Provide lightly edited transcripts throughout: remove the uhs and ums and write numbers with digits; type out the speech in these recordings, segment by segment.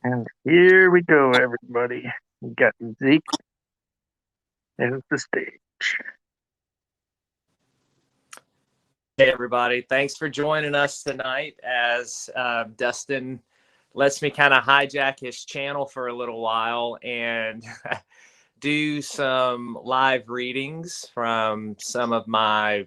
And here we go, everybody. We got Zeke and the stage. Hey, everybody. Thanks for joining us tonight as Dustin lets me kind of hijack his channel for a little while and do some live readings from some of my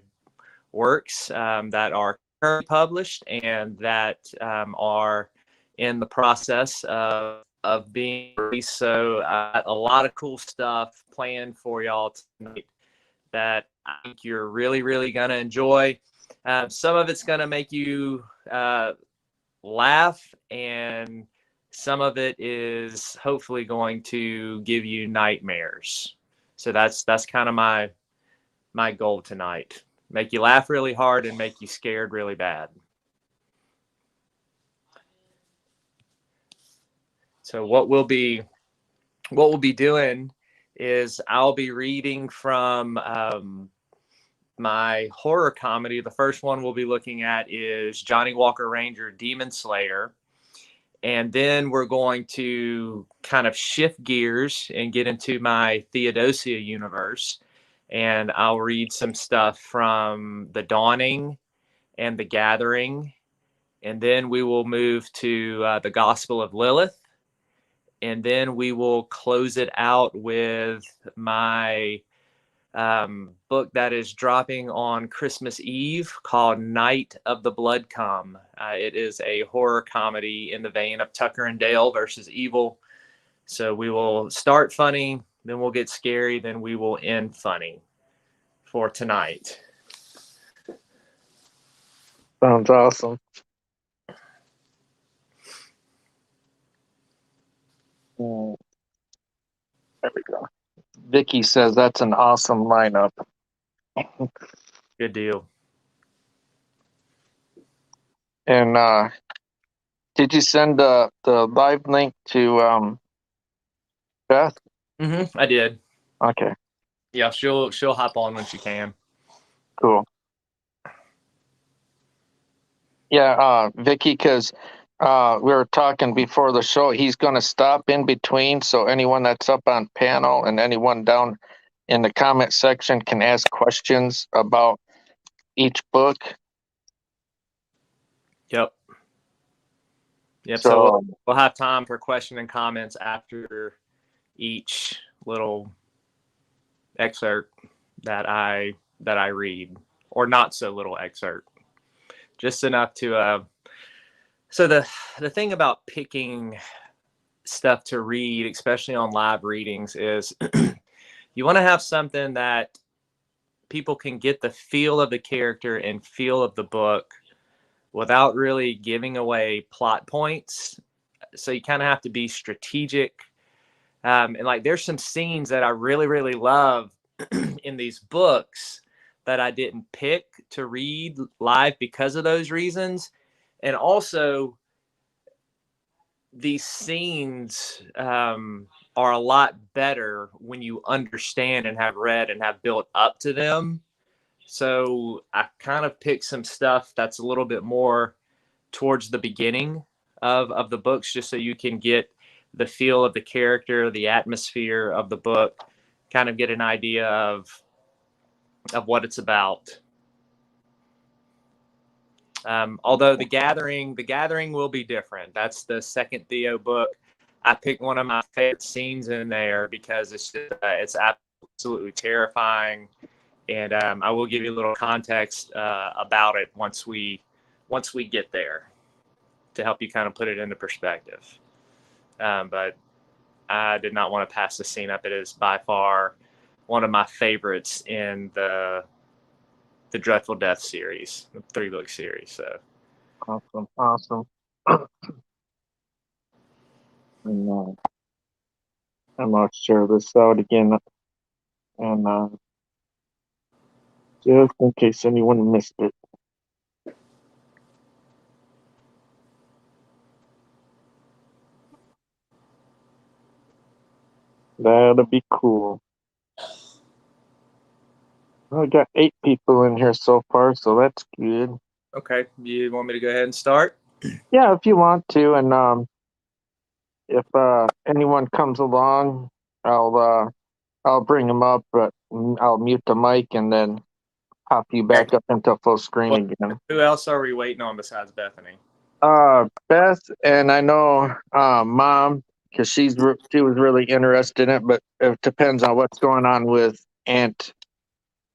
works that are currently published and that are in the process of being released. So a lot of cool stuff planned for y'all tonight that I think you're really, really going to enjoy. Some of it's going to make you laugh, and some of it is hopefully going to give you nightmares. So that's kind of my goal tonight. Make you laugh really hard and make you scared really bad. So what we'll be doing is I'll be reading from my horror comedy. The first one we'll be looking at is Johnny Walker Ranger Demon Slayer. And then we're going to kind of shift gears and get into my Theodosia universe. And I'll read some stuff from The Dawning and The Gathering. And then we will move to the Gospel of Lilith. And then we will close it out with my book that is dropping on Christmas Eve called Night of the Blood Come. It is a horror comedy in the vein of Tucker and Dale versus Evil. So we will start funny, then we'll get scary, then we will end funny for tonight. Sounds awesome. There we go. Vickie says that's an awesome lineup. Good deal. And did you send the live link to Beth? I did. Okay. Yeah, she'll hop on when she can. Cool. Yeah, Vickie, because we were talking before the show, he's going to stop in between, so anyone that's up on panel and anyone down in the comment section can ask questions about each book. Yep. So we'll have time for question and comments after each little excerpt that I read, or not so little excerpt, just enough to so the thing about picking stuff to read, especially on live readings, is you want to have something that people can get the feel of the character and feel of the book without really giving away plot points. So you kind of have to be strategic. And like, there's some scenes that I really, really love in these books that I didn't pick to read live because of those reasons. And also, these scenes are a lot better when you understand and have read and have built up to them. So I kind of picked some stuff that's a little bit more towards the beginning of the books, just so you can get the feel of the character, the atmosphere of the book, kind of get an idea of what it's about. Although the gathering will be different. That's the second Theo book. I picked one of my favorite scenes in there because it's absolutely terrifying, and I will give you a little context about it once we get there to help you kind of put it into perspective. But I did not want to pass the scene up. It is by far one of my favorites in the Dreadful Death series, the 3-book series. So awesome. And, I'm going to share this out again, and just in case anyone missed it. That'll be cool. I got 8 people in here so far, so that's good. Okay, you want me to go ahead and start? Yeah, if you want to, and if anyone comes along, I'll bring them up, but I'll mute the mic and then pop you back up into full screen Well, again. who else are we waiting on besides Bethany? Beth, and I know Mom, because she was really interested in it, but it depends on what's going on with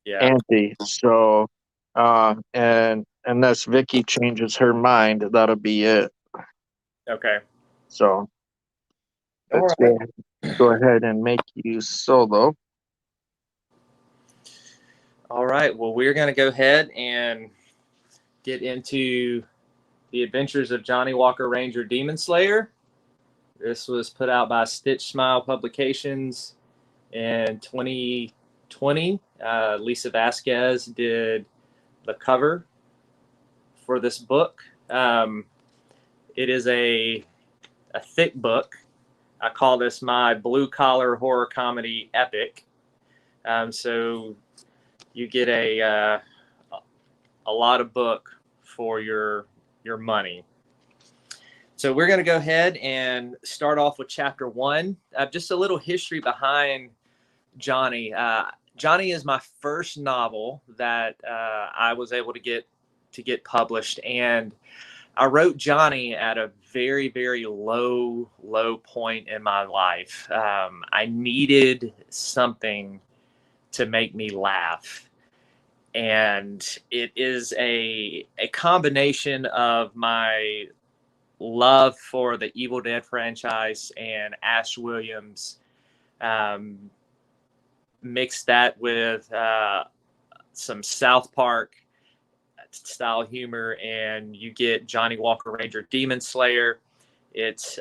Yeah. Auntie. So, and unless Vickie changes her mind, that'll be it. Okay. So All let's right. go ahead and make you solo. All right. Well, we're going to go ahead and get into the Adventures of Johnny Walker Ranger Demon Slayer. This was put out by Stitch Smile Publications in 2020. Lisa Vasquez did the cover for this book. It is a thick book. I call this my blue collar horror comedy epic. So you get a lot of book for your money. So we're going to go ahead and start off with chapter 1. Just a little history behind Johnny. Johnny is my first novel that I was able to get published, and I wrote Johnny at a very, very low point in my life. I needed something to make me laugh. And it is a combination of my love for the Evil Dead franchise and Ash Williams, mix that with some South Park style humor, and you get Johnny Walker Ranger Demon Slayer. It's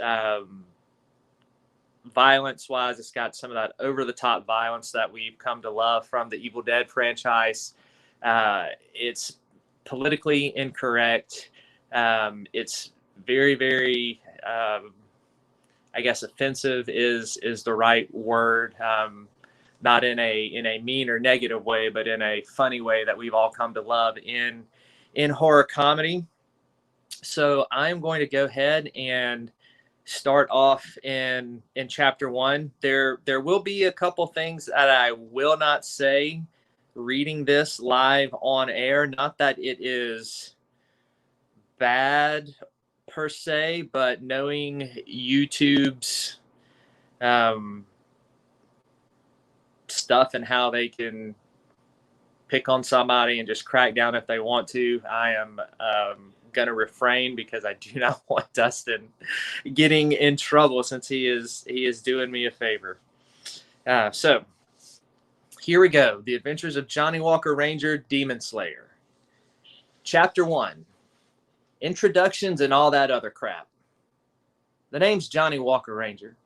violence wise, it's got some of that over the top violence that we've come to love from the Evil Dead franchise. It's politically incorrect. It's very, very, I guess, offensive is the right word. Not in a mean or negative way, but in a funny way that we've all come to love in horror comedy. So I'm going to go ahead and start off in chapter 1. There will be a couple things that I will not say reading this live on air. Not that it is bad per se, but knowing YouTube's stuff and how they can pick on somebody and just crack down if they want to, I am going to refrain, because I do not want Dustin getting in trouble, since he is doing me a favor. So here we go. The Adventures of Johnny Walker Ranger Demon Slayer. Chapter 1. Introductions and all that other crap. The name's Johnny Walker Ranger.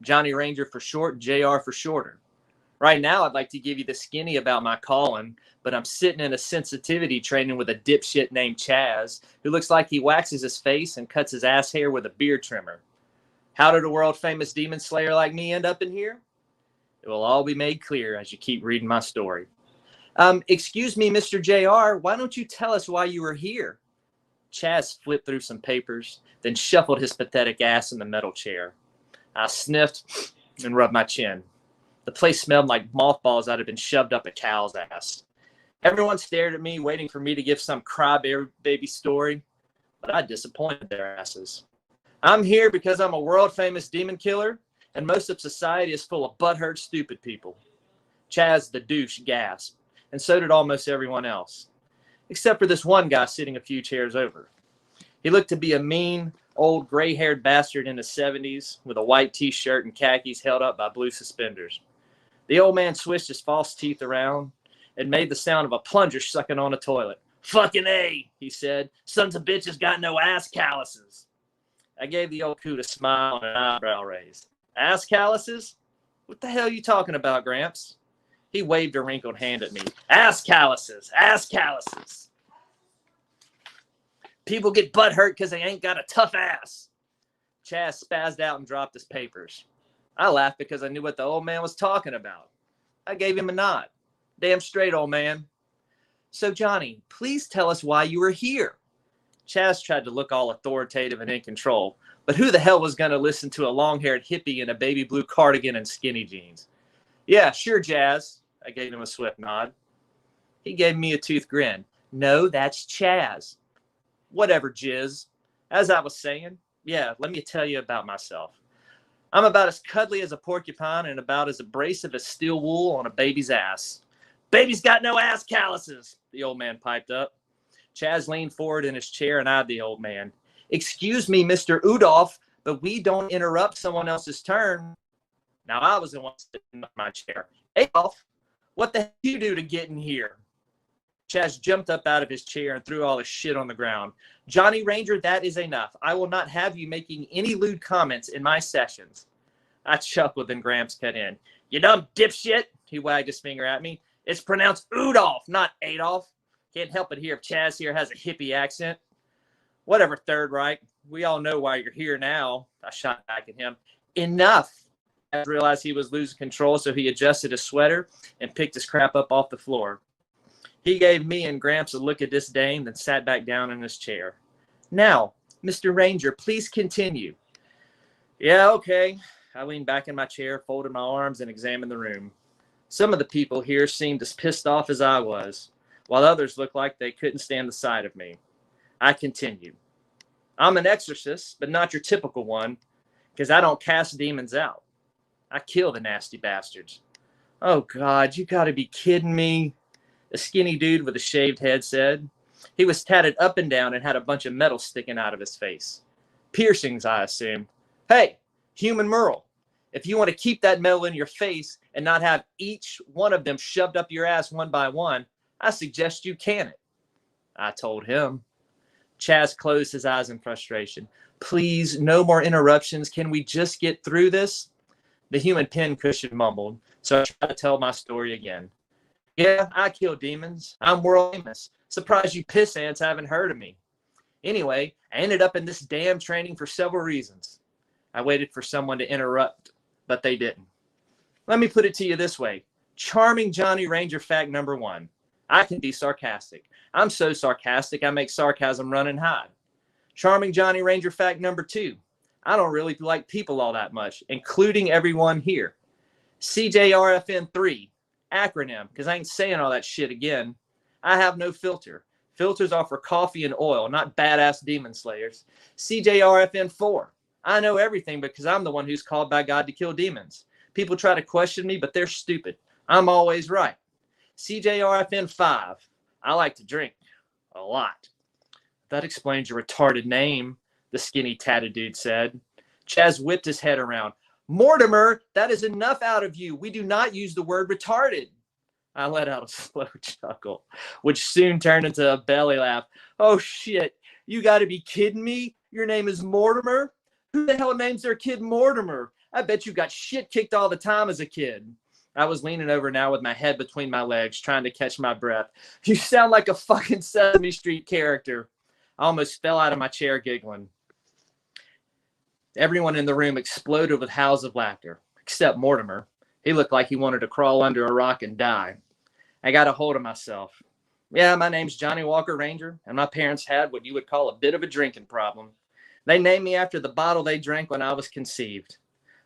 Johnny Ranger for short, JR for shorter. Right now, I'd like to give you the skinny about my calling, but I'm sitting in a sensitivity training with a dipshit named Chaz, who looks like he waxes his face and cuts his ass hair with a beard trimmer. How did a world-famous demon slayer like me end up in here? It will all be made clear as you keep reading my story. Excuse me, Mr. JR, why don't you tell us why you were here? Chaz flipped through some papers, then shuffled his pathetic ass in the metal chair. I sniffed and rubbed my chin. The place smelled like mothballs that had been shoved up a cow's ass. Everyone stared at me, waiting for me to give some crybaby story, but I disappointed their asses. I'm here because I'm a world-famous demon killer, and most of society is full of butthurt, stupid people. Chaz the douche gasped, and so did almost everyone else, except for this one guy sitting a few chairs over. He looked to be a mean, old, gray-haired bastard in his 70s, with a white t-shirt and khakis held up by blue suspenders. The old man swished his false teeth around and made the sound of a plunger sucking on a toilet. Fucking A, he said. Sons of bitches got no ass calluses. I gave the old coot a smile and an eyebrow raised. Ass calluses? What the hell are you talking about, Gramps? He waved a wrinkled hand at me. Ass calluses, ass calluses. People get butt hurt because they ain't got a tough ass. Chaz spazzed out and dropped his papers. I laughed because I knew what the old man was talking about. I gave him a nod. Damn straight, old man. So, Johnny, please tell us why you were here. Chaz tried to look all authoritative and in control, but who the hell was going to listen to a long-haired hippie in a baby blue cardigan and skinny jeans? Yeah, sure, Jazz. I gave him a swift nod. He gave me a tooth grin. No, that's Chaz. Whatever, Jizz. As I was saying, yeah, let me tell you about myself. I'm about as cuddly as a porcupine and about as abrasive as steel wool on a baby's ass. Baby's got no ass calluses, the old man piped up. Chaz leaned forward in his chair and eyed the old man. Excuse me, Mr. Udolph, but we don't interrupt someone else's turn. Now I was the one sitting in my chair. Adolph, what the hell did you do to get in here? Chaz jumped up out of his chair and threw all his shit on the ground. Johnny Ranger, that is enough. I will not have you making any lewd comments in my sessions. I chuckled and Gramps cut in. You dumb dipshit, he wagged his finger at me. It's pronounced Udolph, not Adolph. Can't help but hear if Chaz here has a hippie accent. Whatever, Third Reich. We all know why you're here now. I shot back at him. Enough. I realized he was losing control, so he adjusted his sweater and picked his crap up off the floor. He gave me and Gramps a look of disdain, then sat back down in his chair. Now, Mr. Ranger, please continue. Yeah, okay. I leaned back in my chair, folded my arms, and examined the room. Some of the people here seemed as pissed off as I was, while others looked like they couldn't stand the sight of me. I continued. I'm an exorcist, but not your typical one, because I don't cast demons out. I kill the nasty bastards. Oh, God, you got to be kidding me. A skinny dude with a shaved head said. He was tatted up and down and had a bunch of metal sticking out of his face. Piercings, I assumed. Hey, human Merle, if you want to keep that metal in your face and not have each one of them shoved up your ass one by one, I suggest you can it. I told him. Chaz closed his eyes in frustration. Please, no more interruptions. Can we just get through this? The human pincushion mumbled, so I tried to tell my story again. Yeah, I kill demons. I'm world famous. Surprised you piss ants haven't heard of me. Anyway, I ended up in this damn training for several reasons. I waited for someone to interrupt, but they didn't. Let me put it to you this way. Charming Johnny Ranger fact number one. I can be sarcastic. I'm so sarcastic, I make sarcasm run and hide. Charming Johnny Ranger fact number two. I don't really like people all that much, including everyone here. CJRFN3, acronym, because I ain't saying all that shit again. I have no filter. Filters are for coffee and oil, not badass demon slayers. CJRFN4. I know everything because I'm the one who's called by God to kill demons. People try to question me, but they're stupid. I'm always right. CJRFN5. I like to drink a lot. That explains your retarded name, the skinny tatted dude said. Chaz whipped his head around. Mortimer, that is enough out of you. We do not use the word retarded. I let out a slow chuckle, which soon turned into a belly laugh. Oh, shit. You got to be kidding me? Your name is Mortimer? Who the hell names their kid Mortimer? I bet you got shit kicked all the time as a kid. I was leaning over now with my head between my legs, trying to catch my breath. You sound like a fucking Sesame Street character. I almost fell out of my chair giggling. Everyone in the room exploded with howls of laughter, except Mortimer. He looked like he wanted to crawl under a rock and die. I got a hold of myself. Yeah, my name's Johnny Walker Ranger, and my parents had what you would call a bit of a drinking problem. They named me after the bottle they drank when I was conceived.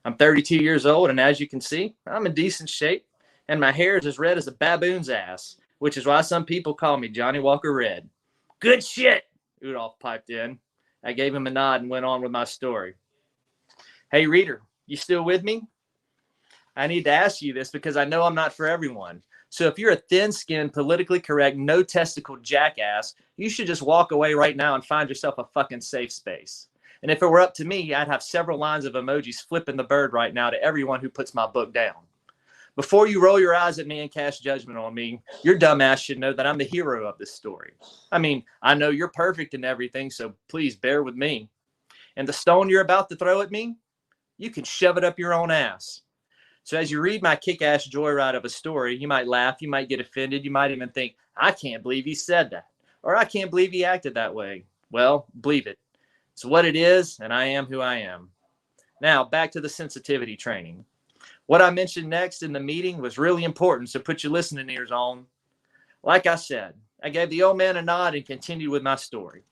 I'm 32 years old, and as you can see, I'm in decent shape, and my hair is as red as a baboon's ass, which is why some people call me Johnny Walker Red. Good shit, Udolph piped in. I gave him a nod and went on with my story. Hey, reader, you still with me? I need to ask you this because I know I'm not for everyone. So if you're a thin-skinned, politically correct, no-testicle jackass, you should just walk away right now and find yourself a fucking safe space. And if it were up to me, I'd have several lines of emojis flipping the bird right now to everyone who puts my book down. Before you roll your eyes at me and cast judgment on me, your dumb ass should know that I'm the hero of this story. I mean, I know you're perfect and everything, so please bear with me. And the stone you're about to throw at me, you can shove it up your own ass. So as you read my kick-ass joyride of a story, you might laugh, you might get offended, you might even think, I can't believe he said that, or I can't believe he acted that way. Well, believe it. It's what it is, and I am who I am. Now, back to the sensitivity training. What I mentioned next in the meeting was really important, so put your listening ears on. Like I said, I gave the old man a nod and continued with my story.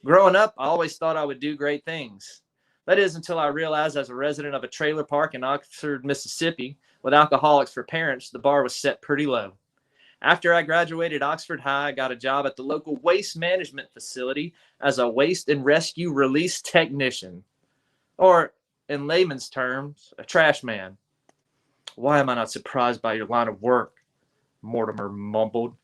Growing up, I always thought I would do great things. That is until I realized, as a resident of a trailer park in Oxford, Mississippi, with alcoholics for parents, the bar was set pretty low. After I graduated Oxford High, I got a job at the local waste management facility as a waste and rescue release technician, or in layman's terms, a trash man. Why am I not surprised by your line of work? Mortimer mumbled.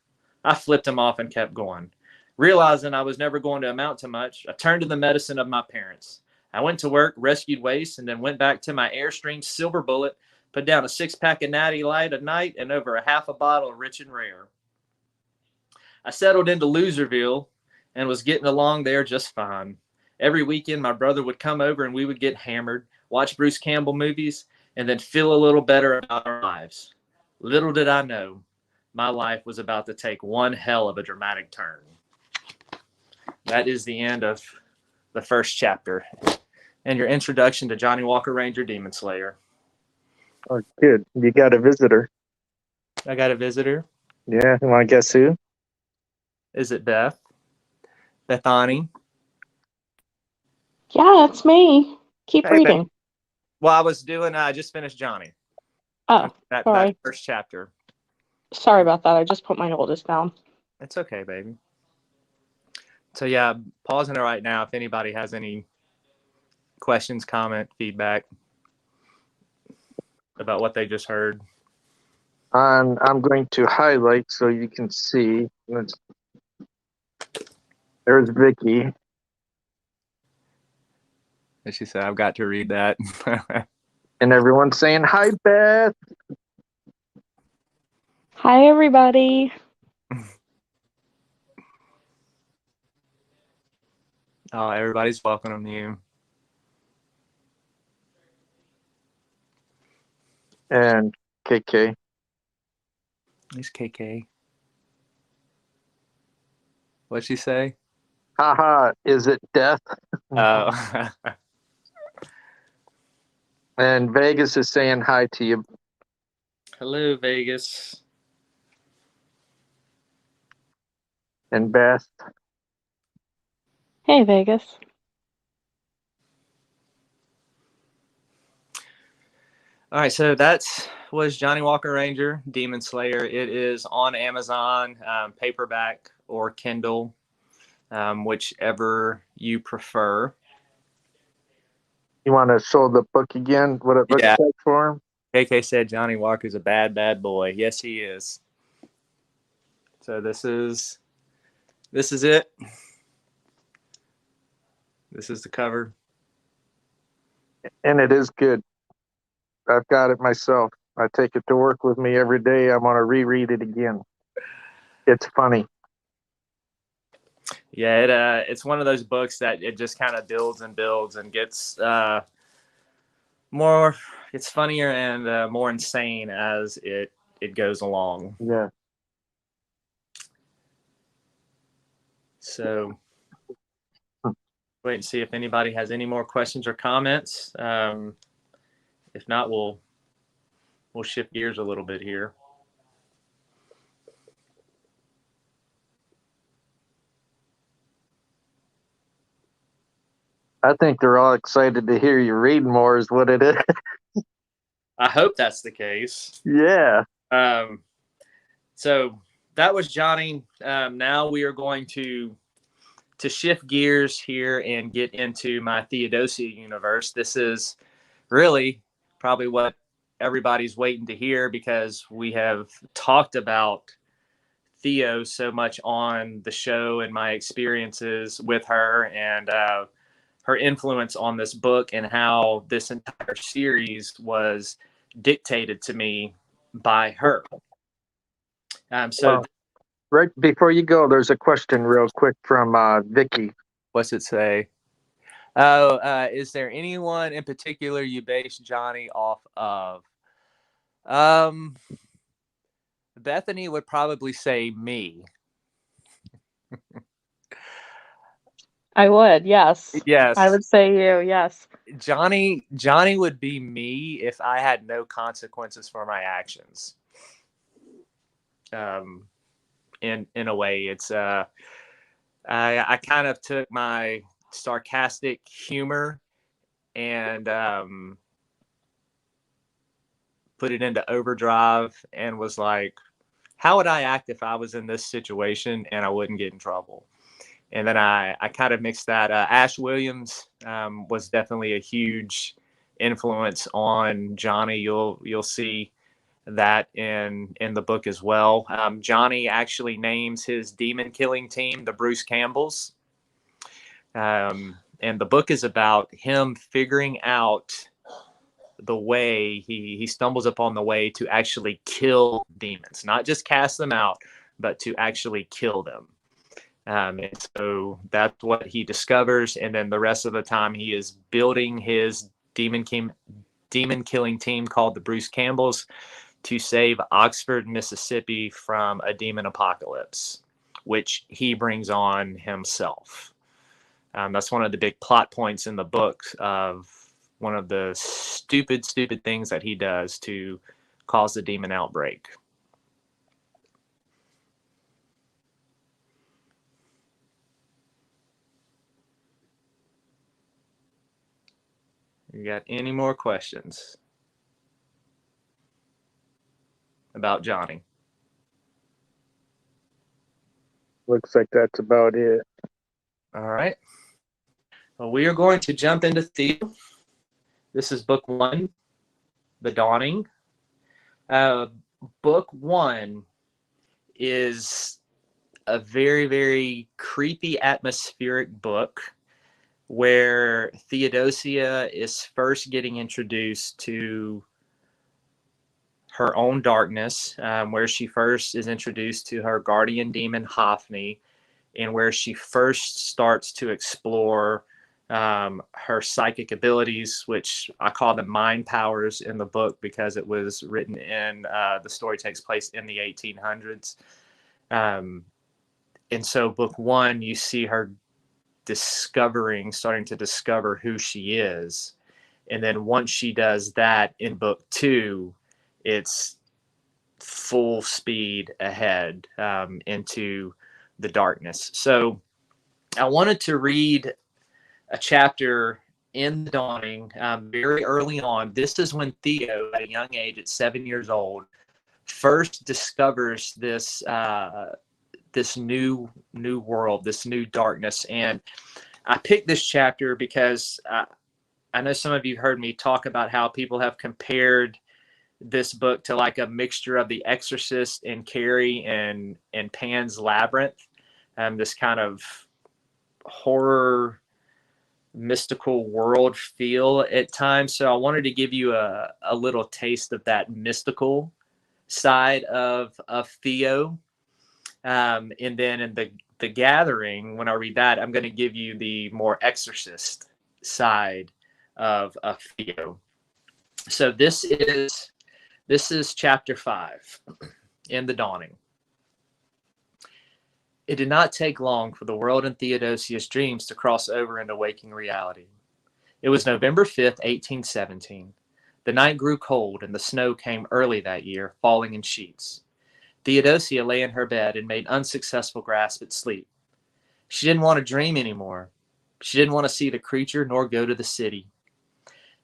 I flipped him off and kept going. Realizing I was never going to amount to much, I turned to the medicine of my parents. I went to work, rescued waste, and then went back to my Airstream Silver Bullet, put down a 6-pack of Natty Light a night and over a half a bottle of Rich and Rare. I settled into Loserville and was getting along there just fine. Every weekend, my brother would come over and we would get hammered, watch Bruce Campbell movies, and then feel a little better about our lives. Little did I know, my life was about to take one hell of a dramatic turn. That is the end of the first chapter and your introduction to Johnny Walker Ranger Demon Slayer. Oh, good. You got a visitor. I got a visitor. Yeah, you want to guess who? Is it Beth? Bethany? Yeah, it's me. Keep Hey, reading. Beth. Well, I was doing, I just finished Johnny. Oh, that sorry. first chapter. Sorry about that. I just put my oldest down. It's okay, baby. So yeah, pausing it right now. If anybody has any questions, comment, feedback about what they just heard. I'm going to highlight so you can see. There's Vickie. As she said, I've got to read that. And everyone's saying, hi, Beth. Hi, everybody. Oh, everybody's welcoming you. And KK. There's KK. What'd she say? Haha, is it death? Oh. And Vegas is saying hi to you. Hello, Vegas. And Beth. Hey, Vegas. All right, so that was Johnny Walker Ranger, Demon Slayer. It is on Amazon, paperback or Kindle, whichever you prefer. You want to show the book again, what it looks like for him? KK said Johnny Walker's a bad, bad boy. Yes, he is. So this is it. This is the cover. And it is good. I've got it myself. I take it to work with me every day. I'm going to reread it again. It's funny. Yeah, it's one of those books that it just kind of builds and builds and gets more. It's funnier and more insane as it goes along. Yeah. So wait and see if anybody has any more questions or comments. If not, we'll shift gears a little bit here. I think they're all excited to hear you read more is what it is. I hope that's the case. Yeah. So that was Johnny. Now we are going to shift gears here and get into my Theodosia universe. This is really probably what everybody's waiting to hear, because we have talked about Theo so much on the show and my experiences with her and her influence on this book and how this entire series was dictated to me by her. Right before you go, there's a question real quick from Vickie. What's it say? Oh, is there anyone in particular you base Johnny off of? Bethany would probably say me. I would, yes. Yes. I would say you, yes. Johnny would be me if I had no consequences for my actions. In a way, it's I kind of took my sarcastic humor and put it into overdrive and was like, how would I act if I was in this situation and I wouldn't get in trouble? And then I kind of mixed that. Ash Williams was definitely a huge influence on Johnny. You'll see that in the book as well. Johnny actually names his demon killing team the Bruce Campbells. And the book is about him figuring out the way he stumbles upon the way to actually kill demons, not just cast them out, but to actually kill them. And so that's what he discovers. And then the rest of the time he is building his demon killing team called the Bruce Campbells to save Oxford, Mississippi from a demon apocalypse, which he brings on himself. That's one of the big plot points in the book of one of the stupid things that he does to cause the demon outbreak. You got any more questions about Johnny? Looks like that's about it. All right. Well, we are going to jump into Theo. This is book 1, The Dawning. Book 1 is a very, very creepy, atmospheric book where Theodosia is first getting introduced to her own darkness, where she first is introduced to her guardian demon, Hophni, and where she first starts to explore her psychic abilities, which I call them mind powers in the book because it was written in, the story takes place in the 1800s. And so book 1, you see her starting to discover who she is. And then once she does that in book 2, it's full speed ahead into the darkness. So I wanted to read a chapter in The Dawning very early on. This is when Theo, at a young age, at 7 years old, first discovers this this new world, this new darkness. And I picked this chapter because I know some of you heard me talk about how people have compared this book to like a mixture of The Exorcist and Carrie and Pan's Labyrinth, this kind of horror mystical world feel at times. So I wanted to give you a little taste of that mystical side of Theo. And then in the Gathering, when I read that, I'm going to give you the more exorcist side of Theo. So this is chapter 5 in The Dawning. It did not take long for the world in Theodosia's dreams to cross over into waking reality. It was November 5th, 1817. The night grew cold and the snow came early that year, falling in sheets. Theodosia lay in her bed and made unsuccessful grasp at sleep. She didn't want to dream anymore. She didn't want to see the creature nor go to the city.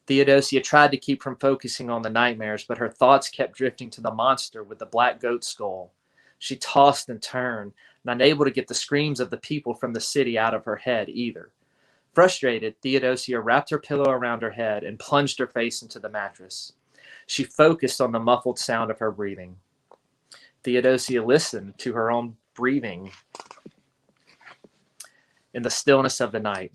Theodosia tried to keep from focusing on the nightmares, but her thoughts kept drifting to the monster with the black goat skull. She tossed and turned, unable to get the screams of the people from the city out of her head either. Frustrated, Theodosia wrapped her pillow around her head and plunged her face into the mattress. She focused on the muffled sound of her breathing. Theodosia listened to her own breathing in the stillness of the night.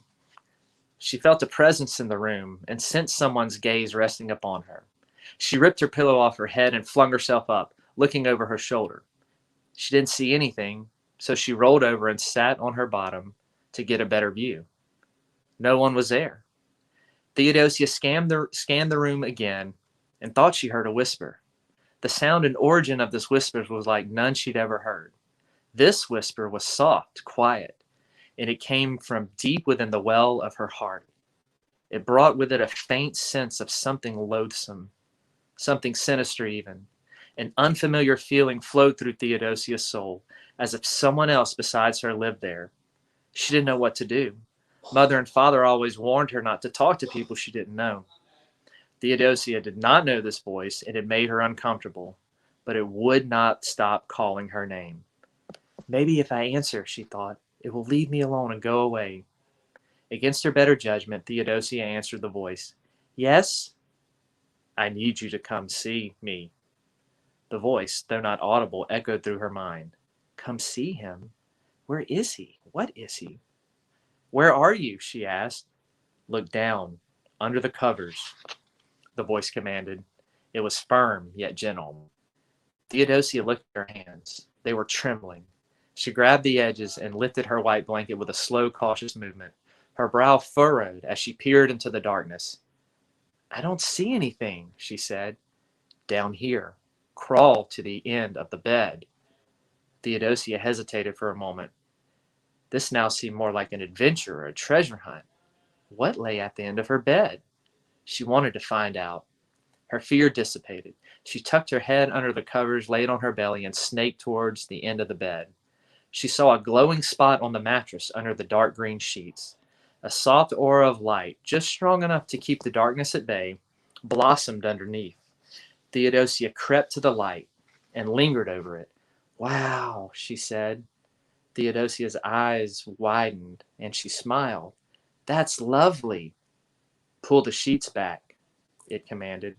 She felt a presence in the room and sensed someone's gaze resting upon her. She ripped her pillow off her head and flung herself up, looking over her shoulder. She didn't see anything, so she rolled over and sat on her bottom to get a better view. No one was there. Theodosia scanned the room again and thought she heard a whisper. The sound and origin of this whisper was like none she'd ever heard. This whisper was soft, quiet, and it came from deep within the well of her heart. It brought with it a faint sense of something loathsome, something sinister even. An unfamiliar feeling flowed through Theodosia's soul, as if someone else besides her lived there. She didn't know what to do. Mother and father always warned her not to talk to people she didn't know. Theodosia did not know this voice, and it made her uncomfortable, but it would not stop calling her name. Maybe if I answer, she thought, it will leave me alone and go away. Against her better judgment, Theodosia answered the voice. Yes? I need you to come see me. The voice, though not audible, echoed through her mind. Come see him? Where is he? What is he? Where are you? She asked. Look down, under the covers, the voice commanded. It was firm, yet gentle. Theodosia looked at her hands. They were trembling. She grabbed the edges and lifted her white blanket with a slow, cautious movement. Her brow furrowed as she peered into the darkness. I don't see anything, she said. Down here. Crawl to the end of the bed. Theodosia hesitated for a moment. This now seemed more like an adventure or a treasure hunt. What lay at the end of her bed? She wanted to find out. Her fear dissipated. She tucked her head under the covers, laid on her belly, and snaked towards the end of the bed. She saw a glowing spot on the mattress under the dark green sheets. A soft aura of light, just strong enough to keep the darkness at bay, blossomed underneath. Theodosia crept to the light and lingered over it. Wow, she said. Theodosia's eyes widened, and she smiled. That's lovely. Pull the sheets back, it commanded.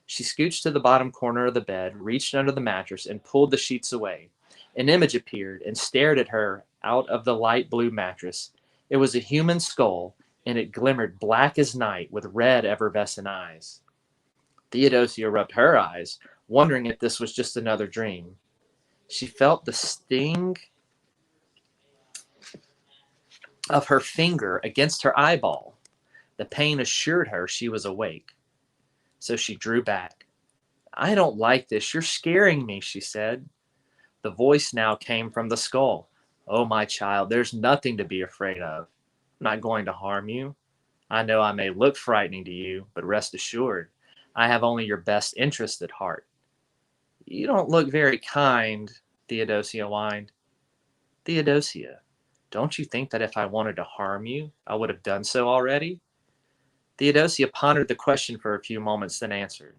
She scooched to the bottom corner of the bed, reached under the mattress, and pulled the sheets away. An image appeared and stared at her out of the light blue mattress. It was a human skull, and it glimmered black as night with red effervescent eyes. Theodosia rubbed her eyes, wondering if this was just another dream. She felt the sting of her finger against her eyeball. The pain assured her she was awake. So she drew back. I don't like this. You're scaring me, she said. The voice now came from the skull. Oh, my child, there's nothing to be afraid of. I'm not going to harm you. I know I may look frightening to you, but rest assured, I have only your best interest at heart. You don't look very kind, Theodosia whined. Theodosia, don't you think that if I wanted to harm you, I would have done so already? Theodosia pondered the question for a few moments, then answered.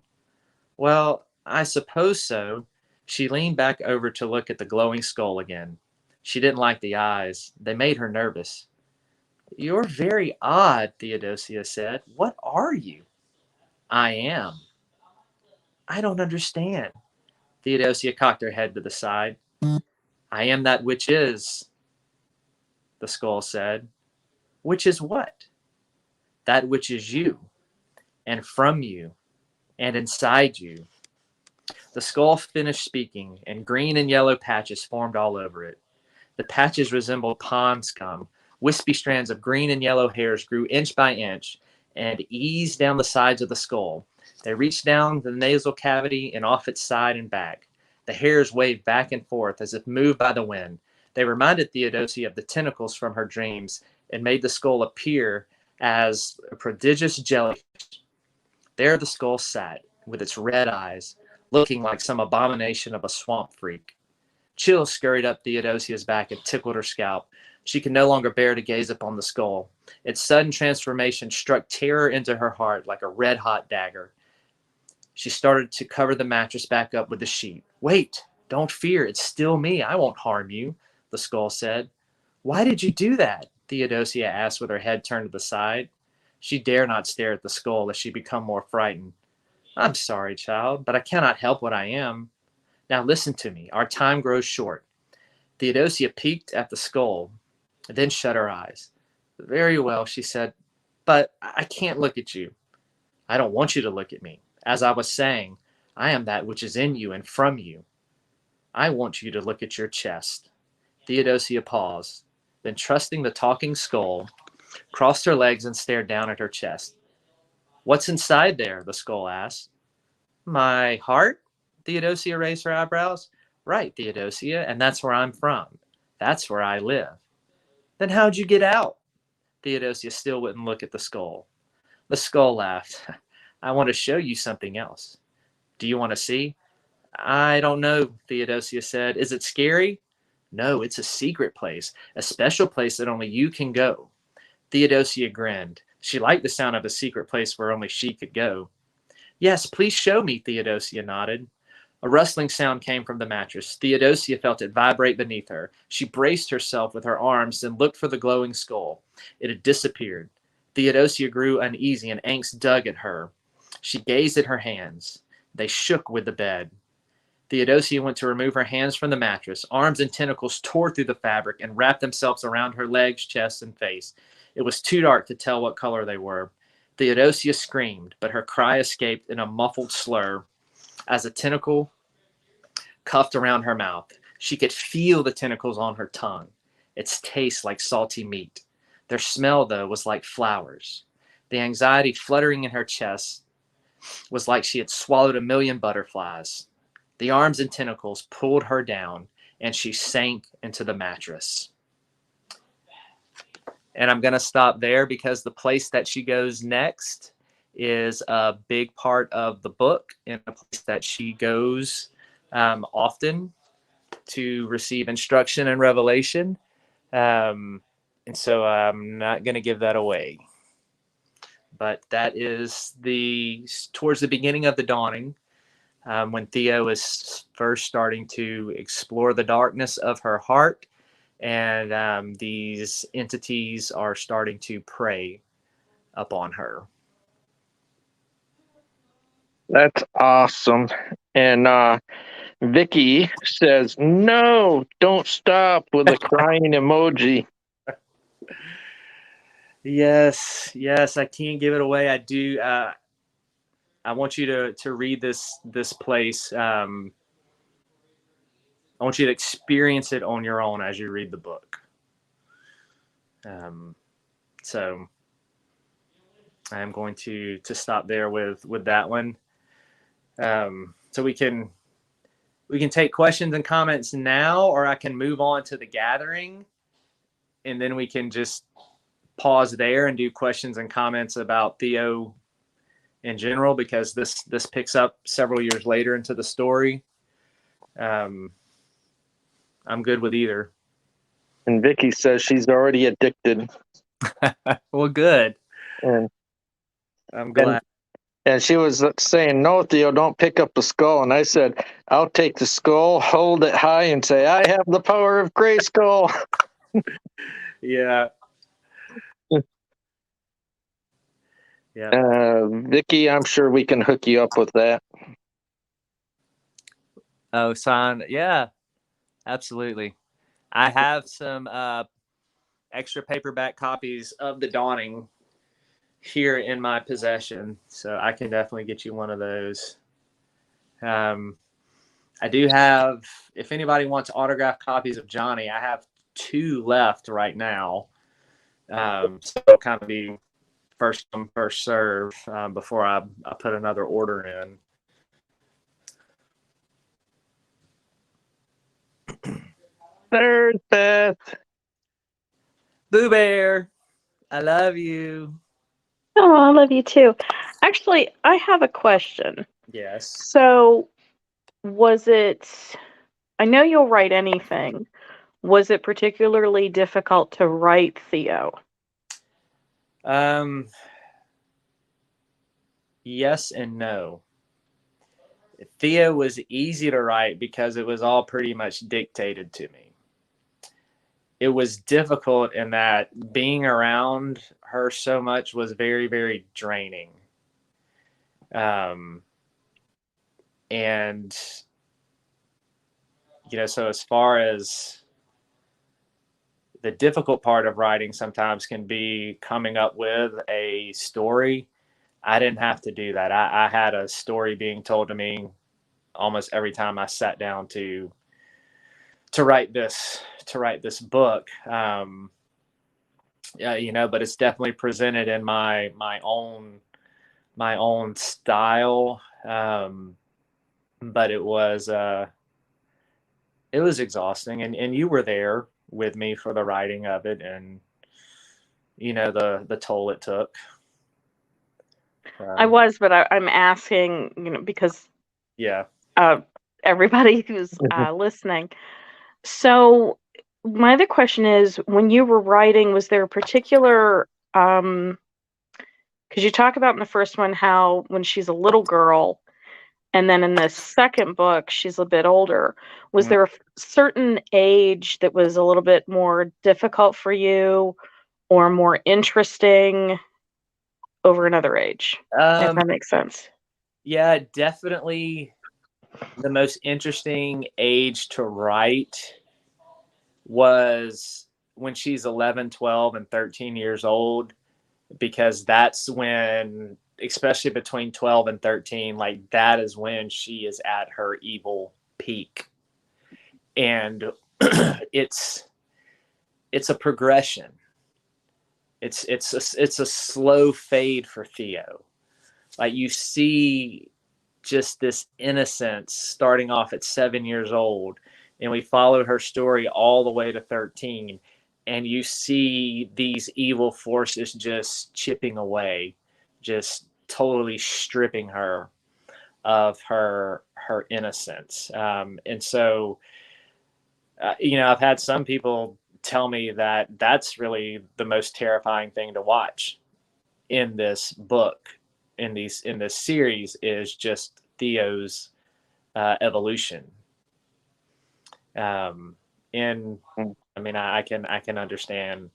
Well, I suppose so. She leaned back over to look at the glowing skull again. She didn't like the eyes. They made her nervous. You're very odd, Theodosia said. What are you? I am. I don't understand. Theodosia cocked her head to the side. I am that which is, the skull said. Which is what? That which is you, and from you, and inside you. The skull finished speaking, and green and yellow patches formed all over it. The patches resembled pond scum. Wispy strands of green and yellow hairs grew inch by inch and eased down the sides of the skull. They reached down the nasal cavity and off its side and back. The hairs waved back and forth as if moved by the wind. They reminded Theodosia of the tentacles from her dreams and made the skull appear as a prodigious jellyfish. There the skull sat, with its red eyes, looking like some abomination of a swamp freak. Chills scurried up Theodosia's back and tickled her scalp. She could no longer bear to gaze upon the skull. Its sudden transformation struck terror into her heart like a red-hot dagger. She started to cover the mattress back up with the sheet. Wait, don't fear, it's still me. I won't harm you, the skull said. Why did you do that? Theodosia asked with her head turned to the side. She dare not stare at the skull as she became more frightened. I'm sorry, child, but I cannot help what I am. Now listen to me. Our time grows short. Theodosia peeked at the skull, then shut her eyes. Very well, she said, but I can't look at you. I don't want you to look at me. As I was saying, I am that which is in you and from you. I want you to look at your chest. Theodosia paused, then trusting the talking skull, crossed her legs and stared down at her chest. What's inside there? The skull asked. My heart? Theodosia raised her eyebrows. Right, Theodosia, and that's where I'm from. That's where I live. Then how'd you get out? Theodosia still wouldn't look at the skull. The skull laughed. I want to show you something else. Do you want to see? I don't know, Theodosia said. Is it scary? No, it's a secret place, a special place that only you can go. Theodosia grinned. She liked the sound of a secret place where only she could go. Yes, please show me, Theodosia nodded. A rustling sound came from the mattress. Theodosia felt it vibrate beneath her. She braced herself with her arms and looked for the glowing skull. It had disappeared. Theodosia grew uneasy and angst dug at her. She gazed at her hands. They shook with the bed. Theodosia went to remove her hands from the mattress. Arms and tentacles tore through the fabric and wrapped themselves around her legs, chest, and face. It was too dark to tell what color they were. Theodosia screamed, but her cry escaped in a muffled slur as a tentacle cuffed around her mouth. She could feel the tentacles on her tongue, its taste like salty meat. Their smell, though, was like flowers. The anxiety fluttering in her chest was like she had swallowed a million butterflies. The arms and tentacles pulled her down, and she sank into the mattress. And I'm going to stop there because the place that she goes next is a big part of the book and a place that she goes often to receive instruction and revelation. And so I'm not going to give that away. But that is towards the beginning of the dawning, when Theo is first starting to explore the darkness of her heart, and these entities are starting to prey upon her. That's awesome. And Vickie says, "No, don't stop," with a crying emoji. Yes, I can't give it away. I do. I want you to read this place. I want you to experience it on your own as you read the book. So I'm going to stop there with that one. So we can take questions and comments now, or I can move on to the gathering, and then we can just pause there and do questions and comments about Theo in general, because this picks up several years later into the story. I'm good with either. And Vickie says she's already addicted. Well, good. And I'm glad. And she was saying, "No, Theo, don't pick up the skull." And I said, "I'll take the skull, hold it high, and say, I have the power of Grayskull." Yeah. Yeah. Vickie, I'm sure we can hook you up with that. Oh, sign. Yeah, absolutely. I have some extra paperback copies of The Dawning here in my possession, so I can definitely get you one of those. I do have, if anybody wants autographed copies of Johnny, I have 2 left right now. So it'll kind of be first come, first serve before I put another order in. There's Beth. Boo Bear, I love you. Oh, I love you too. Actually, I have a question. Yes. So, was it, I know you'll write anything. Was it particularly difficult to write Theo? Yes and no. Theo was easy to write because it was all pretty much dictated to me. It was difficult in that being around her so much was very, very draining. And, so as far as the difficult part of writing sometimes can be coming up with a story, I didn't have to do that. I had a story being told to me almost every time I sat down to write this book. But it's definitely presented in my own style. But it was exhausting, and you were there with me for the writing of it, and the toll it took. I was, but I'm asking, because yeah, everybody who's listening. So, my other question is, when you were writing, was there a particular, because you talk about in the first one how when she's a little girl, and then in the second book, she's a bit older. Was there a certain age that was a little bit more difficult for you or more interesting over another age? If that makes sense. Yeah, definitely the most interesting age to write was when she's 11, 12, and 13 years old, because that's when, especially between 12 and 13, like that is when she is at her evil peak. And it's a progression. It's a slow fade for Theo. Like you see just this innocence starting off at 7 years old, and we follow her story all the way to 13, and you see these evil forces just chipping away, just totally stripping her of her innocence. And so I've had some people tell me that that's really the most terrifying thing to watch in this book, in this series, is just Theo's evolution. And I mean, I can understand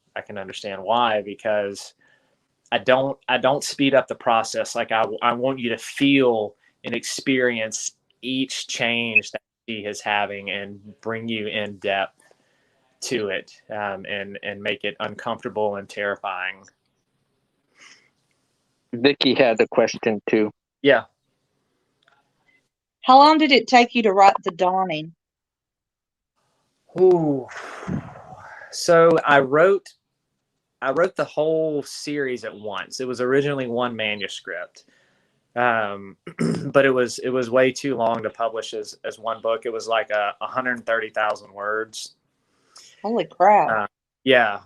why, because I don't speed up the process. Like I want you to feel and experience each change that she is having and bring you in depth to it, and make it uncomfortable and terrifying. Vickie had a question too. Yeah. How long did it take you to write The Dawning? Ooh. So I wrote the whole series at once. It was originally one manuscript, but it was way too long to publish as one book. It was like 130,000 words. Holy crap! Yeah.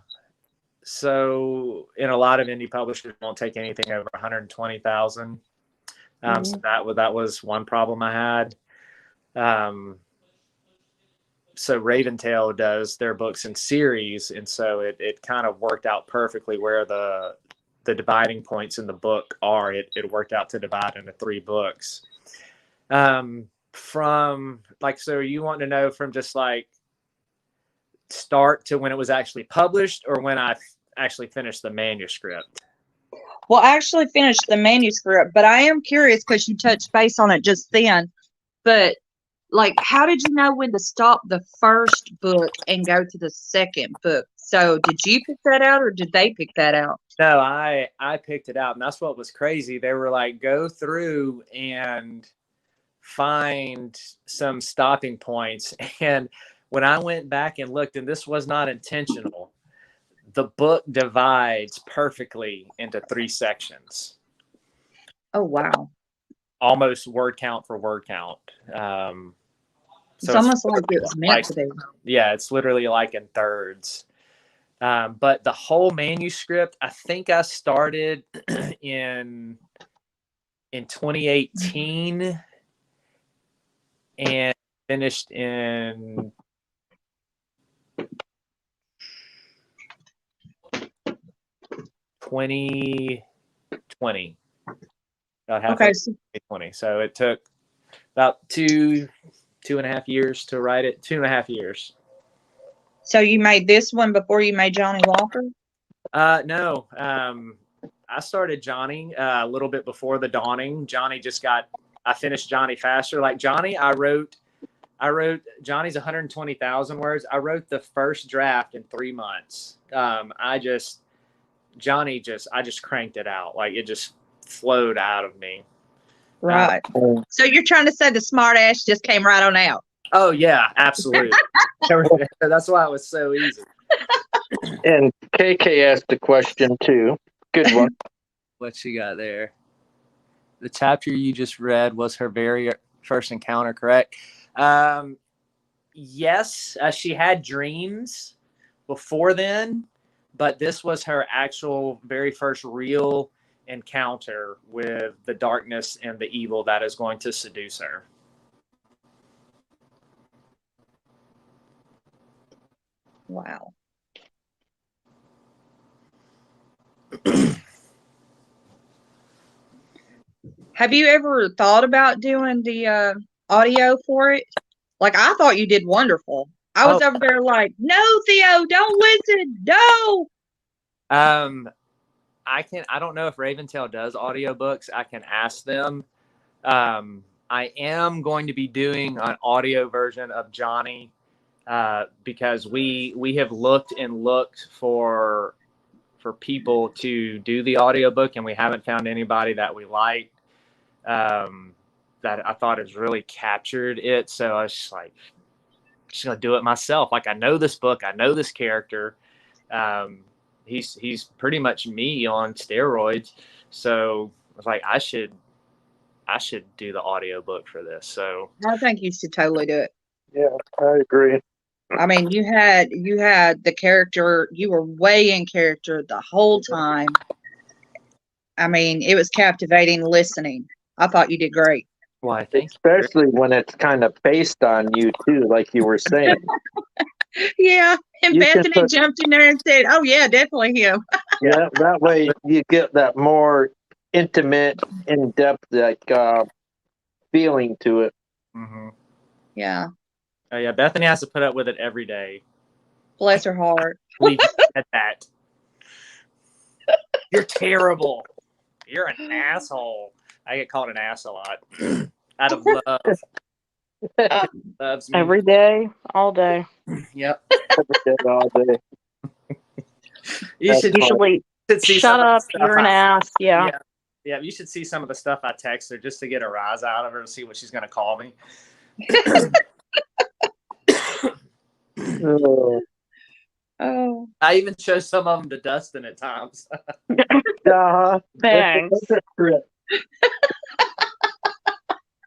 So, in a lot of indie publishers, won't take anything over 120,000. So that was one problem I had. So Raventail does their books in series, and so it kind of worked out perfectly where the dividing points in the book are. It worked out to divide into 3 books. From like, so you want to know from just like start to when it was actually published, or when I actually finished the manuscript? Well, I actually finished the manuscript, but I am curious because you touched base on it just then. But like, how did you know when to stop the first book and go to the second book? So did you pick that out, or did they pick that out? No, I picked it out, and that's what was crazy. They were like, go through and find some stopping points. And when I went back and looked, and this was not intentional, the book divides perfectly into 3 sections. Oh, wow. Almost word count for word count. So it's almost like it was meant to be. Yeah, it's literally like in thirds. But the whole manuscript, I think I started in 2018 and finished in 2020. About halfway Okay. 2020. So it took about 2.5 years to write it. 2.5 years. So you made this one before you made Johnny Walker? No. I started Johnny a little bit before The Dawning. I finished Johnny faster. Like Johnny, I wrote Johnny's 120,000 words. I wrote the first draft in 3 months. I just cranked it out. Like it just flowed out of me. Right. So you're trying to say the smart ass just came right on out? Oh yeah, absolutely. That's why it was so easy. And KK asked a question too. Good one. What she got there? The chapter you just read was her very first encounter, correct? Yes, she had dreams before then, but this was her actual very first real encounter with the darkness and the evil that is going to seduce her. Wow. Have you ever thought about doing the audio for it? Like, I thought you did wonderful. I was over there like, no, Theo, don't listen. No. I don't know if Raventail does audiobooks. I can ask them. I am going to be doing an audio version of Johnny because we have looked and looked for people to do the audiobook, and we haven't found anybody that we like that I thought has really captured it. So I was just like, just gonna do it myself. Like, I know this book, I know this character. He's pretty much me on steroids. So I was like, I should do the audiobook for this. So I think you should totally do it. Yeah, I agree. I mean, you had the character, you were way in character the whole time. I mean, it was captivating listening. I thought you did great. why, thank Especially when it's kind of based on you too, like you were saying. Yeah. And You can Bethany jumped in there and said, oh, yeah, definitely him. Yeah, that way you get that more intimate, in-depth, like feeling to it. Mm-hmm. Yeah. Oh yeah, Bethany has to put up with it every day. Bless her heart. We just said that. You're terrible. You're an asshole. I get called an ass a lot. Out of love. Loves me. Every day, all day. Yep. Every day, all day. You should Usually, see shut some of the up, stuff you're an ass. Yeah. Yeah, you should see some of the stuff I text her just to get a rise out of her to see what she's going to call me. Oh. I even show some of them to Dustin at times. Thanks.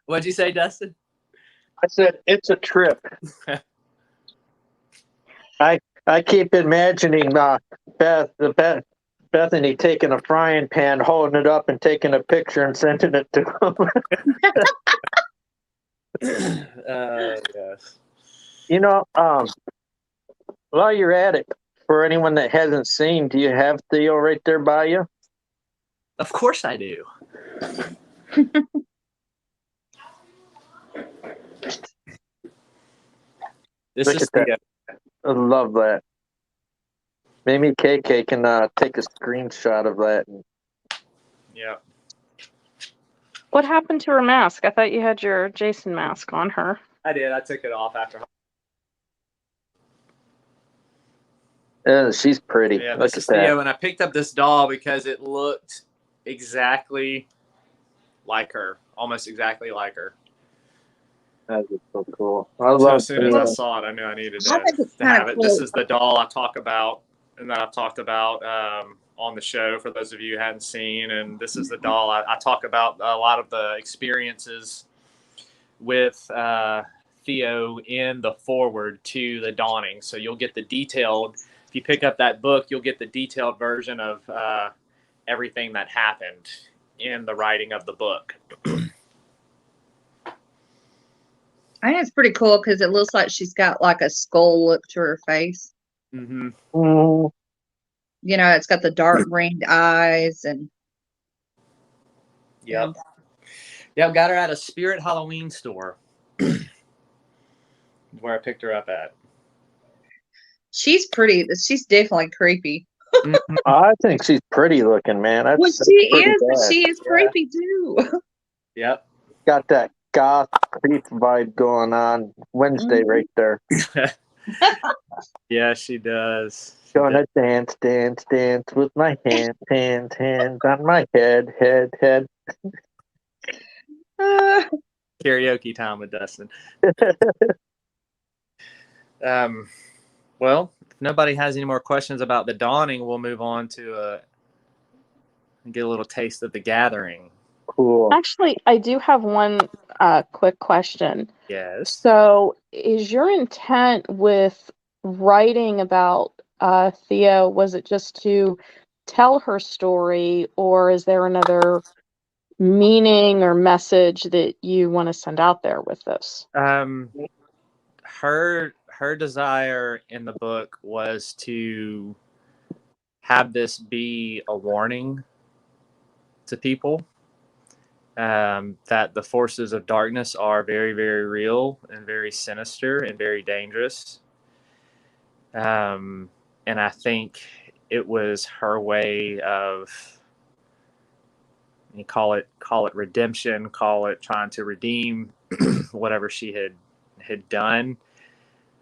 What'd you say, Dustin? I said it's a trip. I keep imagining Bethany taking a frying pan, holding it up, and taking a picture and sending it to him. Yes. You know, while you're at it, for anyone that hasn't seen, do you have Theo right there by you? Of course I do. This Look is at that. Theo. I love that. Maybe KK can take a screenshot of that. Yeah. What happened to her mask? I thought you had your Jason mask on her. I did. I took it off after. She's pretty. Yeah, Look this at is that. Theo, and I picked up this doll because it looked exactly like her, almost exactly like her. That is so cool. I So love as soon as I Theo. saw it, I knew I needed I think it's to kind have of it. cool. This is the doll I talk about, and that I've talked about on the show for those of you who hadn't seen. And this is the doll I talk about a lot of the experiences with Theo in the forward to the Dawning. So you'll get the detailed. If you pick up that book, you'll get the detailed version of everything that happened in the writing of the book. I think it's pretty cool because it looks like she's got like a skull look to her face. Mm-hmm. Mm, You know, it's got the dark green eyes and Yep. Yep, got her at a Spirit Halloween store. Where I picked her up at. she's pretty. She's definitely creepy. I think she's pretty looking, man. Well, That's she pretty is, but bad. she is creepy too. Yep. Got that goth creep vibe going on. Wednesday Mhm. right there. Yeah, she does. Gonna dance, dance, dance with my hands on my head. Karaoke time with Dustin. Well, if nobody has any more questions about the Dawning, we'll move on to get a little taste of the Gathering. Cool. Actually, I do have one quick question. Yes. So, is your intent with writing about Theo, was it just to tell her story, or is there another meaning or message that you want to send out there with this? Her her desire in the book was to have this be a warning to people, that the forces of darkness are very, very real and very sinister and very dangerous. And I think it was her way of, you call it redemption, call it trying to redeem whatever she had done.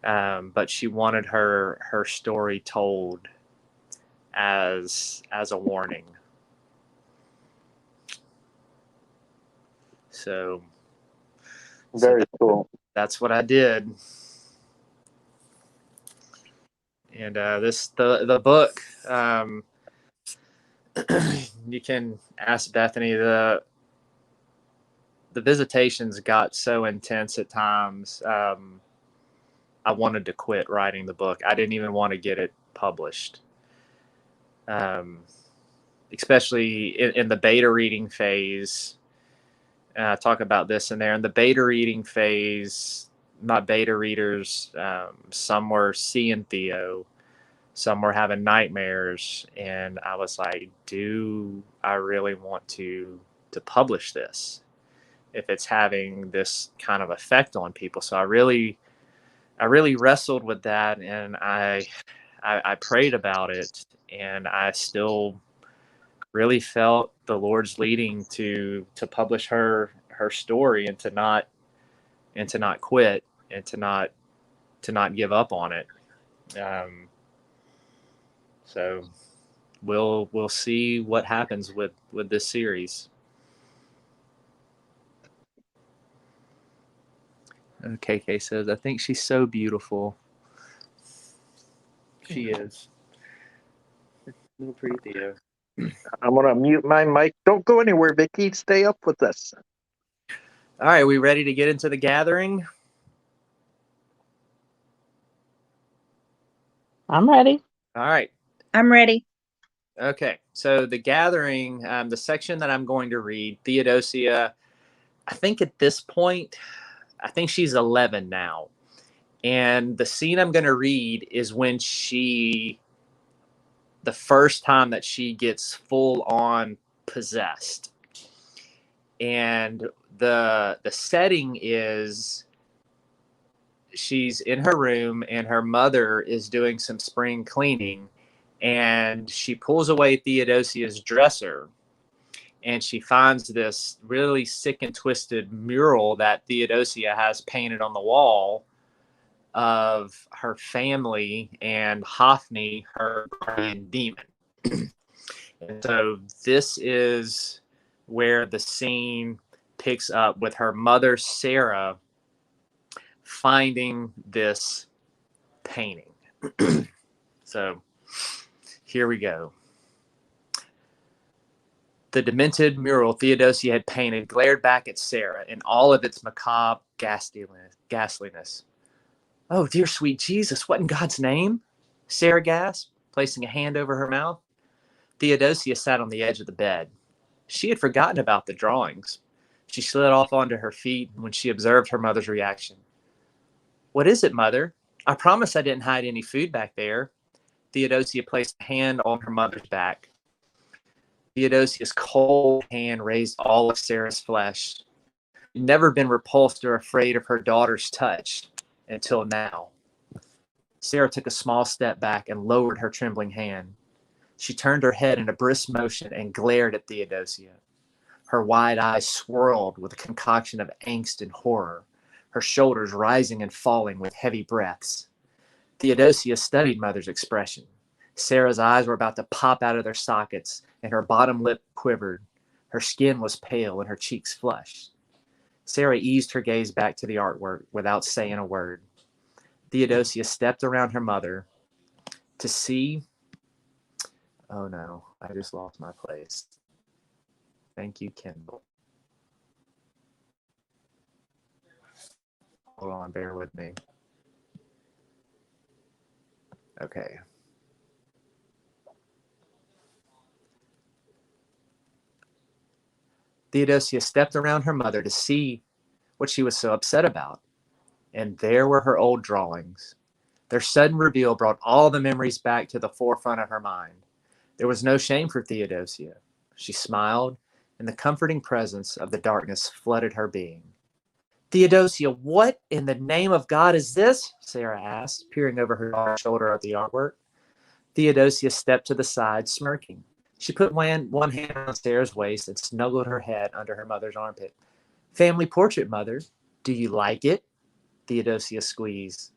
But she wanted her story told as a warning. So Very cool. that's what I did. And the book, you can ask Bethany, the visitations got so intense at times. I wanted to quit writing the book. I didn't even want to get it published. Especially in the beta reading phase. Talk about this in there. In the beta reading phase, my beta readers, some were seeing Theo, some were having nightmares, and I was like, do I really want to publish this if it's having this kind of effect on people? So I really wrestled with that, and I prayed about it, and I still really felt the Lord's leading to publish her story, and to not quit, and to not give up on it. So we'll see what happens with this series. KK says, I think she's so beautiful. She is. Little pretty Theo. I'm gonna mute my mic. Don't go anywhere, Vickie. Stay up with us. All right, we ready to get into the gathering? I'm ready. All right. I'm ready. Okay, so the gathering, the section that I'm going to read, Theodosia, I think at this point, I think she's 11 now. And the scene I'm going to read is when the first time that she gets full on possessed. And the setting is she's in her room and her mother is doing some spring cleaning, and she pulls away Theodosia's dresser, and she finds this really sick and twisted mural that Theodosia has painted on the wall of her family and Hophni, her guardian demon. And so this is where the scene picks up with her mother, Sarah, finding this painting. So here we go. The demented mural Theodosia had painted glared back at Sarah in all of its macabre ghastliness. Oh, dear sweet Jesus, what in God's name? Sarah gasped, placing a hand over her mouth. Theodosia sat on the edge of the bed. She had forgotten about the drawings. She slid off onto her feet when she observed her mother's reaction. What is it, Mother? I promise I didn't hide any food back there. Theodosia placed a hand on her mother's back. Theodosia's cold hand raised all of Sarah's flesh. She'd never been repulsed or afraid of her daughter's touch until now. Sarah took a small step back and lowered her trembling hand. She turned her head in a brisk motion and glared at Theodosia. Her wide eyes swirled with a concoction of angst and horror, her shoulders rising and falling with heavy breaths. Theodosia studied Mother's expression. Sarah's eyes were about to pop out of their sockets, and her bottom lip quivered. Her skin was pale and her cheeks flushed. Sarah eased her gaze back to the artwork without saying a word. Theodosia stepped around her mother to see. Oh no, I just lost my place. Thank you, Kendall. Hold on, bear with me. Okay. Theodosia stepped around her mother to see what she was so upset about. And there were her old drawings, Their sudden reveal brought all the memories back to the forefront of her mind. There was no shame for Theodosia. She smiled, and the comforting presence of the darkness flooded her being. Theodosia, what in the name of God is this? Sarah asked, peering over her daughter's shoulder at the artwork. Theodosia stepped to the side, smirking. She put one hand on Sarah's waist and snuggled her head under her mother's armpit. Family portrait, Mother. Do you like it? Theodosia squeezed.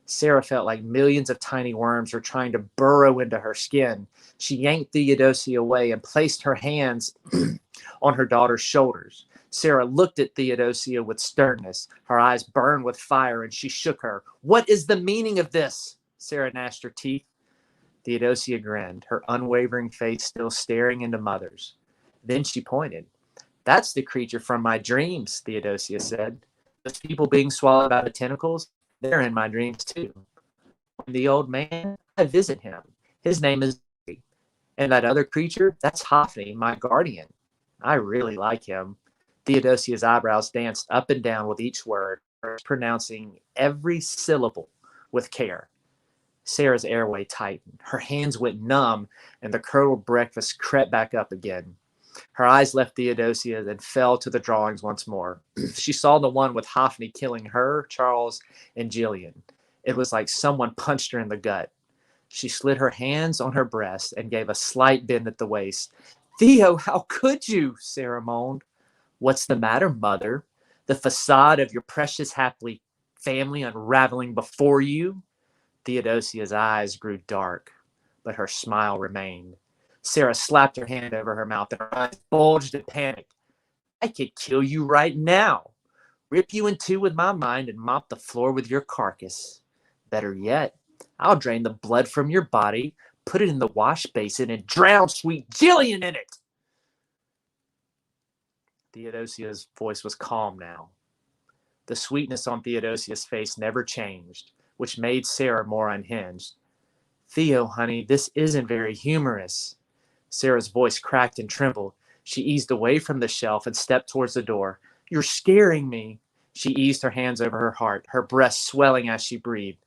Sarah felt like millions of tiny worms were trying to burrow into her skin. She yanked Theodosia away and placed her hands on her daughter's shoulders. Sarah looked at Theodosia with sternness. Her eyes burned with fire, and she shook her. What is the meaning of this? Sarah gnashed her teeth. Theodosia grinned, her unwavering face still staring into Mother's. Then she pointed. That's the creature from my dreams, Theodosia said. Those people being swallowed by the tentacles, they're in my dreams too. The old man, I visit him. His name is Barry. And that other creature, that's Hophni, my guardian. I really like him. Theodosia's eyebrows danced up and down with each word, pronouncing every syllable with care. Sarah's airway tightened. Her hands went numb, and the curdled breakfast crept back up again. Her eyes left Theodosia, then fell to the drawings once more. She saw the one with Hophni killing her, Charles, and Jillian. It was like someone punched her in the gut. She slid her hands on her breast and gave a slight bend at the waist. Theo, how could you? Sarah moaned. What's the matter, Mother? The facade of your precious happy family unraveling before you? Theodosia's eyes grew dark, but her smile remained. Sarah slapped her hand over her mouth and her eyes bulged in panic. I could kill you right now, rip you in two with my mind and mop the floor with your carcass. Better yet, I'll drain the blood from your body, put it in the wash basin, and drown sweet Jillian in it. Theodosia's voice was calm now. The sweetness on Theodosia's face never changed, which made Sarah more unhinged. Theo, honey, this isn't very humorous. Sarah's voice cracked and trembled. She eased away from the shelf and stepped towards the door. You're scaring me. She eased her hands over her heart, her breast swelling as she breathed.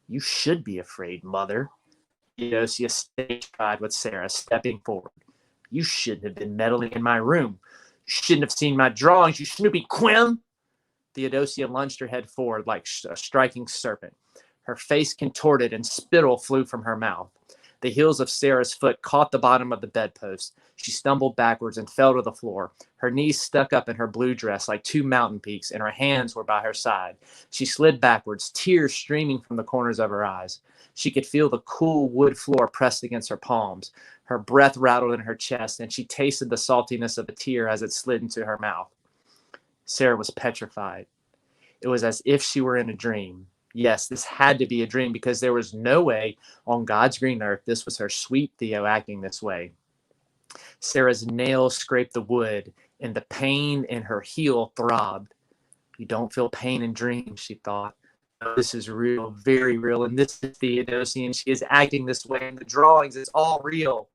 You should be afraid, Mother. Theodosia stage-cried with Sarah, stepping forward. You shouldn't have been meddling in my room. You shouldn't have seen my drawings, you snoopy quim. Theodosia lunged her head forward like a striking serpent. Her face contorted and spittle flew from her mouth. The heels of Sarah's foot caught the bottom of the bedpost. She stumbled backwards and fell to the floor. Her knees stuck up in her blue dress like two mountain peaks, and her hands were by her side. She slid backwards, tears streaming from the corners of her eyes. She could feel the cool wood floor pressed against her palms. Her breath rattled in her chest, and she tasted the saltiness of a tear as it slid into her mouth. Sarah was petrified. It was as if she were in a dream. Yes, this had to be a dream because there was no way on God's green earth this was her sweet Theo acting this way. Sarah's nails scraped the wood, and the pain in her heel throbbed. You don't feel pain in dreams, she thought. No, this is real, very real, and this is Theodosia, and she is acting this way in the drawings. It's all real.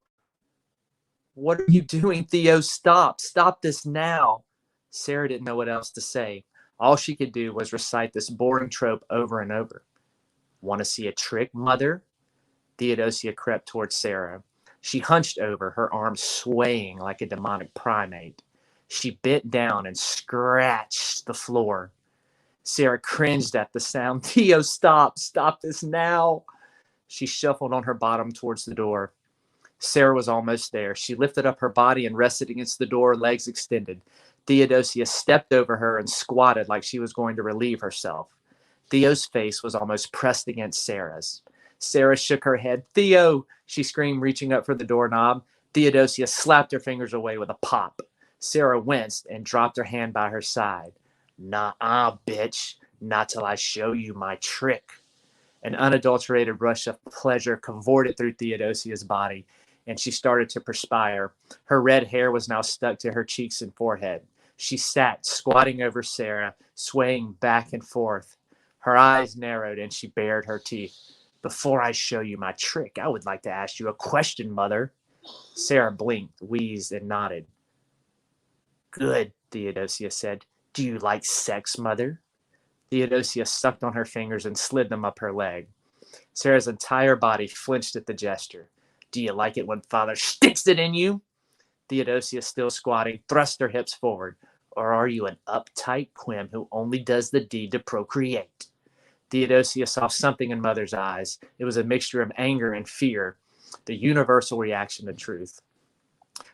What are you doing, Theo? Stop. Stop this now. Sarah didn't know what else to say. All she could do was recite this boring trope over and over. Want to see a trick, Mother? Theodosia crept towards Sarah. She hunched over, her arms swaying like a demonic primate. She bent down and scratched the floor. Sarah cringed at the sound. Theo, stop. Stop this now. She shuffled on her bottom towards the door. Sarah was almost there. She lifted up her body and rested against the door, legs extended. Theodosia stepped over her and squatted like she was going to relieve herself. Theo's face was almost pressed against Sarah's. Sarah shook her head. Theo, she screamed, reaching up for the doorknob. Theodosia slapped her fingers away with a pop. Sarah winced and dropped her hand by her side. Nah, bitch. Not till I show you my trick. An unadulterated rush of pleasure cavorted through Theodosia's body, and she started to perspire. Her red hair was now stuck to her cheeks and forehead. She sat, squatting over Sarah, swaying back and forth. Her eyes narrowed, and she bared her teeth. Before I show you my trick, I would like to ask you a question, Mother. Sarah blinked, wheezed, and nodded. Good, Theodosia said. Do you like sex, Mother? Theodosia sucked on her fingers and slid them up her leg. Sarah's entire body flinched at the gesture. Do you like it when father sticks it in you? Theodosia, still squatting, thrust her hips forward. Or are you an uptight quim who only does the deed to procreate? Theodosia saw something in Mother's eyes. It was a mixture of anger and fear, the universal reaction to truth.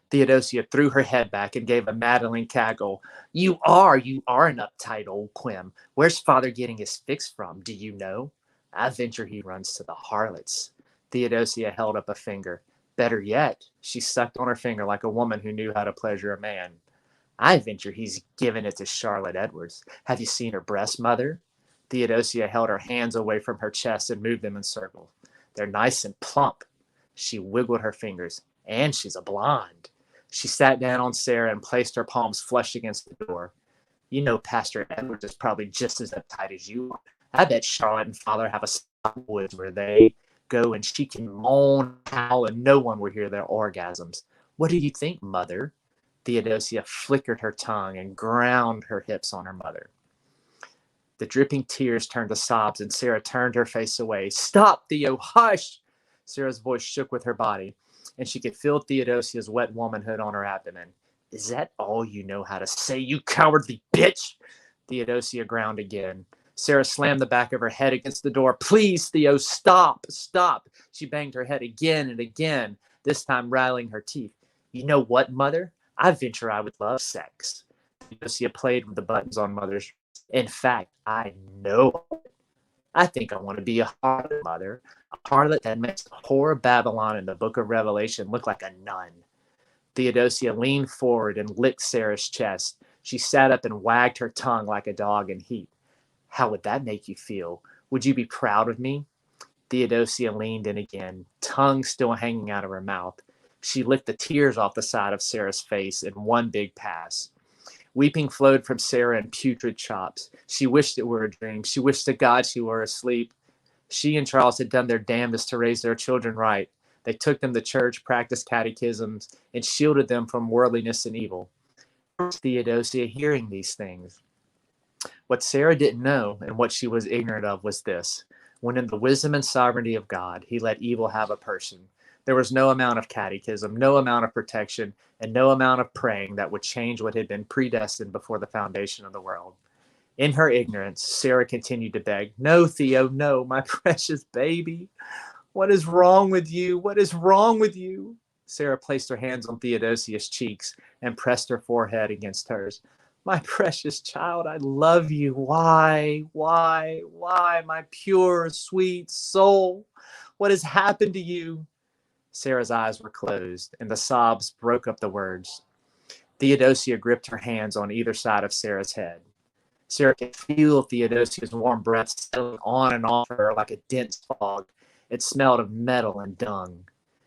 Theodosia threw her head back and gave a maddling cackle. You are an uptight old quim. Where's father getting his fix from? Do you know? I venture he runs to the harlots. Theodosia held up a finger. Better yet, she sucked on her finger like a woman who knew how to pleasure a man. I venture he's given it to Charlotte Edwards. Have you seen her breasts, Mother? Theodosia held her hands away from her chest and moved them in circles. They're nice and plump. She wiggled her fingers. And she's a blonde. She sat down on Sarah and placed her palms flush against the door. You know Pastor Edwards is probably just as uptight as you are. I bet Charlotte and father have a spot in the woods where they go and she can moan, howl, and no one will hear their orgasms. What do you think, Mother? Theodosia flickered her tongue and ground her hips on her mother. The dripping tears turned to sobs, and Sarah turned her face away. Stop, Theo, hush! Sarah's voice shook with her body, and she could feel Theodosia's wet womanhood on her abdomen. Is that all you know how to say, you cowardly bitch? Theodosia ground again. Sarah slammed the back of her head against the door. Please, Theo, stop, stop. She banged her head again and again, this time rattling her teeth. You know what, Mother? I venture I would love sex. Theodosia played with the buttons on Mother's. In fact, I know it. I think I want to be a harlot, Mother. A harlot that makes the whore of Babylon in the book of Revelation look like a nun. Theodosia leaned forward and licked Sarah's chest. She sat up and wagged her tongue like a dog in heat. How would that make you feel? Would you be proud of me? Theodosia leaned in again, tongue still hanging out of her mouth. She licked the tears off the side of Sarah's face in one big pass. Weeping flowed from Sarah in putrid chops. She wished it were a dream. She wished to God she were asleep. She and Charles had done their damnedest to raise their children right. They took them to church, practiced catechisms, and shielded them from worldliness and evil. Theodosia hearing these things. What Sarah didn't know, and what she was ignorant of, was this. When in the wisdom and sovereignty of God, he let evil have a person, there was no amount of catechism, no amount of protection, and no amount of praying that would change what had been predestined before the foundation of the world. In her ignorance, Sarah continued to beg, No, Theo, no, my precious baby. What is wrong with you? What is wrong with you? Sarah placed her hands on Theodosia's cheeks and pressed her forehead against hers. My precious child, I love you. Why, my pure, sweet soul? What has happened to you? Sarah's eyes were closed, and the sobs broke up the words. Theodosia gripped her hands on either side of Sarah's head. Sarah could feel Theodosia's warm breath settling on and off her like a dense fog. It smelled of metal and dung.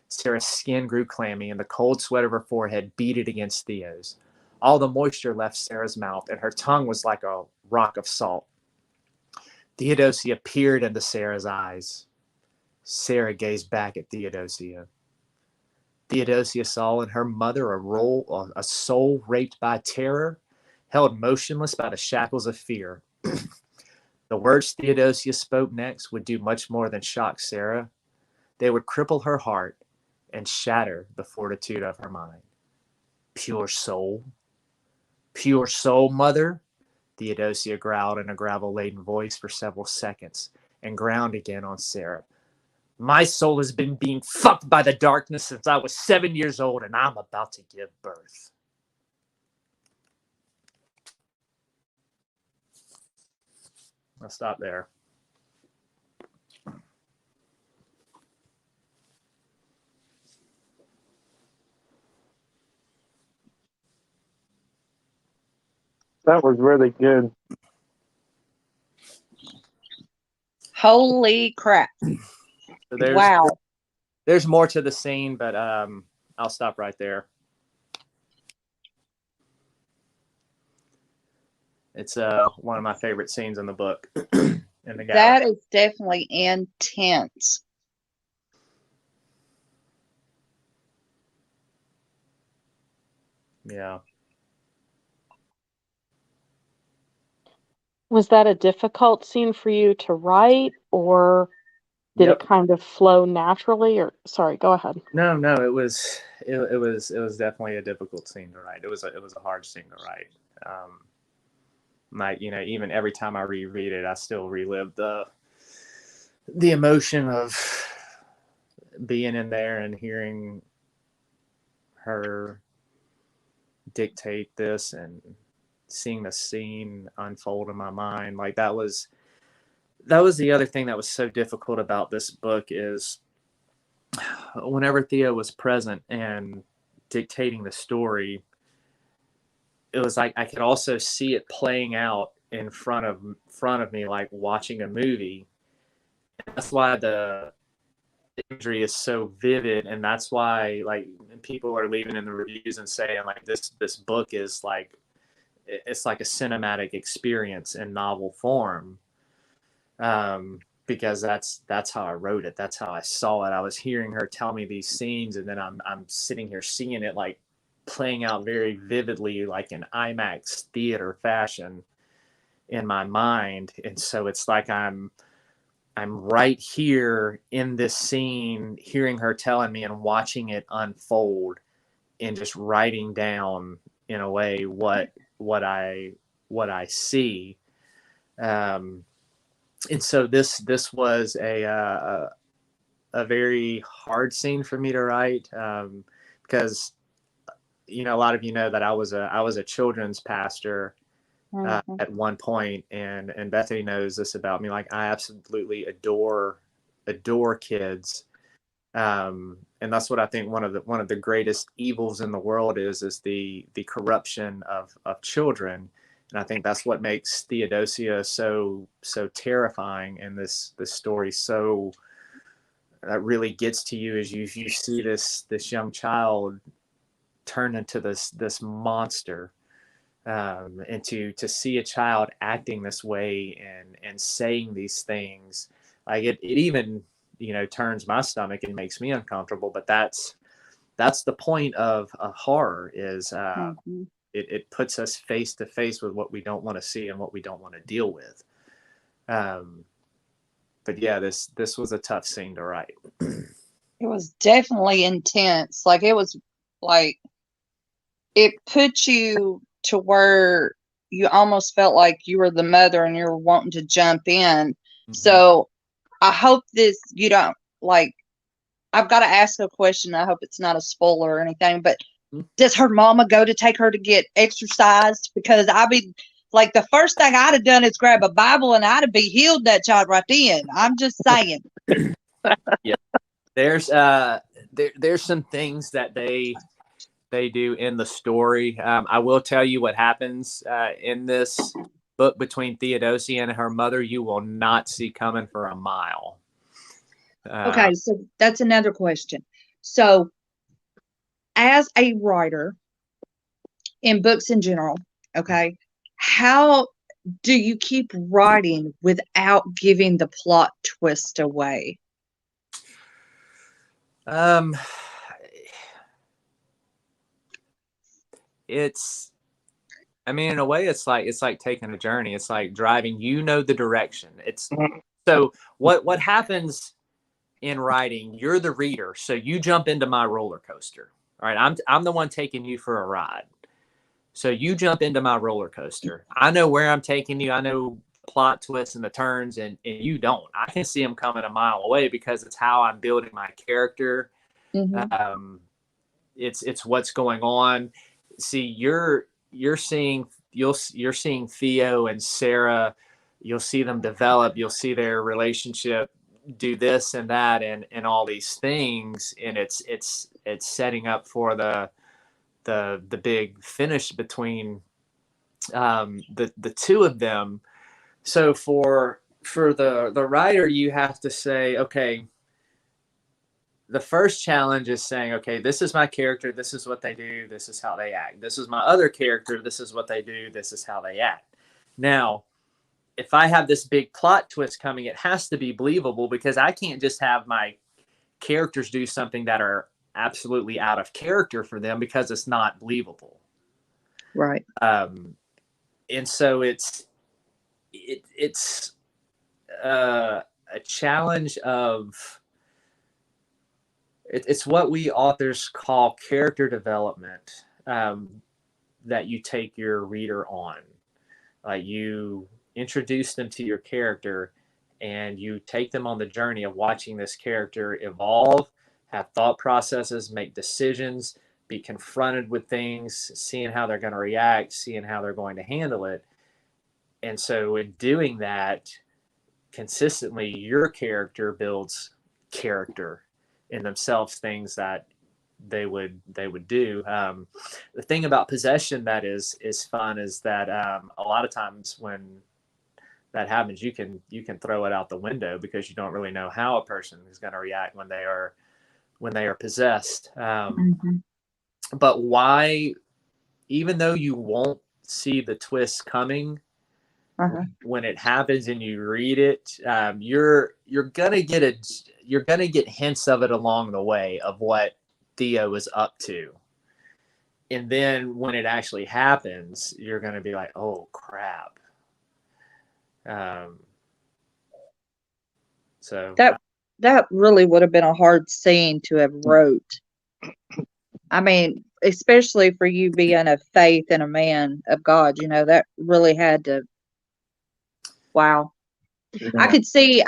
Sarah's skin grew clammy, and the cold sweat of her forehead beaded against Theo's. All the moisture left Sarah's mouth, and her tongue was like a rock of salt. Theodosia peered into Sarah's eyes. Sarah gazed back at Theodosia. Theodosia saw in her mother a soul raped by terror, held motionless by the shackles of fear. The words Theodosia spoke next would do much more than shock Sarah. They would cripple her heart and shatter the fortitude of her mind. Pure soul, Mother, Theodosia growled in a gravel-laden voice for several seconds and ground again on Sarah. My soul has been being fucked by the darkness since I was 7 years old, and I'm about to give birth. I'll stop there. That was really good. Holy crap. So Wow. There's more to the scene, but I'll stop right there. It's one of my favorite scenes in the book. In the gallery. That is definitely intense. Yeah. Was that a difficult scene for you to write, or Did Yep. it kind of flow naturally, or sorry, go ahead. No, it was definitely a difficult scene to write. It was a hard scene to write. Even every time I reread it, I still relive the emotion of being in there and hearing her dictate this and seeing the scene unfold in my mind. Like that was the other thing that was so difficult about this book is whenever Thea was present and dictating the story, it was like I could also see it playing out in front of me, like watching a movie. That's why the imagery is so vivid, and that's why like people are leaving in the reviews and saying like this book is like it's like a cinematic experience in novel form. Because that's how I wrote it. That's how I saw it. I was hearing her tell me these scenes, and then I'm sitting here seeing it like playing out very vividly, like in IMAX theater fashion in my mind. And so it's like I'm right here in this scene, hearing her telling me and watching it unfold, and just writing down in a way what I see. And so this was a very hard scene for me to write, because a lot of you know that I was a children's pastor at one point, and Bethany knows this about me. Like I absolutely adore kids, and that's what I think one of the greatest evils in the world is the corruption of children. And I think that's what makes Theodosia so terrifying, and this story so that really gets to you as you see this young child turn into this monster, and to see a child acting this way and saying these things, like it even turns my stomach and makes me uncomfortable. But that's the point of a horror is. It puts us face to face with what we don't want to see and what we don't want to deal with. But yeah, this was a tough scene to write. It was definitely intense. Like it was like it put you to where you almost felt like you were the mother and you were wanting to jump in. Mm-hmm. So I hope you don't like. I've got to ask a question. I hope it's not a spoiler or anything, but does her mama go to take her to get exercised? Because I'd be like, the first thing I'd have done is grab a Bible and I'd have be healed that child right then. I'm just saying. Yeah, there's some things that they do in the story. I will tell you what happens in this book between Theodosia and her mother. You will not see coming for a mile. Okay, so that's another question. So, as a writer in books in general, okay, how do you keep writing without giving the plot twist away? It's, I mean, in a way, it's like taking a journey. It's like driving. The direction. It's so what happens in writing. You're the reader, so you jump into my roller coaster. All right, I'm the one taking you for a ride. So you jump into my roller coaster. I know where I'm taking you. I know plot twists and the turns, and you don't. I can see them coming a mile away because it's how I'm building my character. Mm-hmm. It's what's going on. See, you're seeing Theo and Sarah. You'll see them develop. You'll see their relationship do this and that and all these things, and it's setting up for the big finish between the two of them. So for the writer, you have to say, okay, the first challenge is saying, okay, this is my character, this is what they do, this is how they act. This is my other character, this is what they do, this is how they act. Now, if I have this big plot twist coming, it has to be believable, because I can't just have my characters do something that are absolutely out of character for them, because it's not believable. Right. And so it's a challenge of it's what we authors call character development, that you take your reader on. You introduce them to your character and you take them on the journey of watching this character evolve, have thought processes, make decisions, be confronted with things, seeing how they're going to react, seeing how they're going to handle it. And so in doing that consistently, your character builds character in themselves, things that they would do. The thing about possession that is fun is that a lot of times when that happens, you can throw it out the window because you don't really know how a person is going to react when they are possessed. But why, even though you won't see the twist coming, when it happens and you read it, you're gonna get hints of it along the way of what Theo is up to. And then when it actually happens, you're gonna be like, oh crap. So that really would have been a hard scene to have wrote. I mean, especially for you being of faith and a man of God, that really had to. Wow. Yeah. I could see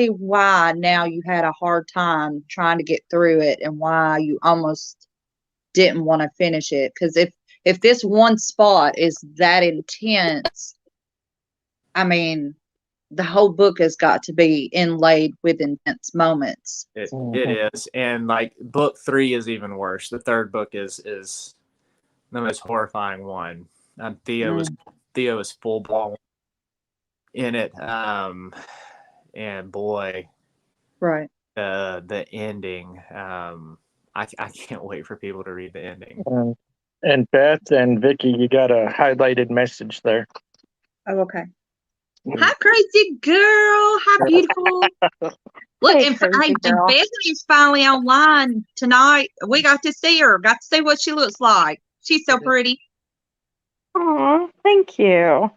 why now you had a hard time trying to get through it and why you almost didn't want to finish it. Because if this one spot is that intense, I mean, the whole book has got to be inlaid with intense moments. It is. And like book 3 is even worse. The third book is the most horrifying one. Theo is full blown in it. And boy, Right. The ending. I can't wait for people to read the ending. And Beth and Vickie, you got a highlighted message there. Oh, okay. Hi, crazy girl. Hi, beautiful. Look, Hey, and crazy girl. Bethany's finally online tonight. We got to see her. Got to see what she looks like. She's so pretty. Aw, thank you. You're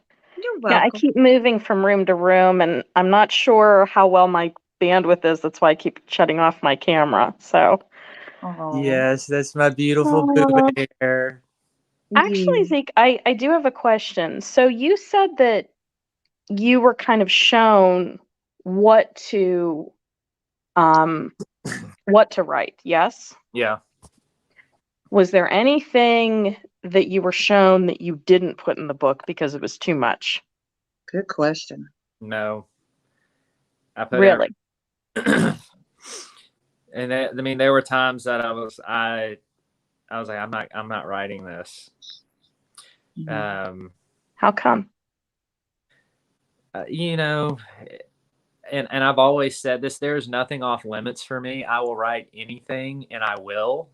welcome. Yeah, I keep moving from room to room, and I'm not sure how well my bandwidth is. That's why I keep shutting off my camera. So, Yes, that's my beautiful Aw. boo bear. Actually, Zeke, I do have a question. So you said that you were kind of shown what to write, yes? Yeah. Was there anything that you were shown that you didn't put in the book because it was too much? Good question. No. I put Really? And I mean, there were times that I was like, I'm not writing this. How come? And I've always said this, there's nothing off limits for me. I will write anything, and I will,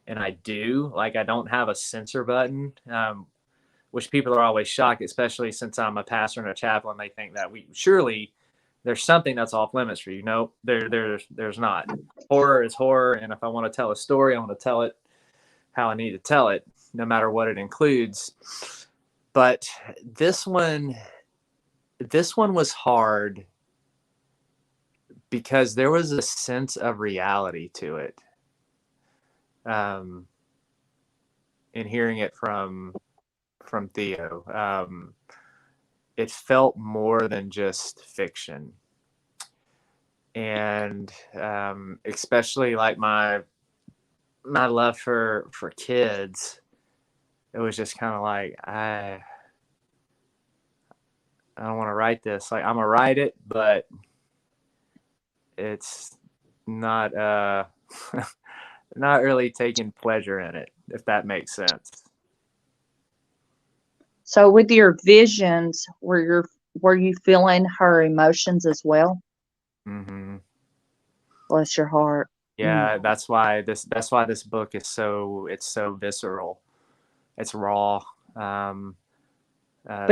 and I do. Like, I don't have a censor button, which people are always shocked, especially since I'm a pastor and a chaplain. They think that surely there's something that's off limits for you. No, there's not. Horror is horror, and if I want to tell a story, I want to tell it how I need to tell it, no matter what it includes. But this one was hard because there was a sense of reality to it. In hearing it from Theo, it felt more than just fiction. And especially like my love for kids, it was just kind of like, I don't want to write this. Like, I'm gonna write it, but it's not not really taking pleasure in it, if that makes sense. So with your visions, were you feeling her emotions as well? Mm-hmm. Bless your heart. Yeah, that's why this book is so visceral. It's raw. But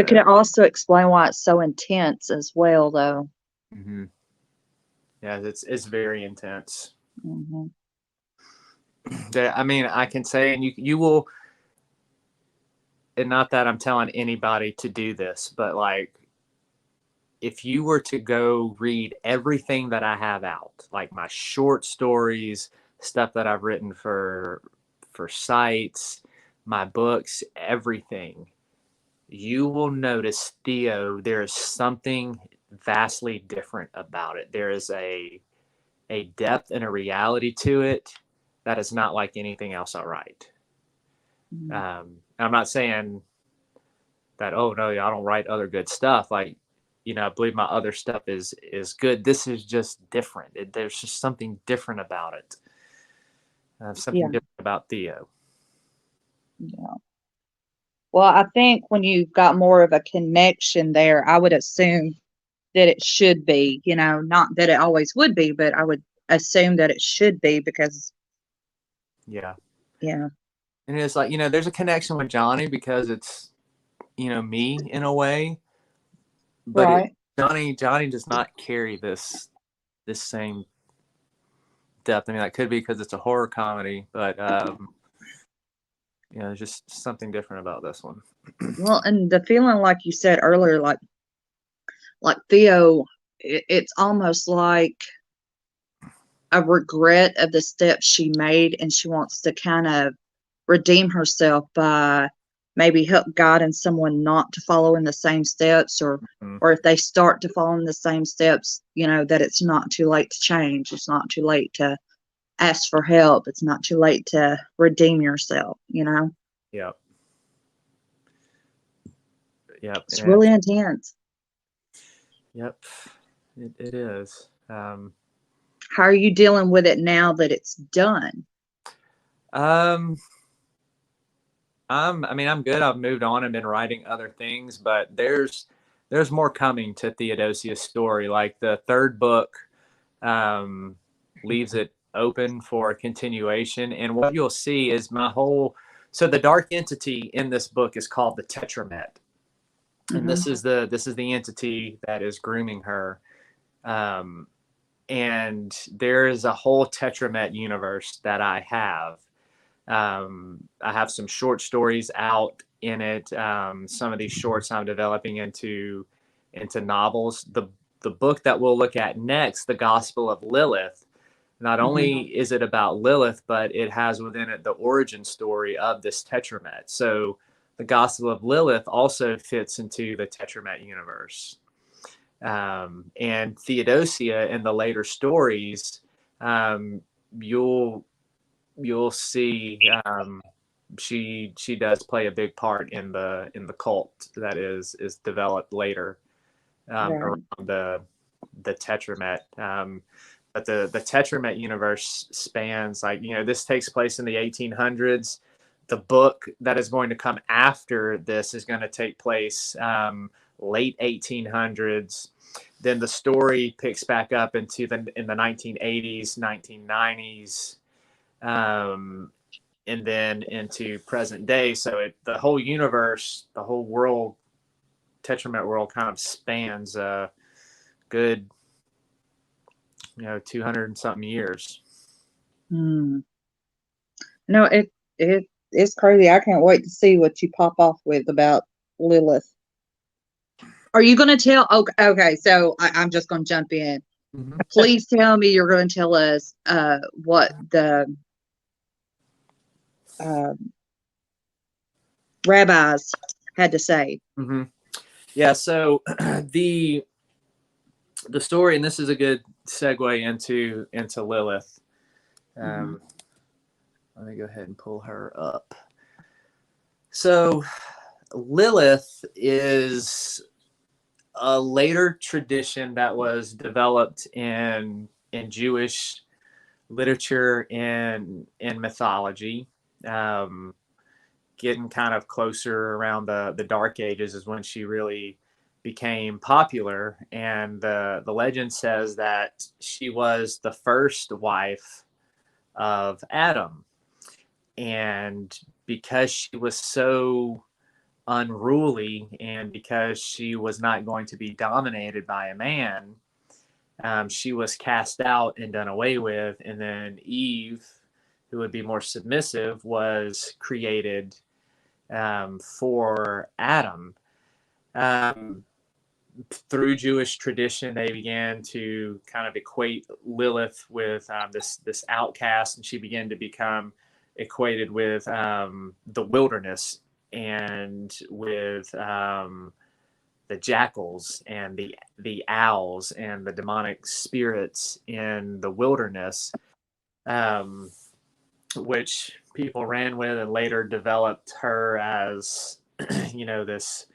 can it also explain why it's so intense as well, though? Mm-hmm. Yeah, it's very intense. Mm-hmm. I mean, I can say, and you will, and not that I'm telling anybody to do this, but like, if you were to go read everything that I have out, like my short stories, stuff that I've written for sites, my books, everything, you will notice Theo, there is something vastly different about it. There is a depth and a reality to it that is not like anything else I write. I'm not saying that, oh no, I don't write other good stuff. Like, I believe my other stuff is good. This is just different. There's just something different about it. Something different about Theo. Yeah. Well, I think when you've got more of a connection there, I would assume that it should be, not that it always would be, but I would assume that it should be because, Yeah. yeah. And it's like, there's a connection with Johnny because it's, me in a way, but Right. Johnny does not carry this same depth. I mean, that could be because it's a horror comedy, but there's just something different about this one. Well, and the feeling, like you said earlier, like Theo, it's almost like a regret of the steps she made, and she wants to kind of redeem herself by maybe help guiding someone not to follow in the same steps, or if they start to follow in the same steps, that it's not too late to change. It's not too late to ask for help. It's not too late to redeem yourself, Yep. It's really intense. Yep, it is. How are you dealing with it now that it's done? I'm good. I've moved on and been writing other things, but there's more coming to Theodosia's story. Like the third book leaves it open for a continuation. And what you'll see is so the dark entity in this book is called the Tetramet. And this is the entity that is grooming her. And there is a whole Tetramet universe that I have. I have some short stories out in it. Some of these shorts I'm developing into novels. The book that we'll look at next, The Gospel of Lilith, not only is it about Lilith, but it has within it the origin story of this Tetramet. So the Gospel of Lilith also fits into the Tetramet universe. And Theodosia in the later stories, you'll see she does play a big part in the cult that is developed later around the Tetramet. But the Tetramet universe spans, like, this takes place in the 1800s. The book that is going to come after this is going to take place late 1800s. Then the story picks back up in the 1980s, 1990s, and then into present day. So the whole universe, the whole world, Tetramet world, kind of spans a good 200 and something years. No, it's crazy. I can't wait to see what you pop off with about Lilith. Are you going to tell? Okay, so I'm just going to jump in. Please tell me you're going to tell us what the rabbis had to say. Yeah, so the story, and this is a good segue into Lilith. Let me go ahead and pull her up. So Lilith is a later tradition that was developed in Jewish literature and in mythology. Getting kind of closer around the Dark Ages is when she really became popular. And the legend says that she was the first wife of Adam. And because she was so unruly, and because she was not going to be dominated by a man, she was cast out and done away with. And then Eve, who would be more submissive, was created for Adam. through Jewish tradition, they began to kind of equate Lilith with this outcast, and she began to become equated with the wilderness and with the jackals and the owls and the demonic spirits in the wilderness, which people ran with and later developed her as, this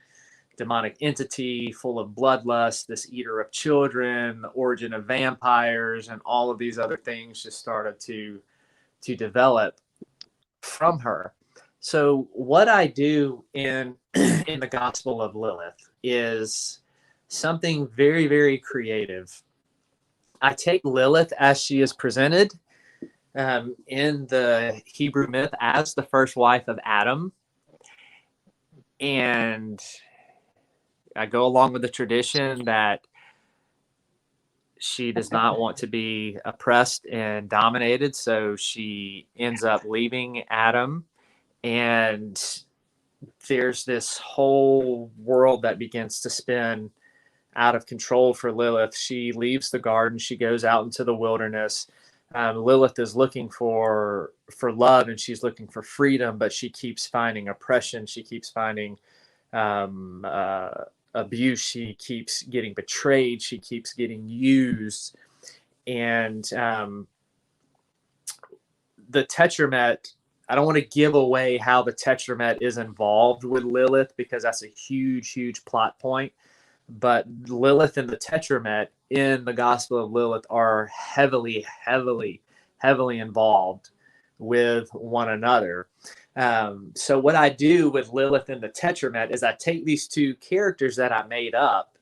demonic entity full of bloodlust, this eater of children, the origin of vampires, and all of these other things just started to develop from her. So what I do in the Gospel of Lilith is something very, very creative. I take Lilith as she is presented in the Hebrew myth as the first wife of Adam, and I go along with the tradition that she does not want to be oppressed and dominated, so she ends up leaving Adam, and there's this whole world that begins to spin out of control for Lilith. She leaves the garden, she goes out into the wilderness. Lilith is looking for love, and she's looking for freedom, but she keeps finding oppression. She keeps finding abuse. She keeps getting betrayed. She keeps getting used. And the Tetramet, I don't want to give away how the Tetramet is involved with Lilith, because that's a huge, huge plot point. But Lilith and the Tetramet in the Gospel of Lilith are heavily, heavily, heavily involved with one another. So what I do with Lilith and the Tetramet is I take these two characters that I made up,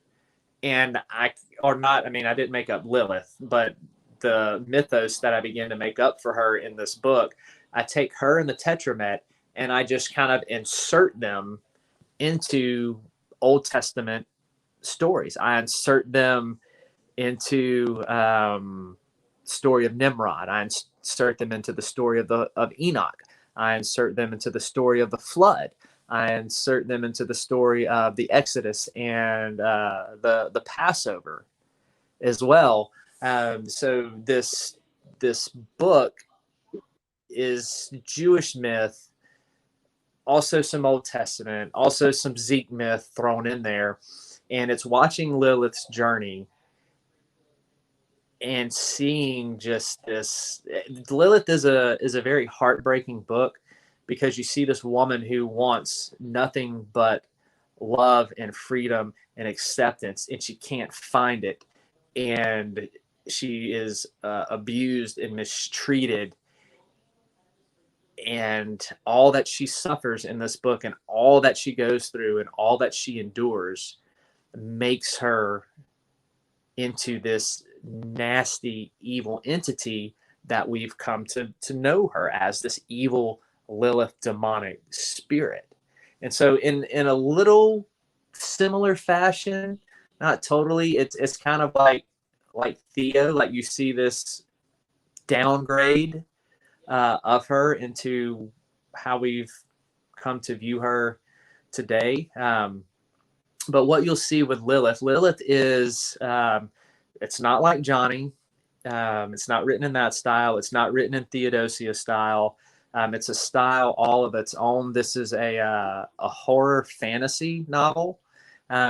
and I didn't make up Lilith, but the mythos that I began to make up for her in this book, I take her and the Tetramet and I just kind of insert them into Old Testament stories. I insert them into story of Nimrod. I insert them into the story of Enoch. I insert them into the story of the flood. I insert them into the story of the Exodus and the Passover as well. So this book is Jewish myth, also some Old Testament, also some Zeke myth thrown in there, and it's watching Lilith's journey and seeing just this. Lilith is a very heartbreaking book, because you see this woman who wants nothing but love and freedom and acceptance, and she can't find it, and she is abused and mistreated, and all that she suffers in this book and all that she goes through and all that she endures makes her into this nasty, evil entity that we've come to know her as, this evil Lilith demonic spirit. And so in a little similar fashion, not totally, it's kind of like Theo, like you see this downgrade of her into how we've come to view her today. But what you'll see with Lilith is, it's not like Johnny. It's not written in that style. It's not written in Theodosia style. It's a style all of its own. This is a horror fantasy novel.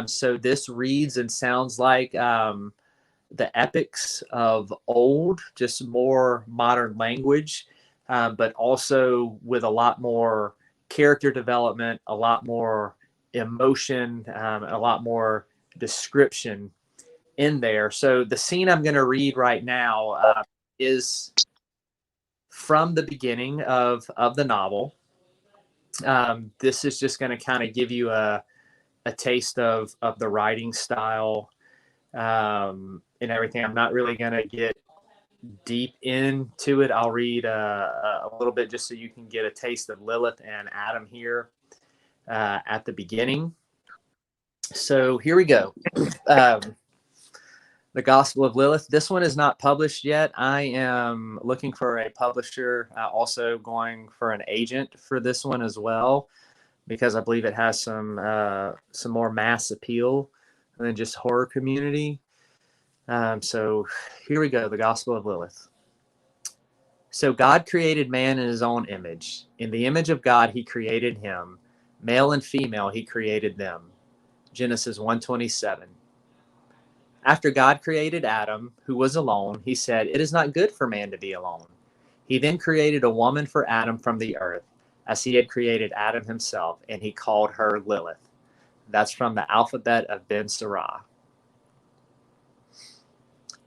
So this reads and sounds like the epics of old, just more modern language, but also with a lot more character development, a lot more emotion, a lot more description in there. So the scene I'm going to read right now is from the beginning of the novel. This is just going to kind of give you a taste of the writing style and everything. I'm not really going to get deep into it. I'll read a little bit just so you can get a taste of Lilith and Adam here at the beginning. So here we go. The Gospel of Lilith. This one is not published yet. I am looking for a publisher, also going for an agent for this one as well, because I believe it has some more mass appeal and then just horror community. So here we go, the Gospel of Lilith. So God created man in his own image. In the image of God, he created him. Male and female, he created them. Genesis 1:27. After God created Adam, who was alone, he said, "It is not good for man to be alone." He then created a woman for Adam from the earth, as he had created Adam himself, and he called her Lilith. That's from the alphabet of Ben Sirah.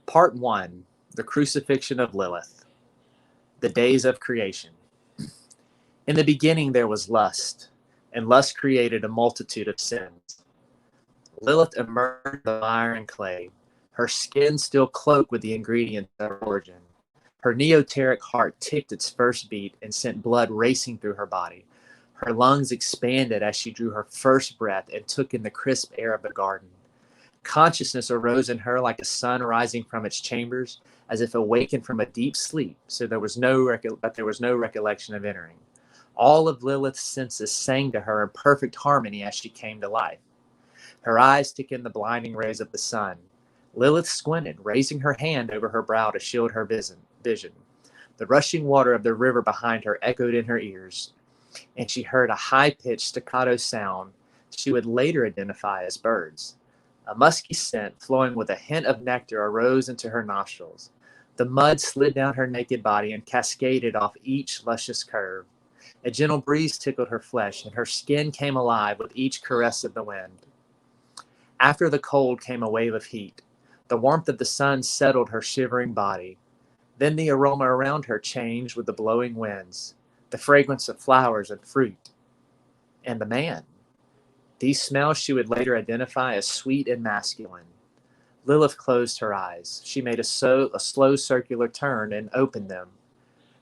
Part 1, the crucifixion of Lilith. The days of creation. In the beginning there was lust, and lust created a multitude of sins. Lilith emerged from the mire and clay, her skin still cloaked with the ingredients of her origin. Her neoteric heart ticked its first beat and sent blood racing through her body. Her lungs expanded as she drew her first breath and took in the crisp air of the garden. Consciousness arose in her like a sun rising from its chambers, as if awakened from a deep sleep, so there was no recollection of entering. All of Lilith's senses sang to her in perfect harmony as she came to life. Her eyes took in the blinding rays of the sun. Lilith squinted, raising her hand over her brow to shield her vision. The rushing water of the river behind her echoed in her ears, and she heard a high-pitched staccato sound she would later identify as birds. A musky scent, flowing with a hint of nectar, arose into her nostrils. The mud slid down her naked body and cascaded off each luscious curve. A gentle breeze tickled her flesh, and her skin came alive with each caress of the wind. After the cold came a wave of heat. The warmth of the sun settled her shivering body. Then the aroma around her changed with the blowing winds, the fragrance of flowers and fruit, and the man. These smells she would later identify as sweet and masculine. Lilith closed her eyes. She made a slow circular turn and opened them.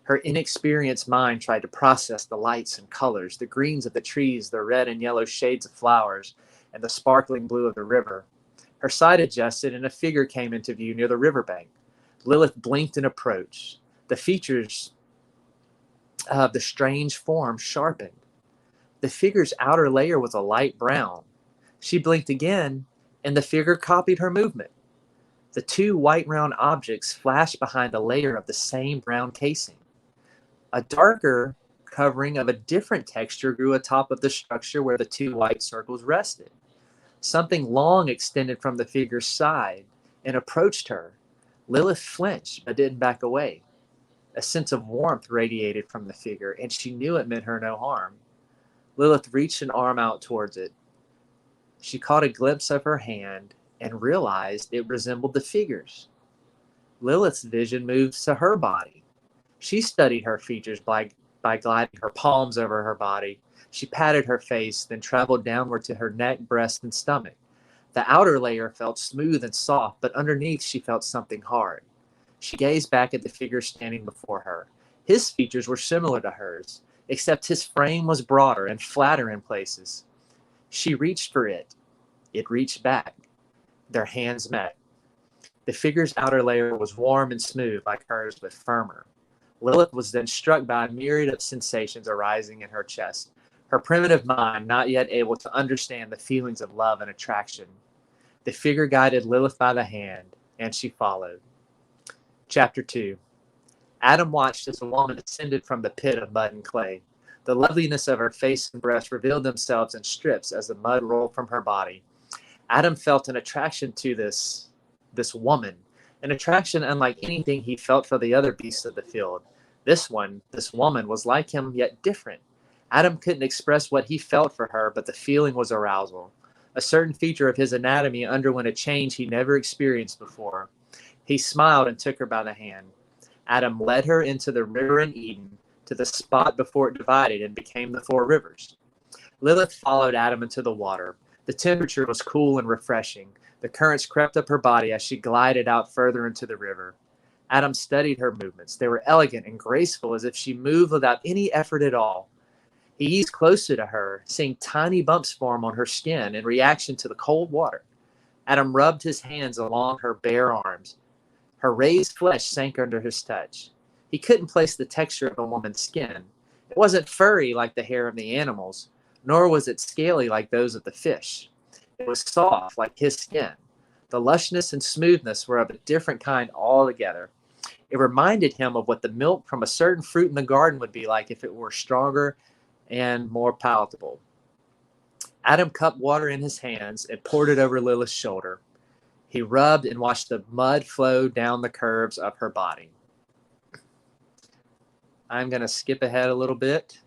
Her inexperienced mind tried to process the lights and colors, the greens of the trees, the red and yellow shades of flowers, and the sparkling blue of the river. Her sight adjusted, and a figure came into view near the riverbank. Lilith blinked and approached. The features of the strange form sharpened. The figure's outer layer was a light brown. She blinked again, and the figure copied her movement. The two white round objects flashed behind a layer of the same brown casing. A darker covering of a different texture grew atop of the structure where the two white circles rested. Something long extended from the figure's side and approached her. Lilith flinched, but didn't back away. A sense of warmth radiated from the figure, and she knew it meant her no harm. Lilith reached an arm out towards it. She caught a glimpse of her hand and realized it resembled the figure's. Lilith's vision moved to her body. She studied her features by gliding her palms over her body. She patted her face, then traveled downward to her neck, breast, and stomach. The outer layer felt smooth and soft, but underneath she felt something hard. She gazed back at the figure standing before her. His features were similar to hers, except his frame was broader and flatter in places. She reached for it. It reached back. Their hands met. The figure's outer layer was warm and smooth like hers, but firmer. Lilith was then struck by a myriad of sensations arising in her chest, her primitive mind not yet able to understand the feelings of love and attraction. The figure guided Lilith by the hand, and she followed. Chapter 2. Adam watched as a woman ascended from the pit of mud and clay. The loveliness of her face and breast revealed themselves in strips as the mud rolled from her body. Adam felt an attraction to this woman, an attraction unlike anything he felt for the other beasts of the field. This woman, was like him, yet different. Adam couldn't express what he felt for her, but the feeling was arousal. A certain feature of his anatomy underwent a change he never experienced before. He smiled and took her by the hand. Adam led her into the river in Eden, to the spot before it divided and became the four rivers. Lilith followed Adam into the water. The temperature was cool and refreshing. The currents crept up her body as she glided out further into the river. Adam studied her movements. They were elegant and graceful, as if she moved without any effort at all. He eased closer to her, seeing tiny bumps form on her skin in reaction to the cold water. Adam rubbed his hands along her bare arms. Her raised flesh sank under his touch. He couldn't place the texture of a woman's skin. It wasn't furry like the hair of the animals, nor was it scaly like those of the fish. It was soft, like his skin. The lushness and smoothness were of a different kind altogether. It reminded him of what the milk from a certain fruit in the garden would be like if it were stronger and more palatable. Adam cupped water in his hands and poured it over Lilith's shoulder. He rubbed and watched the mud flow down the curves of her body. I'm going to skip ahead a little bit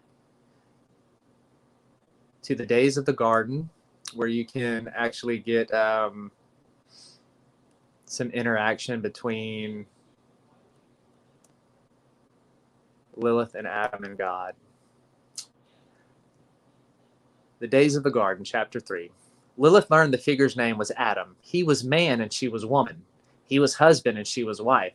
to the days of the garden, where you can actually get some interaction between Lilith and Adam and God. The days of the garden, chapter 3. Lilith learned the figure's name was Adam. He was man and she was woman. He was husband and she was wife.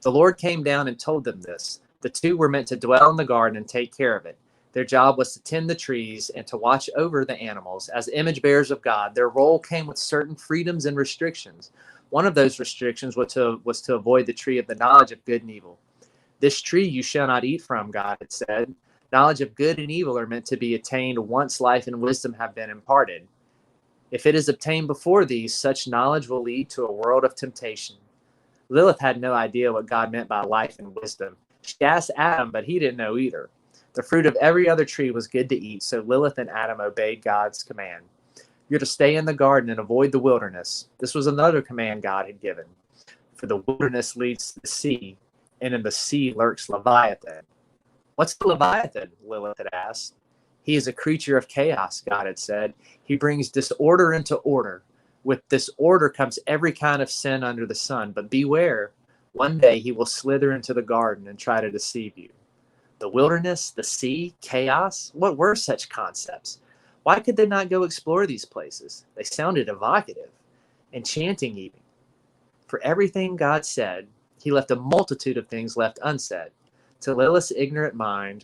The Lord came down and told them this. The two were meant to dwell in the garden and take care of it. Their job was to tend the trees and to watch over the animals. As image bearers of God, their role came with certain freedoms and restrictions. One of those restrictions was to avoid the tree of the knowledge of good and evil. This tree you shall not eat from, God had said. Knowledge of good and evil are meant to be attained once life and wisdom have been imparted. If it is obtained before these, such knowledge will lead to a world of temptation. Lilith had no idea what God meant by life and wisdom. She asked Adam, but he didn't know either. The fruit of every other tree was good to eat, so Lilith and Adam obeyed God's command. You're to stay in the garden and avoid the wilderness. This was another command God had given. For the wilderness leads to the sea, and in the sea lurks Leviathan. What's the Leviathan? Lilith had asked. He is a creature of chaos, God had said. He brings disorder into order. With disorder comes every kind of sin under the sun. But beware, one day he will slither into the garden and try to deceive you. The wilderness, the sea, chaos, what were such concepts? Why could they not go explore these places? They sounded evocative, enchanting even. For everything God said, he left a multitude of things left unsaid. To Lilith's ignorant mind,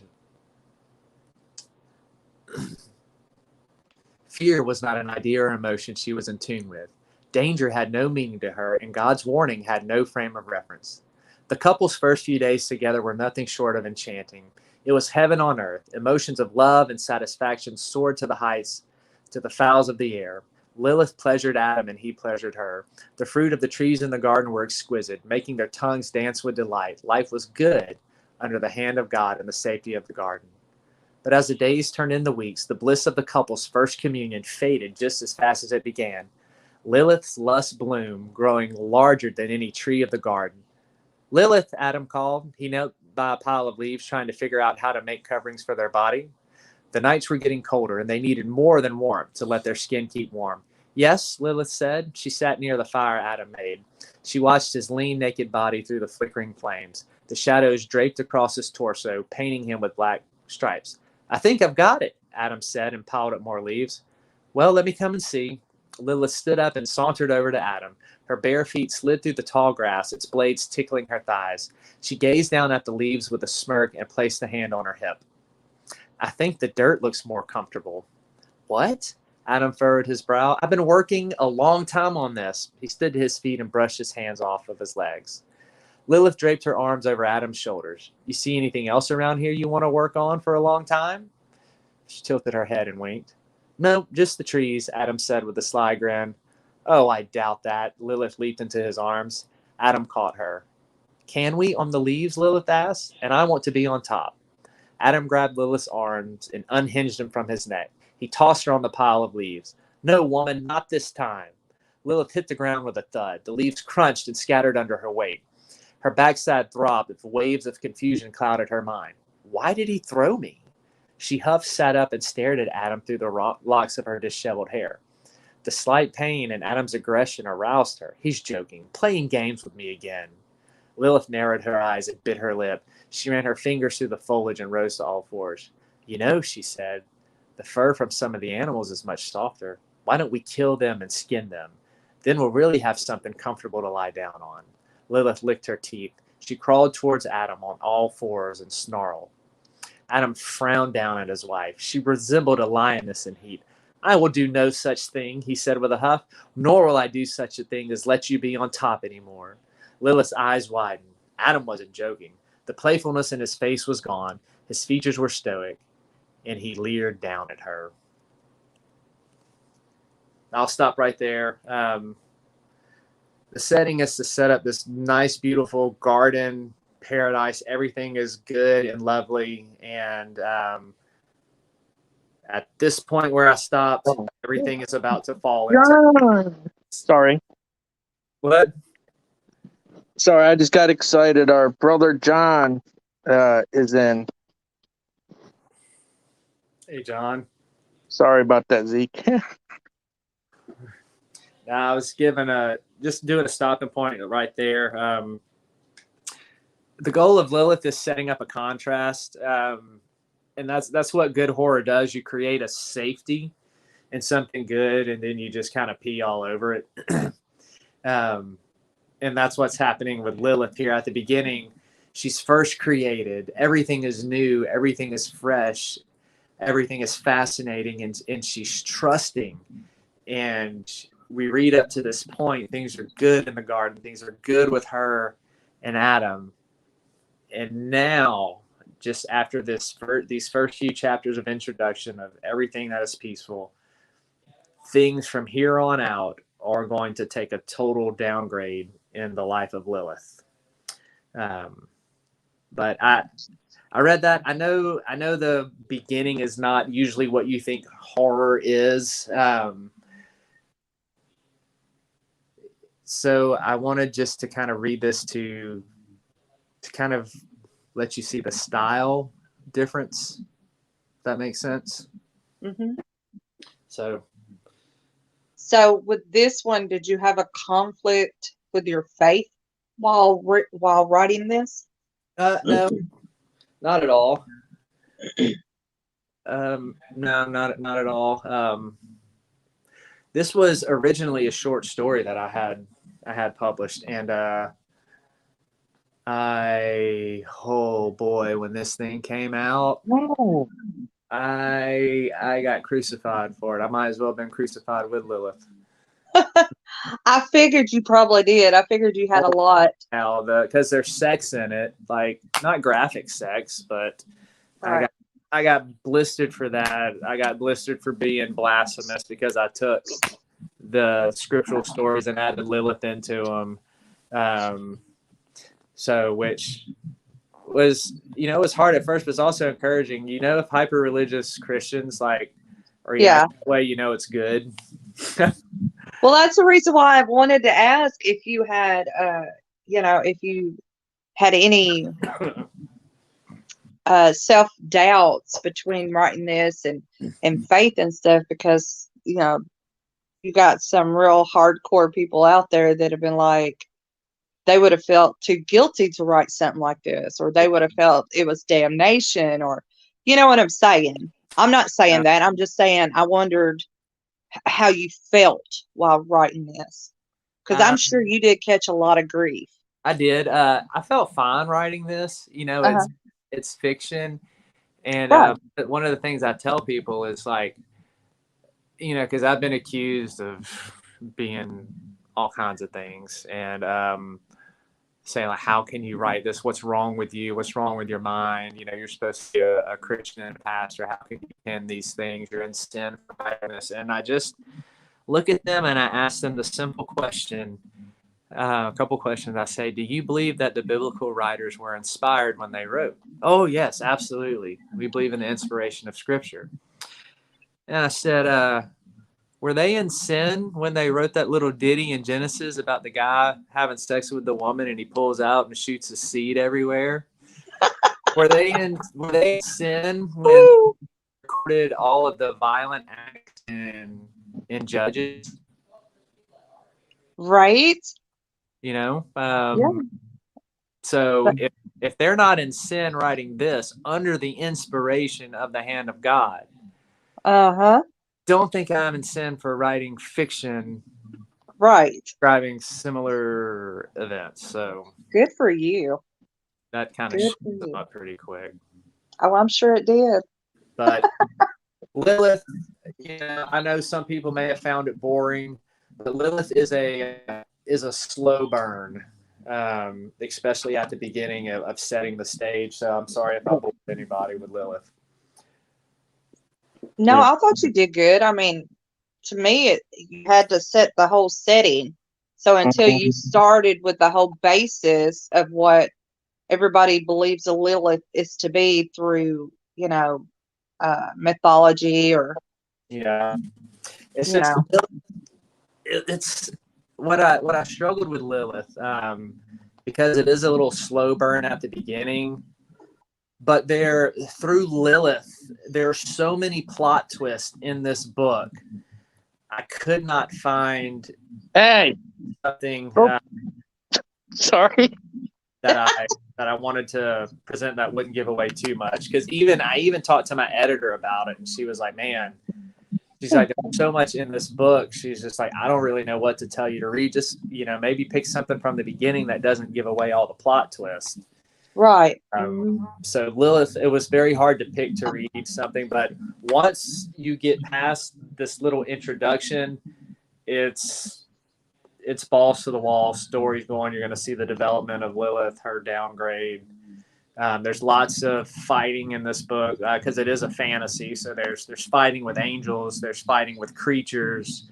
fear was not an idea or emotion she was in tune with. Danger had no meaning to her, and God's warning had no frame of reference. The couple's first few days together were nothing short of enchanting. It was heaven on earth. Emotions of love and satisfaction soared to the heights, to the fowls of the air. Lilith pleasured Adam, and he pleasured her. The fruit of the trees in the garden were exquisite, making their tongues dance with delight. Life was good under the hand of God in the safety of the garden. But as the days turned into weeks, the bliss of the couple's first communion faded just as fast as it began. Lilith's lust bloom growing larger than any tree of the garden. Lilith, Adam called. He knelt by a pile of leaves trying to figure out how to make coverings for their body. The nights were getting colder, and they needed more than warmth to let their skin keep warm. Yes, Lilith said. She sat near the fire Adam made. She watched his lean, naked body through the flickering flames. The shadows draped across his torso, painting him with black stripes. I think I've got it, Adam said, and piled up more leaves. Well, let me come and see. Lilith stood up and sauntered over to Adam. Her bare feet slid through the tall grass, its blades tickling her thighs. She gazed down at the leaves with a smirk and placed a hand on her hip. I think the dirt looks more comfortable. What? Adam furrowed his brow. I've been working a long time on this. He stood to his feet and brushed his hands off of his legs. Lilith draped her arms over Adam's shoulders. You see anything else around here you want to work on for a long time? She tilted her head and winked. No, just the trees, Adam said with a sly grin. Oh, I doubt that. Lilith leaped into his arms. Adam caught her. Can we on the leaves? Lilith asked. And I want to be on top. Adam grabbed Lilith's arms and unhinged him from his neck. He tossed her on the pile of leaves. No, woman, not this time. Lilith hit the ground with a thud. The leaves crunched and scattered under her weight. Her backside throbbed as waves of confusion clouded her mind. Why did he throw me? She huffed, sat up, and stared at Adam through the locks of her disheveled hair. The slight pain and Adam's aggression aroused her. He's joking, playing games with me again. Lilith narrowed her eyes and bit her lip. She ran her fingers through the foliage and rose to all fours. You know, she said, the fur from some of the animals is much softer. Why don't we kill them and skin them? Then we'll really have something comfortable to lie down on. Lilith licked her teeth. She crawled towards Adam on all fours and snarled. Adam frowned down at his wife. She resembled a lioness in heat. I will do no such thing, he said with a huff, nor will I do such a thing as let you be on top anymore. Lilith's eyes widened. Adam wasn't joking. The playfulness in his face was gone. His features were stoic, and he leered down at her. I'll stop right there. The setting is to set up this nice, beautiful garden paradise. Everything is good and lovely. And at this point where I stopped, everything is about to fall into. Sorry. What? Sorry, I just got excited. Our brother John is in. Hey, John. Sorry about that, Zeke. I was just doing a stopping point right there. The goal of Lilith is setting up a contrast, and that's what good horror does. You create a safety and something good, and then you just kind of pee all over it. And that's what's happening with Lilith here at the beginning. She's first created. Everything is new. Everything is fresh. Everything is fascinating, and she's trusting. And we read up to this point, things are good in the garden. Things are good with her and Adam. And now, just after these first few chapters of introduction of everything that is peaceful, things from here on out are going to take a total downgrade in the life of Lilith. But I read that. I know the beginning is not usually what you think horror is. So I wanted just to kind of read this to kind of let you see the style difference. If that makes sense. Mm-hmm. So with this one, did you have a conflict with your faith while writing this? No, not at all. No, not at all. This was originally a short story that I had published, and oh boy, when this thing came out, I got crucified for it. I might as well have been crucified with Lilith. I figured you probably did. I figured you had a lot. Now, because there's sex in it, like not graphic sex, but Right. I got blistered for that. I got blistered for being blasphemous because I took the scriptural stories and added Lilith into them. So, which was, it was hard at first, but it's also encouraging. If hyper religious Christians or that way, it's good. Well, that's the reason why I wanted to ask if you had, if you had any self-doubts between writing this and faith and stuff, because, you got some real hardcore people out there that have been like, they would have felt too guilty to write something like this, or they would have felt it was damnation, or, you know what I'm saying? I'm not saying that. I'm just saying I wondered how you felt while writing this, because I'm sure you did catch a lot of grief. I did. I felt fine writing this. It's fiction, and one of the things I tell people is because I've been accused of being all kinds of things, and saying how can you write this? What's wrong with you? What's wrong with your mind? You're supposed to be a Christian and a pastor. How can you pen these things? You're in sin for writing this. And I just look at them and I ask them the simple question, a couple questions. I say, do you believe that the biblical writers were inspired when they wrote? Oh, yes, absolutely. We believe in the inspiration of Scripture. And I said, were they in sin when they wrote that little ditty in Genesis about the guy having sex with the woman and he pulls out and shoots a seed everywhere? Were they in sin when they recorded all of the violent acts in Judges? Right. So if they're not in sin writing this under the inspiration of the hand of God, don't think I'm in sin for writing fiction, right, describing similar events. So good for you. That kind of shut them up pretty quick. Oh, I'm sure it did. But Lilith, I know some people may have found it boring, but Lilith is a slow burn, especially at the beginning of setting the stage. So I'm sorry if I bored anybody with Lilith. No, I thought you did good. I mean, to me, you had to set the whole setting. So until you started with the whole basis of what everybody believes a Lilith is to be through, mythology or, Yeah. It's you just know. it's what I struggled with Lilith, because it is a little slow burn at the beginning, but through Lilith, there are so many plot twists in this book. I could not find Hey, something sorry. that I wanted to present that wouldn't give away too much. Because I even talked to my editor about it, and she was like, "Man," she's like, "There's so much in this book." She's just like, "I don't really know what to tell you to read. Just maybe pick something from the beginning that doesn't give away all the plot twists." Right. So Lilith, it was very hard to pick to read something, but once you get past this little introduction, it's balls to the wall, stories going. You're going to see the development of Lilith, her downgrade. There's lots of fighting in this book because it is a fantasy. So there's fighting with angels, there's fighting with creatures.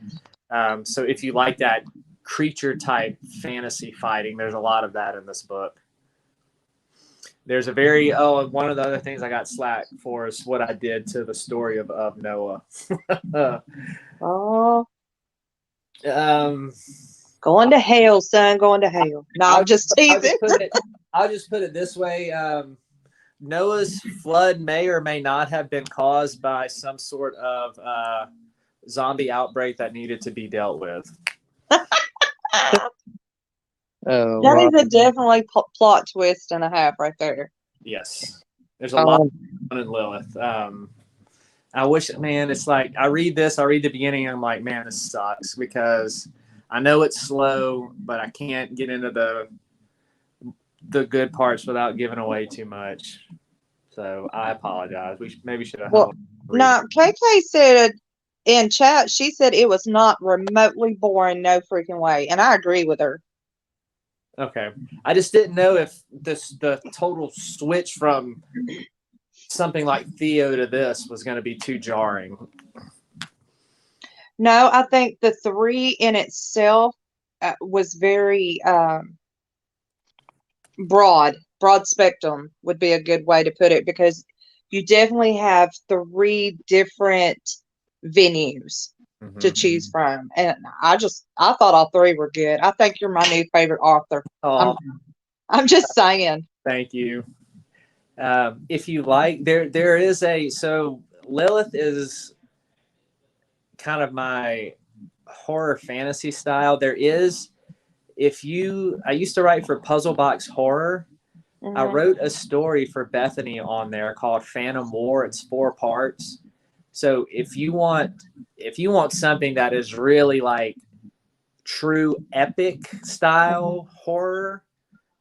So if you like that creature type fantasy fighting, there's a lot of that in this book. There's one of the other things I got slack for is what I did to the story of Noah. Oh, Going to hell, son. Going to hell. No, I'm just teasing. I'll just put it this way. Noah's flood may or may not have been caused by some sort of zombie outbreak that needed to be dealt with. That is a definitely plot twist and a half right there. Yes. There's a lot in Lilith. I wish, man, it's like I read the beginning, and I'm like, man, this sucks because I know it's slow, but I can't get into the good parts without giving away too much. So I apologize. We maybe should have. Well, no, KK said in chat, she said it was not remotely boring, no freaking way, and I agree with her. Okay, I just didn't know if the total switch from something like Theo to this was going to be too jarring. No, I think the 3 in itself was very broad spectrum would be a good way to put it, because you definitely have 3 different venues to choose from, and I thought all 3 were good. I think you're my new favorite author. Oh, I'm just saying. Thank you. If you like, there is so Lilith is kind of my horror fantasy style. There is, I used to write for Puzzle Box Horror. Mm-hmm. I wrote a story for Bethany on there called Phantom War. It's 4 parts. So if you want something that is really like true epic style horror,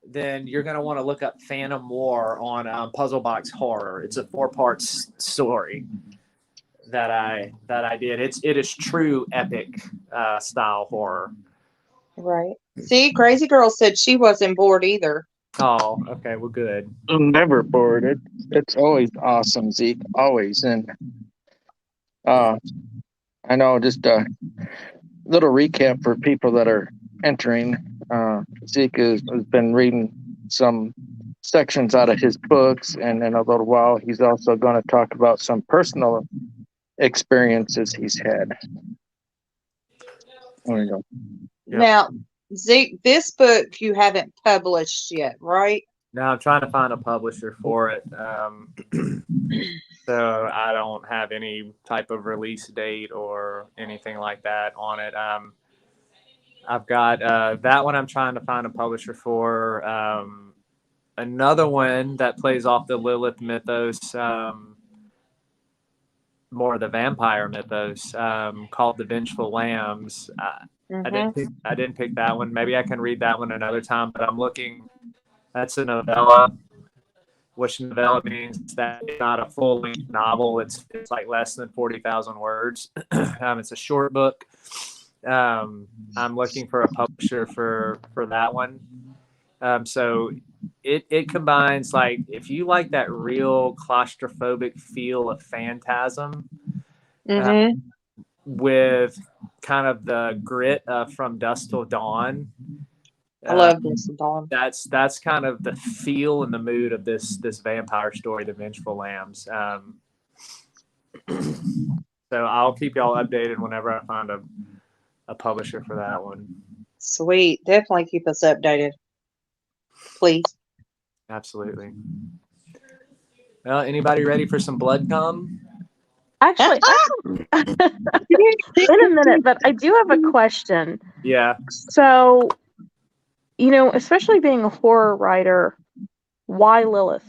then you're going to want to look up Phantom War on Puzzle Box Horror. It's a 4-part story that I did. It is true epic style horror. Right. See, Crazy Girl said she wasn't bored either. Oh, okay. Well, good. I'm never bored. It's always awesome, Zeke. Always. And I know, just a little recap for people that are entering. Zeke has been reading some sections out of his books, and in a little while, he's also going to talk about some personal experiences he's had. There we go. Yep. Now, Zeke, this book you haven't published yet, right? No, I'm trying to find a publisher for it. So I don't have any type of release date or anything like that on it. I've got that one I'm trying to find a publisher for. Another one that plays off the Lilith mythos, more of the vampire mythos, called The Vengeful Lambs. Mm-hmm. I didn't pick that one. Maybe I can read that one another time, but I'm looking. That's a novella, which novella means that it's not a full-length novel. It's like less than 40,000 words. It's a short book. I'm looking for a publisher for that one. So it combines, like, if you like that real claustrophobic feel of Phantasm, Mm-hmm. with kind of the grit of From Dusk Till Dawn. I love this, Dawn. That's kind of the feel and the mood of this vampire story, The Vengeful Lambs. So I'll keep y'all updated whenever I find a publisher for that one. Sweet. Definitely keep us updated. Please. Absolutely. Well, anybody ready for some blood cum? Actually, in a minute, but I do have a question. Yeah. So, you know, especially being a horror writer, why Lilith?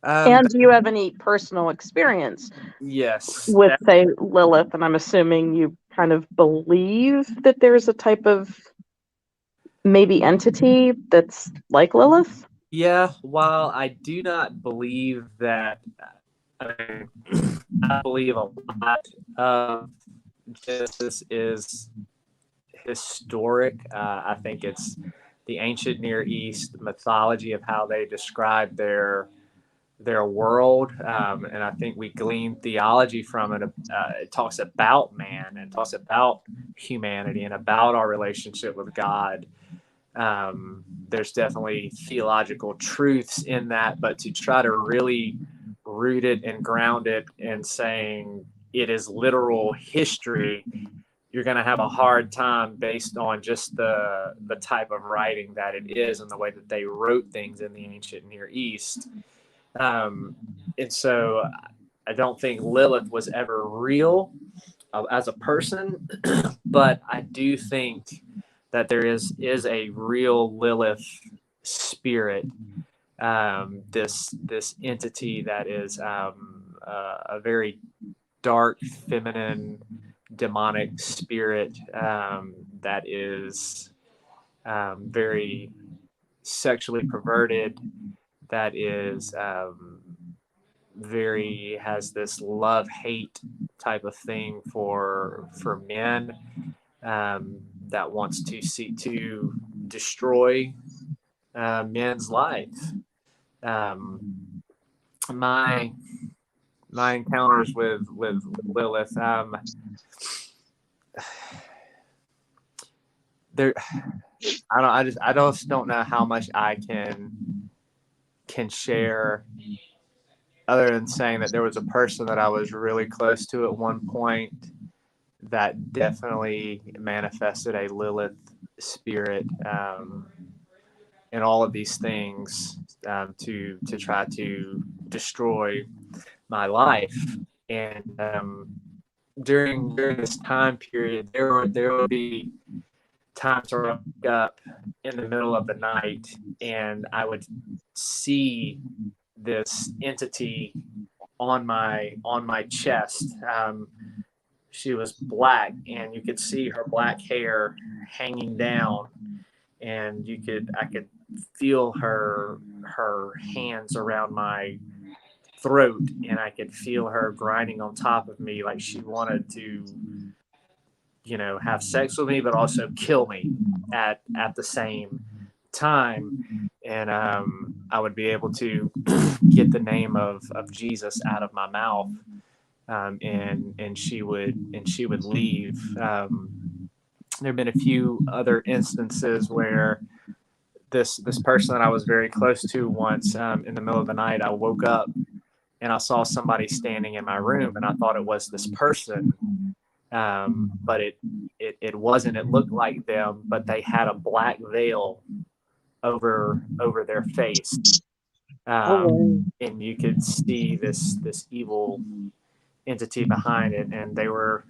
And do you have any personal experience Yes. with, say, Lilith? And I'm assuming you kind of believe that there's a type of maybe entity that's like Lilith? Yeah, while I do not believe that, I believe a lot of Genesis is historic. I think it's the ancient Near East mythology of how they describe their world, and I think we glean theology from it. It talks about man and talks about humanity and about our relationship with God. There's definitely theological truths in that, but to try to really root it and ground it in saying it is literal history, you're going to have a hard time based on just the type of writing that it is and the way that they wrote things in the ancient Near East. And so I don't think Lilith was ever real as a person, but I do think that there is a real Lilith spirit, this entity that is a very dark, feminine, demonic spirit that is very sexually perverted, that is very has this love-hate type of thing for men, that wants to seek to destroy men's life. My encounters with Lilith, there, I just don't know how much I can share, other than saying that there was a person that I was really close to at one point that definitely manifested a Lilith spirit, and all of these things, to try to destroy my life. And during this time period, there would be times where I woke up in the middle of the night and I would see this entity on my chest. She was black, and you could see her black hair hanging down, and I could feel her hands around my throat, and I could feel her grinding on top of me like she wanted to, have sex with me, but also kill me at the same time. And I would be able to get the name of Jesus out of my mouth, and she would leave. There have been a few other instances where this person that I was very close to once, in the middle of the night, I woke up and I saw somebody standing in my room, and I thought it was this person, but it wasn't. It looked like them, but they had a black veil over their face, and you could see this evil entity behind it, and they were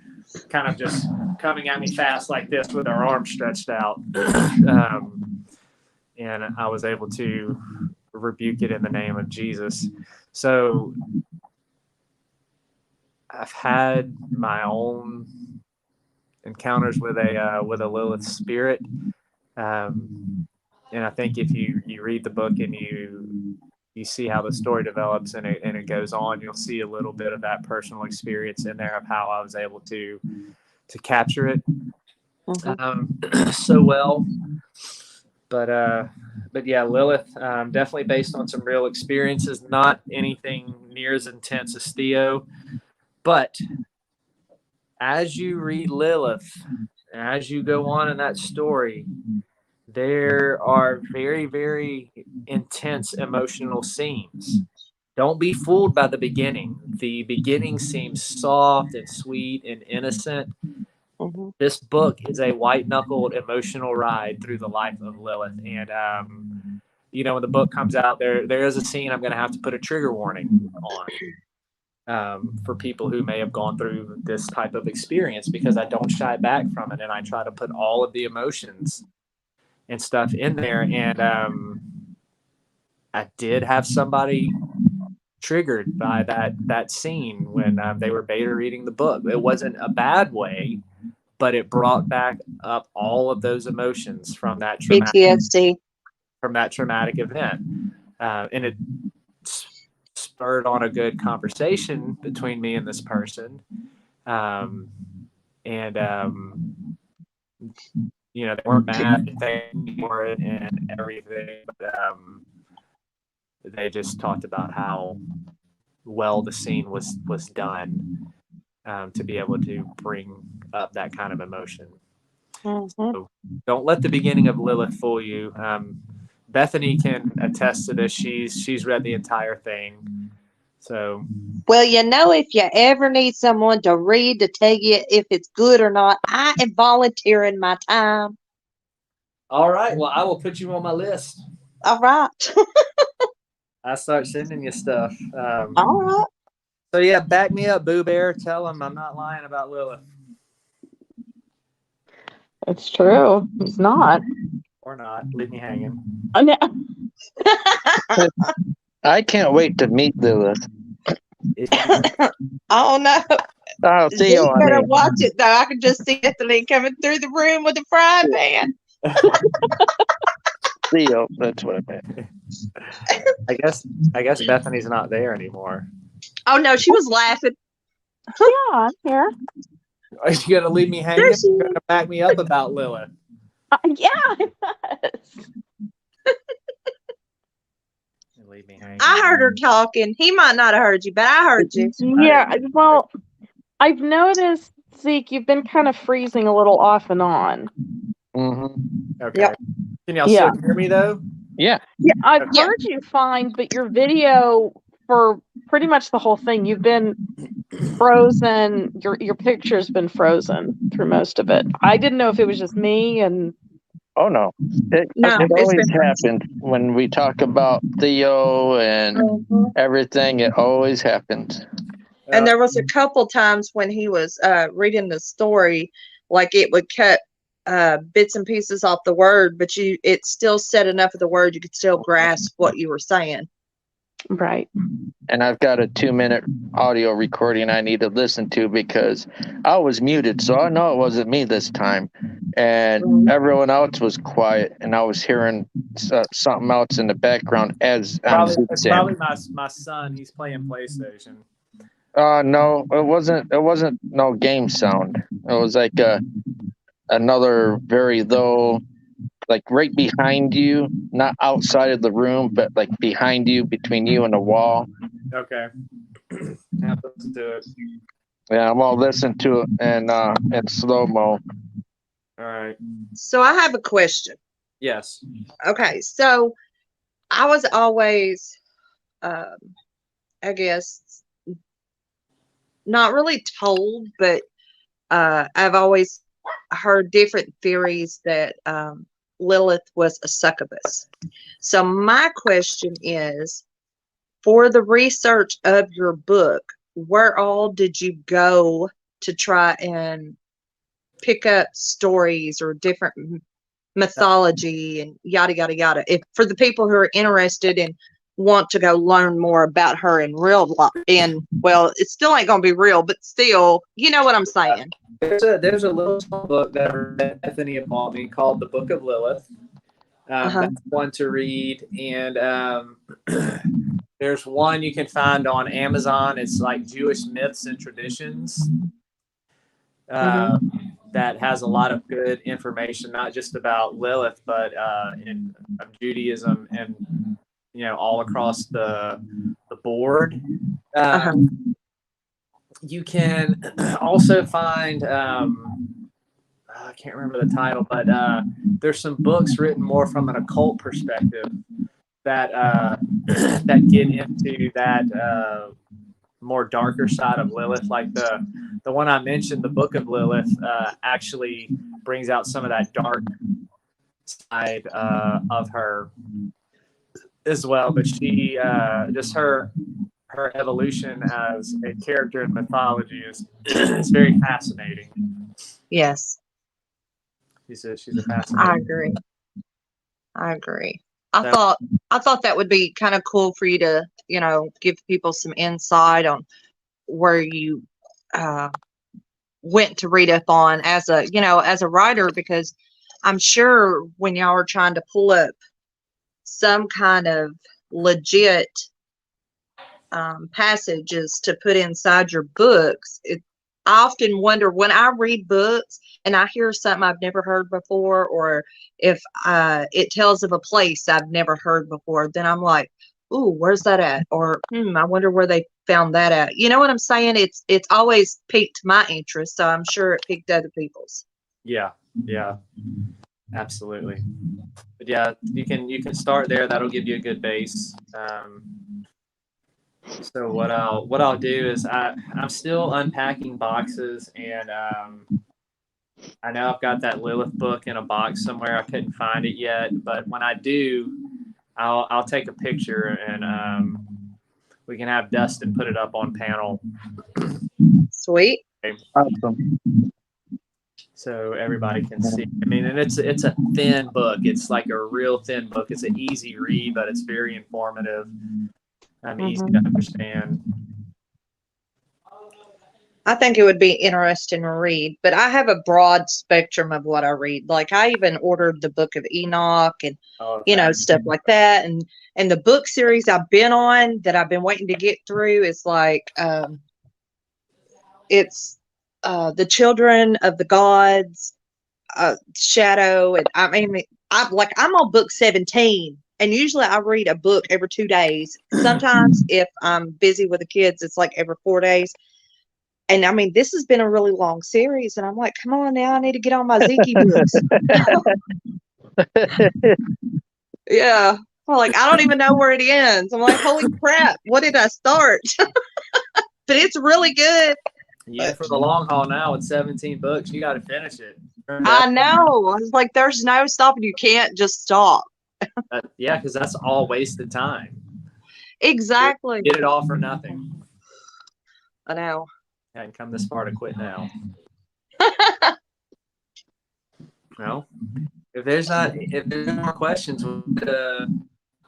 kind of just coming at me fast like this with their arms stretched out. And I was able to rebuke it in the name of Jesus. So I've had my own encounters with a Lilith spirit, and I think if you read the book and you see how the story develops and it goes on, you'll see a little bit of that personal experience in there of how I was able to capture it so well. But yeah, Lilith, definitely based on some real experiences, not anything near as intense as Theo, but as you read Lilith, as you go on in that story, there are very, very intense emotional scenes. Don't be fooled by the beginning. The beginning seems soft and sweet and innocent. Mhm. This book is a white knuckled emotional ride through the life of Lilith. And, when the book comes out, there is a scene I'm going to have to put a trigger warning on for people who may have gone through this type of experience, because I don't shy back from it and I try to put all of the emotions and stuff in there. And I did have somebody triggered by that scene when they were beta reading the book. It wasn't a bad way, but it brought back up all of those emotions from that PTSD. traumatic event, and it spurred on a good conversation between me and this person, and they weren't mad, they thanked me for it and everything, but they just talked about how well the scene was done, to be able to bring up that kind of emotion. Mhm. So don't let the beginning of Lilith fool you. Bethany can attest to this. She's read the entire thing. So Well, if you ever need someone to read to tell you if it's good or not, I am volunteering my time. all right, well, I will put you on my list. All right. I start sending you stuff. All right. So yeah, back me up, Boo Bear. Tell him I'm not lying about Lilith. It's true. He's not. Or not. Leave me hanging. I know. I can't wait to meet Lilith. Oh no. Oh, You Theo, I better mean, watch it though. I can just see Anthony coming through the room with a frying pan. Theo, that's what I meant. I guess Bethany's not there anymore. Oh no, she was laughing. Yeah, I'm here. Are you gonna leave me hanging? You're gonna back me up about Lilith. Yeah, I was. Leave me hanging. I heard her talking. He might not have heard you, but I heard you. Yeah, well, I've noticed, Zeke, you've been kind of freezing a little off and on. Mm-hmm. Okay. Yep. Can y'all Yeah. still hear me though? Yeah. Yeah, I've Yeah. heard you fine, but your video for pretty much the whole thing, you've been frozen. Your picture's been frozen through most of it. I didn't know if it was just me, and Oh, no. It No, it's always been- happens when we talk about Theo and everything. It always happens. And there was a couple times when he was reading the story, like it would cut bits and pieces off the word, but it still said enough of the word you could still grasp what you were saying. right. And I've got a 2-minute audio recording I need to listen to because I was muted, so I know it wasn't me this time. And everyone else was quiet, and I was hearing something else in the background as I'm it's probably my son. He's playing PlayStation. No, it wasn't. It wasn't no game sound. It was like another very low, like right behind you, not outside of the room, but like behind you, between you and the wall. Okay. Have to listen to it. Yeah, I'm all listening to it in slow mo. All right. So I have a question. Yes. Okay, so I was always, I guess, not really told, but I've always heard different theories that Lilith was a succubus. So my question is, for the research of your book, where all did you go to try and pick up stories or different mythology and yada yada yada? If for the people who are interested and want to go learn more about her in real life, well, it still ain't gonna be real, but still, you know what I'm saying. There's a little small book that Bethany had bought me called The Book of Lilith. That's one to read, and there's one you can find on Amazon. It's like Jewish myths and traditions. That has a lot of good information, not just about Lilith, but in Judaism and all across the board. you can also find, I can't remember the title, but there's some books written more from an occult perspective that that get into that more darker side of Lilith. Like the one I mentioned, the Book of Lilith, actually brings out some of that dark side of her as well. But she just her evolution as a character in mythology is is very fascinating. Yes, She's a fascinating. I agree. I agree. I So- thought that would be kind of cool for you to, give people some insight on where you went to read up on as a writer, because I'm sure when y'all are trying to pull up some kind of legit passages to put inside your books, I often wonder when I read books and I hear something I've never heard before, or if it tells of a place I've never heard before, then I'm like, ooh, where's that at? Or I wonder where they found that at. You know what I'm saying? It's always piqued my interest, so I'm sure it piqued other people's. Yeah, absolutely. But yeah, you can start there. That'll give you a good base. So what I'll do is I'm still unpacking boxes, and I know I've got that Lilith book in a box somewhere. I couldn't find it yet, but when I do, I'll take a picture, and we can have Dustin put it up on panel. Sweet. Awesome. So everybody can see. I mean, and it's a thin book. It's like a real thin book. It's an easy read, but it's very informative. Easy to understand. I think it would be interesting to read, but I have a broad spectrum of what I read. Like I even ordered the Book of Enoch and stuff like that. And the book series I've been on that I've been waiting to get through is like it's The Children of the Gods, Shadow, and I'm on book 17. And usually I read a book every 2 days. Sometimes if I'm busy with the kids, it's like every 4 days. And I mean, this has been a really long series. And I'm like, come on now, I need to get on my zekiel books. Yeah. Well, like, I don't even know where it ends. I'm like, holy crap, what did I start? But it's really good. Yeah, for the long haul now, with 17 books, you got to finish it. I know. I was like, there's no stopping. You can't just stop. Yeah, because that's all wasted time. Exactly. Get it all for nothing. I know. I can come this far to quit now. Well, if there's no more questions,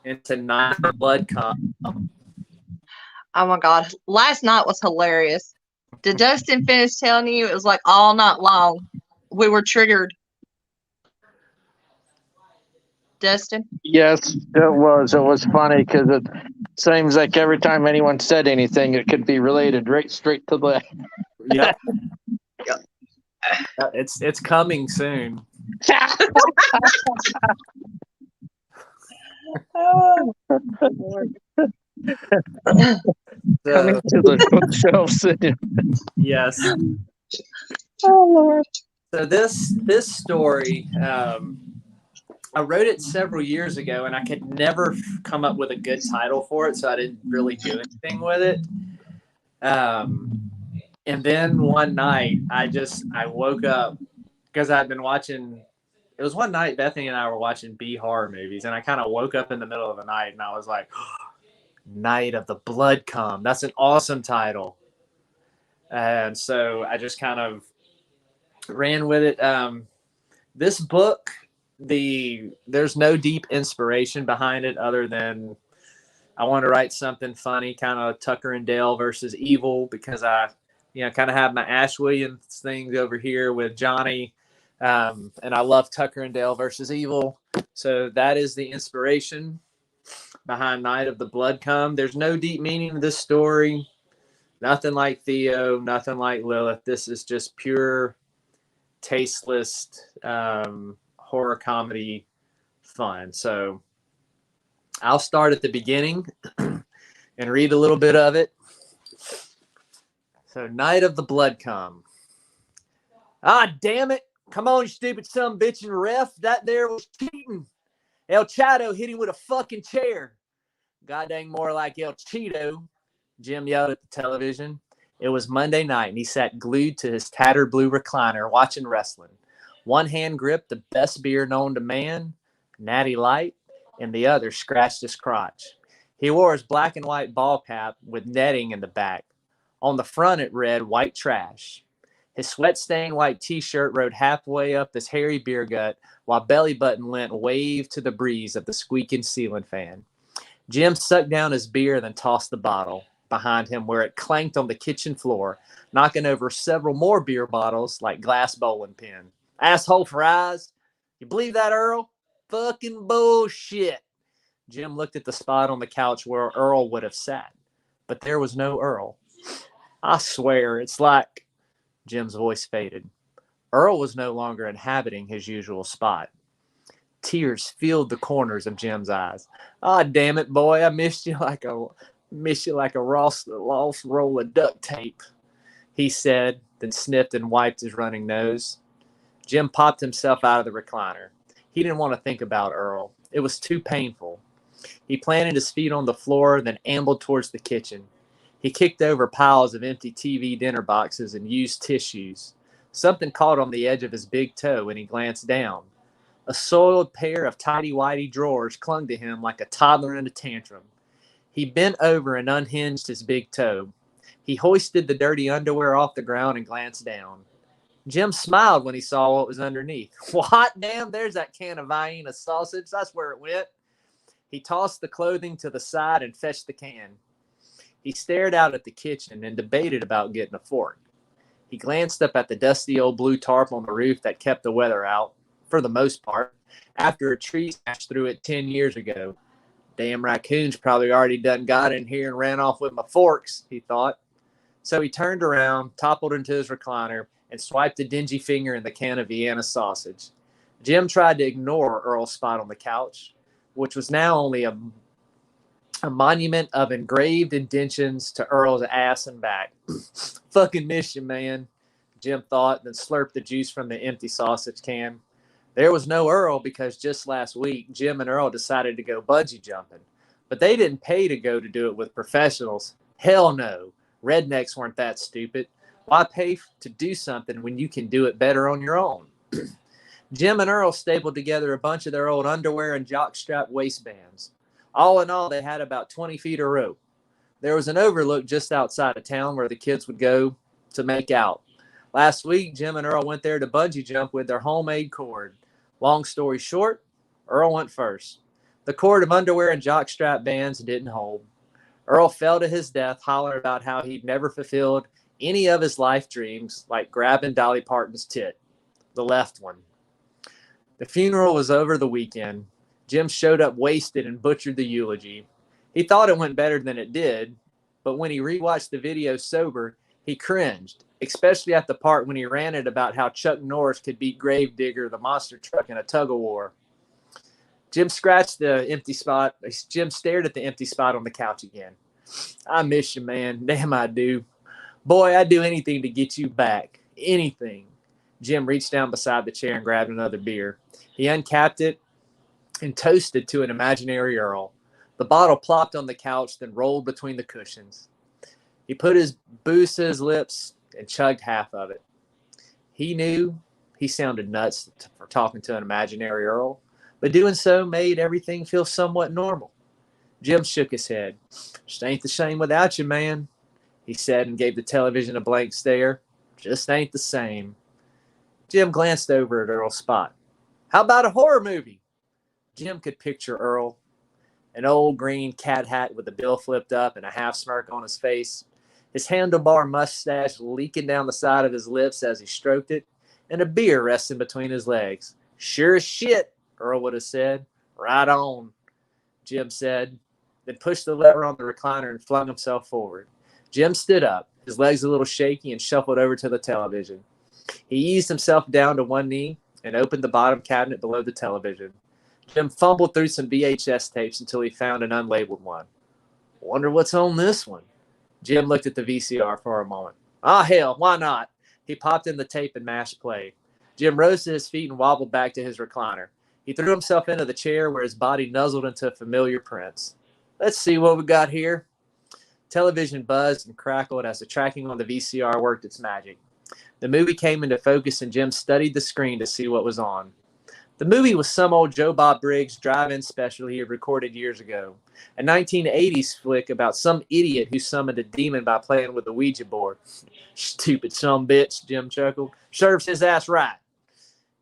into Night of the Blood Come. Oh my God. Last night was hilarious. Did Dustin finish telling you it was like all night long? We were triggered. Dustin? Yes, it was. It was funny because it seems like every time anyone said anything, it could be related right straight to the. Yep. It's coming soon. Oh, Coming to the bookshelves. Yes. oh Lord. So this story, I wrote it several years ago, and I could never come up with a good title for it, so I didn't really do anything with it. And then one night, I woke up because I'd been watching. It was one night Bethany and I were watching B horror movies, and I kind of woke up in the middle of the night, and I was like, "Night of the Blood Come." That's an awesome title. And so I just kind of ran with it. This book, there's no deep inspiration behind it other than I want to write something funny, kind of Tucker and Dale versus Evil, because I kind of have my Ash Williams things over here with Johnny, and I love Tucker and Dale versus Evil. So that is the inspiration behind Night of the Blood Come. There's no deep meaning to this story. Nothing like Theo, nothing like Lilith. This is just pure, tasteless horror comedy fun. So I'll start at the beginning and read a little bit of it. So, night of the blood come. Ah, damn it. Come on, you stupid son of a bitch, and ref. That there was cheating. El Chato hit him with a fucking chair. God dang more like El Cheeto, Jim yelled at the television. It was Monday night, and he sat glued to his tattered blue recliner watching wrestling. One hand gripped the best beer known to man, Natty Light, and the other scratched his crotch. He wore his black and white ball cap with netting in the back. On the front, it read, "White Trash." His sweat-stained white T-shirt rode halfway up his hairy beer gut, while belly button lint waved to the breeze of the squeaking ceiling fan. Jim sucked down his beer, then tossed the bottle behind him, where it clanked on the kitchen floor, knocking over several more beer bottles like glass bowling pin. Asshole fries. You believe that, Earl? Fucking bullshit. Jim looked at the spot on the couch where Earl would have sat, but there was no Earl. I swear, it's like... Jim's voice faded. Earl was no longer inhabiting his usual spot. Tears filled the corners of Jim's eyes. Ah, damn it, boy! I missed you like a lost roll of duct tape. He said, then sniffed and wiped his running nose. Jim popped himself out of the recliner. He didn't want to think about Earl. It was too painful. He planted his feet on the floor, then ambled towards the kitchen. He kicked over piles of empty TV dinner boxes and used tissues. Something caught on the edge of his big toe, and he glanced down. A soiled pair of tighty-whitey drawers clung to him like a toddler in a tantrum. He bent over and unhinged his big toe. He hoisted the dirty underwear off the ground and glanced down. Jim smiled when he saw what was underneath. What? Damn, there's that can of Vienna sausage. That's where it went. He tossed the clothing to the side and fetched the can. He stared out at the kitchen and debated about getting a fork. He glanced up at the dusty old blue tarp on the roof that kept the weather out, for the most part, after a tree smashed through it 10 years ago. Damn raccoons probably already done got in here and ran off with my forks, he thought. So he turned around, toppled into his recliner, and swiped a dingy finger in the can of Vienna sausage. Jim tried to ignore Earl's spot on the couch, which was now only a monument of engraved indentions to Earl's ass and back. Fucking miss you, man, Jim thought, then slurped the juice from the empty sausage can. There was no Earl because just last week, Jim and Earl decided to go bungee jumping. But they didn't pay to go to do it with professionals. Hell no. Rednecks weren't that stupid. Why pay to do something when you can do it better on your own? Jim and Earl stapled together a bunch of their old underwear and jockstrap waistbands. All in all, they had about 20 feet of rope. There was an overlook just outside of town where the kids would go to make out. Last week, Jim and Earl went there to bungee jump with their homemade cord. Long story short, Earl went first. The cord of underwear and jockstrap bands didn't hold. Earl fell to his death, hollering about how he'd never fulfilled any of his life dreams, like grabbing Dolly Parton's tit, the left one. The funeral was over the weekend. Jim showed up wasted and butchered the eulogy. He thought it went better than it did, but when he rewatched the video sober, he cringed, especially at the part when he ranted about how Chuck Norris could beat Gravedigger, the monster truck, in a tug-of-war. Jim stared at the empty spot on the couch again. I miss you, man. Damn, I do. Boy, I'd do anything to get you back. Anything. Jim reached down beside the chair and grabbed another beer. He uncapped it and toasted to an imaginary Earl. The bottle plopped on the couch, then rolled between the cushions. He put his booze to his lips and chugged half of it. He knew he sounded nuts for talking to an imaginary Earl, but doing so made everything feel somewhat normal. Jim shook his head. Just ain't the same without you, man, he said, and gave the television a blank stare. Just ain't the same. Jim glanced over at Earl's spot. How about a horror movie? Jim could picture Earl, an old green cat hat with the bill flipped up and a half smirk on his face, his handlebar mustache leaking down the side of his lips as he stroked it, and a beer resting between his legs. Sure as shit, Earl would have said. Right on, Jim said, then pushed the lever on the recliner and flung himself forward. Jim stood up, his legs a little shaky, and shuffled over to the television. He eased himself down to one knee and opened the bottom cabinet below the television. Jim fumbled through some VHS tapes until he found an unlabeled one. Wonder what's on this one. Jim looked at the VCR for a moment. Ah, hell, why not? He popped in the tape and mashed play. Jim rose to his feet and wobbled back to his recliner. He threw himself into the chair where his body nuzzled into familiar prints. Let's see what we got here. Television buzzed and crackled as the tracking on the VCR worked its magic. The movie came into focus and Jim studied the screen to see what was on. The movie was some old Joe Bob Briggs drive-in special he had recorded years ago. A 1980s flick about some idiot who summoned a demon by playing with a Ouija board. Stupid sumbitch, Jim chuckled. Serves his ass right.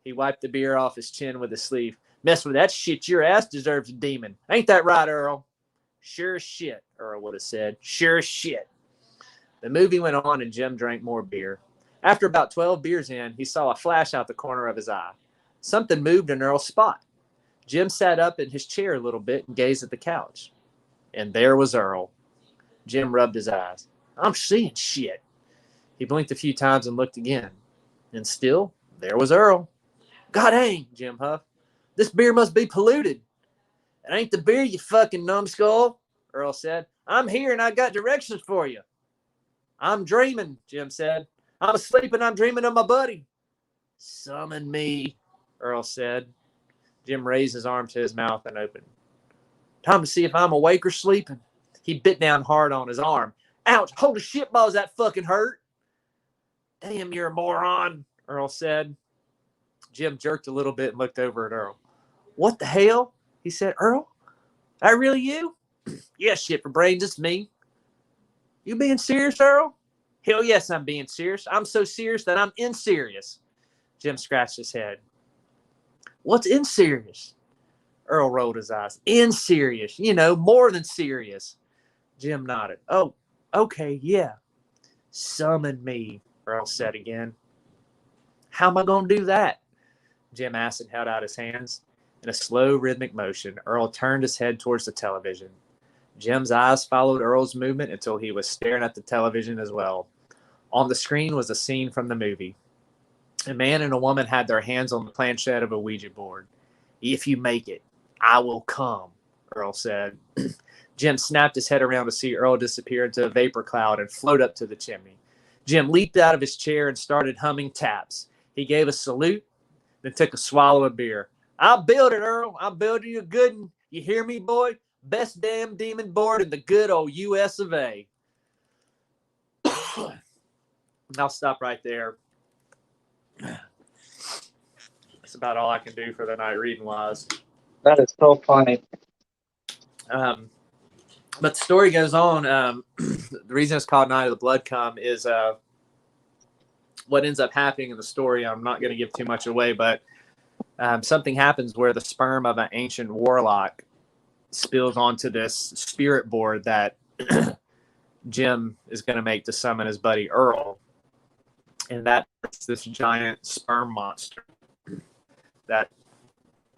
He wiped the beer off his chin with his sleeve. Mess with that shit, your ass deserves a demon. Ain't that right, Earl? Sure as shit, Earl would have said. Sure as shit. The movie went on and Jim drank more beer. After about 12 beers in, he saw a flash out the corner of his eye. Something moved in Earl's spot. Jim sat up in his chair a little bit and gazed at the couch. And there was Earl. Jim rubbed his eyes. I'm seeing shit. He blinked a few times and looked again. And still, there was Earl. God dang, Jim huffed. This beer must be polluted. It ain't the beer, you fucking numbskull, Earl said. I'm here and I got directions for you. I'm dreaming, Jim said. I'm asleep and I'm dreaming of my buddy. Summon me, Earl said. Jim raised his arm to his mouth and opened. Time to see if I'm awake or sleeping. He bit down hard on his arm. Ouch, holy shit balls, that fucking hurt. Damn, you're a moron, Earl said. Jim jerked a little bit and looked over at Earl. What the hell? He said, Earl? That really you? Yeah, shit for brains, it's me. You being serious, Earl? Hell yes, I'm being serious. I'm so serious that I'm in serious. Jim scratched his head. What's in serious? Earl rolled his eyes. In serious, you know, more than serious. Jim nodded. Oh, okay, yeah. Summon me, Earl said again. How am I going to do that? Jim asked and held out his hands. In a slow, rhythmic motion, Earl turned his head towards the television. Jim's eyes followed Earl's movement until he was staring at the television as well. On the screen was a scene from the movie. A man and a woman had their hands on the planchette of a Ouija board. If you make it, I will come, Earl said. Jim snapped his head around to see Earl disappear into a vapor cloud and float up to the chimney. Jim leaped out of his chair and started humming taps. He gave a salute, then took a swallow of beer. I'll build it, Earl. I'll build you a good one. You hear me, boy? Best damn demon board in the good old U.S. of A. I'll stop right there. That's about all I can do for the night reading-wise. That is so funny. But the story goes on. The reason it's called Night of the Blood Come is what ends up happening in the story. I'm not going to give too much away, but something happens where the sperm of an ancient warlock spills onto this spirit board that Jim is going to make to summon his buddy Earl. And that's this giant sperm monster that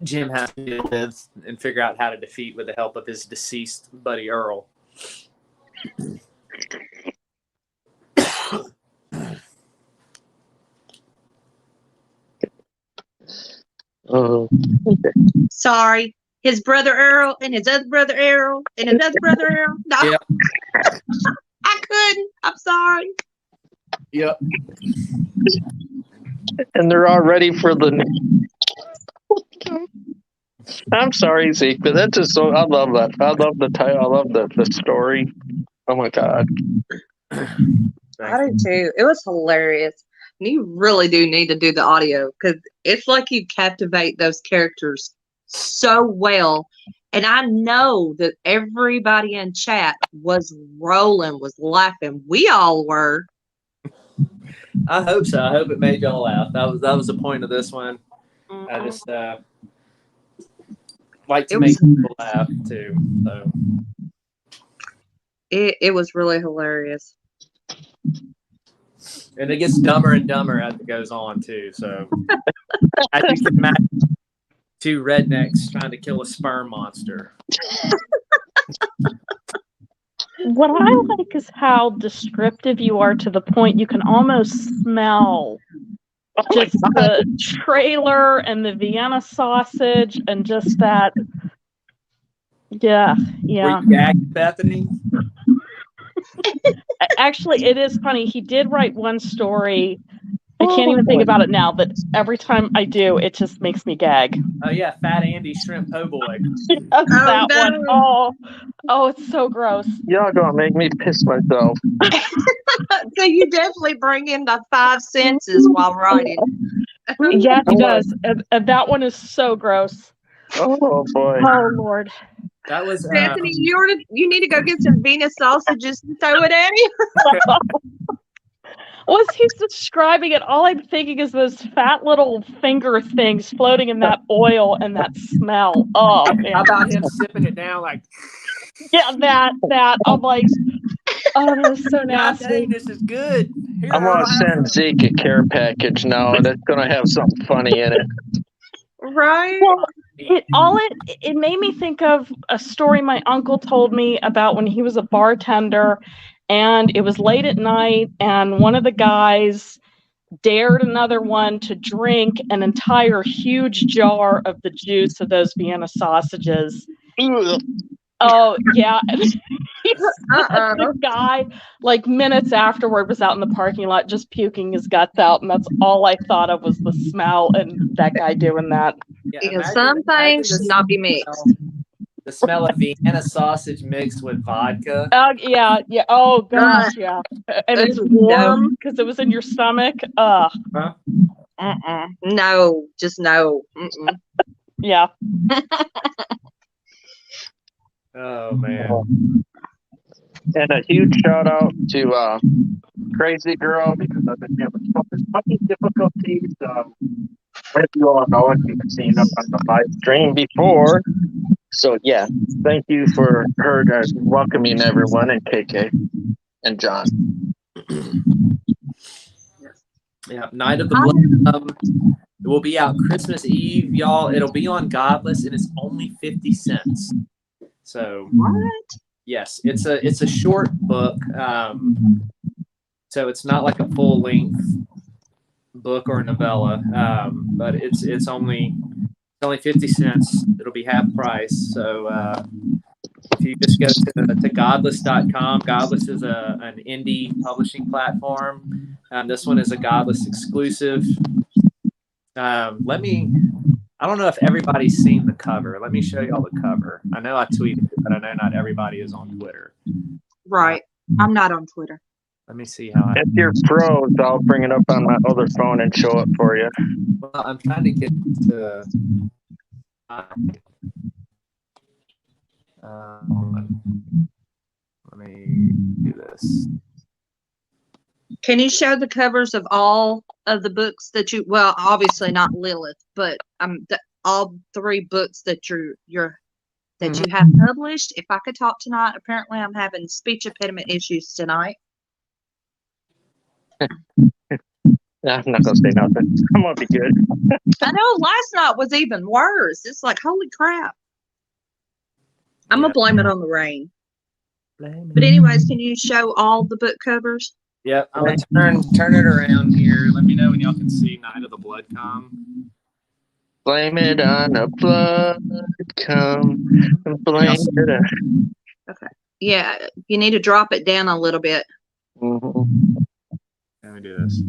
Jim has to deal with and figure out how to defeat with the help of his deceased buddy Earl. Sorry. His brother Earl and his other brother Earl and his other brother Earl. No. Yep. I couldn't. I'm sorry. Yep. And they're all ready for the. I'm sorry, Zeke, but that's just so. I love that. I love the title. I love the story. Oh my god. I do too. It was hilarious. And you really do need to do the audio because it's like you captivate those characters so well. And I know that everybody in chat was rolling, was laughing. We all were. I hope so. I hope it made y'all laugh. That was the point of this one. Mm-hmm. I just like to make people laugh too. So It was really hilarious. and it gets dumber and dumber as it goes on too. So I think you can imagine two rednecks trying to kill a sperm monster. What I like is how descriptive you are to the point you can almost smell just the trailer and the Vienna sausage and just that. Yeah. Were you gagged, Bethany? actually, it is funny. He did write one story. I can't even think about it now, but every time I do, it just makes me gag. Oh yeah, Fat Andy Shrimp Po' Boy. That no. one. Oh, it's so gross. Y'all gonna make me piss myself. So you definitely bring in the five senses while writing. Yeah, he does. And that one is so gross. Oh boy. Oh Lord. That was Anthony, you need to go get some Venus sausages and throw it at him. Well, as he's describing it, all I'm thinking is those fat little finger things floating in that oil and that smell. Oh man. how about him sipping it down like, Yeah, that. I'm like, oh, that is so God nasty. dang, this is good. Here, I'm gonna have send some." Zeke a care package now that's gonna have something funny in it. Right? Well, it made me think of a story my uncle told me about when he was a bartender, and it was late at night, and one of the guys dared another one to drink an entire huge jar of the juice of those Vienna sausages. Ugh. Oh yeah. The guy, like minutes afterward, was out in the parking lot just puking his guts out, and that's all I thought of was the smell and that guy doing that. Yeah, Because some things should not be mixed. The smell of Vienna sausage mixed with vodka. Yeah. Oh gosh, yeah. And it's warm because it was in your stomach. Huh? No, just no. Yeah. Oh man. And a huge shout out to Crazy Girl because I've been having fucking difficulties. As you all know, and you've seen up on the live stream before. So yeah, thank you for her welcoming everyone and KK and John. Yeah, Night of the Blood. It will be out Christmas Eve, y'all. It'll be on Godless, and it's only 50 cents. So What? yes, it's a short book. So it's not like a full length book or novella. But it's only 50 cents. It'll be half price. So if you just go to godless.com, Godless is an indie publishing platform. This one is a Godless exclusive. I don't know if everybody's seen the cover. Let me show y'all the cover. I know I tweeted it, but I know not everybody is on Twitter. Right. I'm not on Twitter. Let me see how If you're pros, I'll bring it up on my other phone and show it for you. Well, I'm trying to get to. Let me do this. Can you show the covers of all of the books that you? Well, obviously not Lilith, but all three books that you have published. If I could talk tonight, apparently I'm having speech impediment issues tonight. I'm not gonna say nothing. I'm gonna be good. I know last night was even worse. It's like, holy crap. I'm gonna blame it on the rain. But anyways, can you show all the book covers? Yep, I'm gonna turn it around here. Let me know when y'all can see Night of the Blood come. Blame it on the blood, come. Blame it on. Okay. Yeah, you need to drop it down a little bit. Mm-hmm. Let me do this.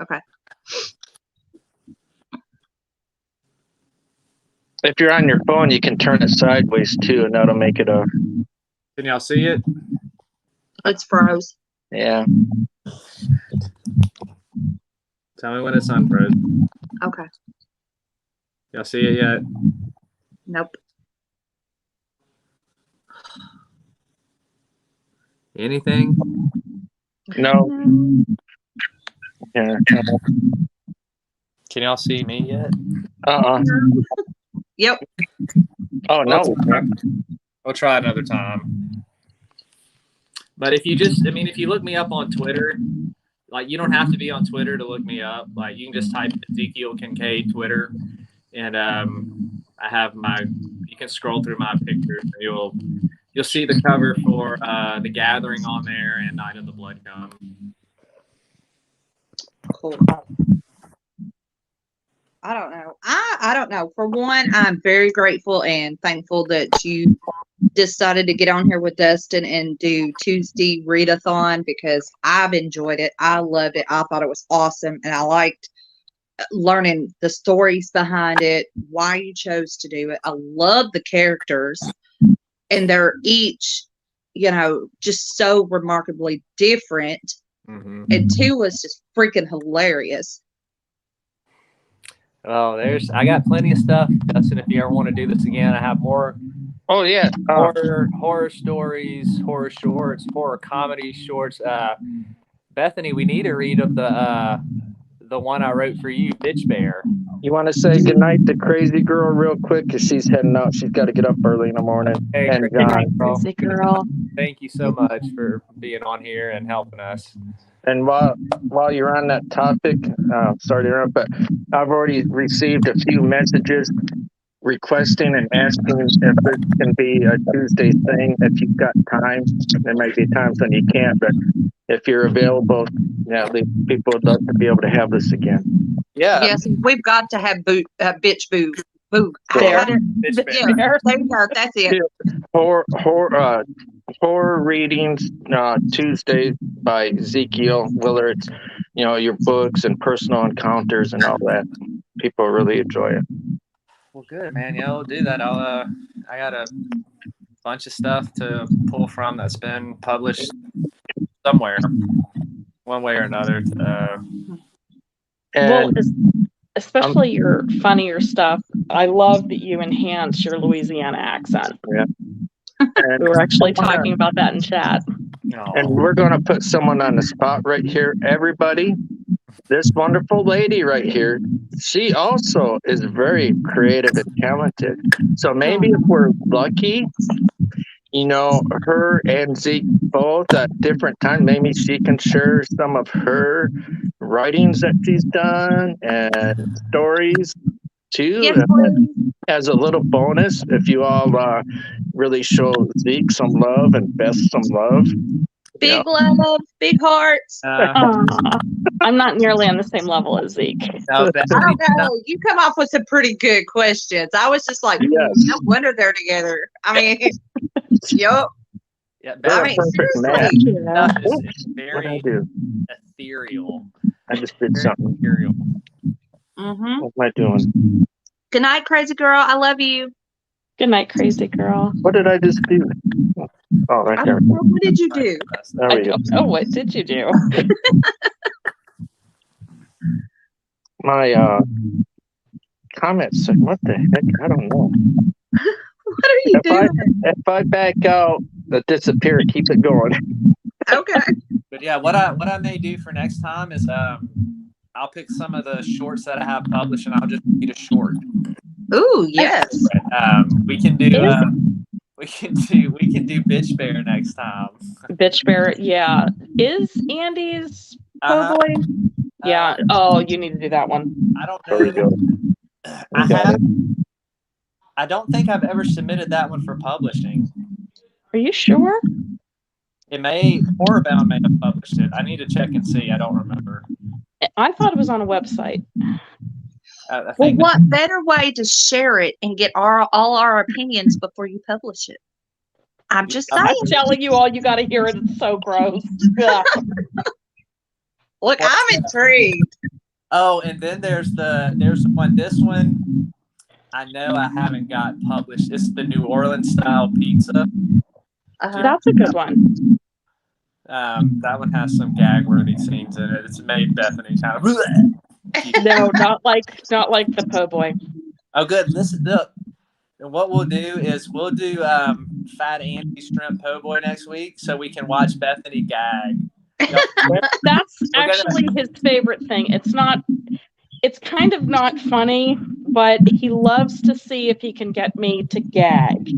Okay. If you're on your phone, you can turn it sideways too, and that'll make it a. Can y'all see it? It's froze. Yeah. Tell me when it's unfrozen. Okay. Y'all see it yet? Nope. Anything? No. Yeah. Can y'all see me yet? Yep. Oh no. We'll try another time. But if you look me up on Twitter, like you don't have to be on Twitter to look me up. Like you can just type Zekiel Kincade Twitter, and I have you can scroll through my pictures. You'll see the cover for The Gathering on there and Night of the Blood come. Cool. I don't know. I don't know. For one, I'm very grateful and thankful that you decided to get on here with Dustin and do Tuesday readathon because I've enjoyed it. I loved it. I thought it was awesome, and I liked learning the stories behind it, why you chose to do it. I love the characters, and they're each, just so remarkably different. Mm-hmm. And 2 was just freaking hilarious. Well, I got plenty of stuff, Dustin. If you ever want to do this again, I have more Oh yeah. horror stories, horror shorts, horror comedy shorts. Bethany, we need to read of the one I wrote for you, Bitch Bear. You want to say goodnight to Crazy Girl real quick because she's heading out. She's got to get up early in the morning. Hey, And Crazy John. Girl, Girl. thank you so much for being on here and helping us. And while you're on that topic, sorry to interrupt, but I've already received a few messages requesting and asking if it can be a Tuesday thing if you've got time. There might be times when you can't, but if you're available, people would love to be able to have this again. Yeah. Yes, we've got to have bitch boo. Bear. Bitch Bear. Yeah, there you go. That's it. Horror readings Tuesday by Zekiel, whether it's your books and personal encounters and all that. People really enjoy it. Well, good, man. Yeah, we'll do that. I got a bunch of stuff to pull from that's been published somewhere, one way or another. And Especially your funnier stuff. I love that you enhance your Louisiana accent. Yeah. And We were actually talking about that in chat. And we're going to put someone on the spot right here. Everybody, this wonderful lady right here, she also is very creative and talented. So maybe if we're lucky, her and Zeke both at different times, maybe she can share some of her writings that she's done and stories too. Yes, please. As a little bonus, if you all really show Zeke some love and Beth some love. Big love, big hearts. I'm not nearly on the same level as Zeke. No, I don't know. You come off with some pretty good questions. I was just like, Yes. no wonder they're together. I mean, yup. yeah, They're I a mean, perfect seriously. match. Beth is What'd I very do? ethereal. I just did Very something. ethereal. Mm-hmm. What am I doing? Good night, crazy girl. I love you. Good night, crazy girl. What did I just do? Oh, right I there. don't know. What did you do? There I we go. don't know. What did you do? My comments. What the heck? I don't know. What are you doing? If I back out, disappear. Keep it going. Okay. But yeah, what I may do for next time is I'll pick some of the shorts that I have published and I'll just read a short. Ooh, yes. We can do Bitch Bear next time. Bitch Bear, yeah. Is Andy's Uh-huh. boy? Yeah. Oh, you need to do that one. I don't There we know. go. We got it. I don't think I've ever submitted that one for publishing. Are you sure? Horrorbound may have published it. I need to check and see. I don't remember. I thought it was on a website. I Well, think what better way to share it and get all our opinions before you publish it? I'm just saying. I'm telling you all, you got to hear it. It's so gross. Ugh. Look, I'm intrigued. Oh, and then there's one. This one, I know I haven't got published. It's the New Orleans style pizza. That's a good one. That one has some gag-worthy scenes in it. It's made Bethany kind of. No, not like the po' boy. Oh, good. Listen, look. And what we'll do is we'll do Fat Andy's Shrimp Po' Boy next week, so we can watch Bethany gag. That's actually his favorite thing. It's kind of not funny, but he loves to see if he can get me to gag.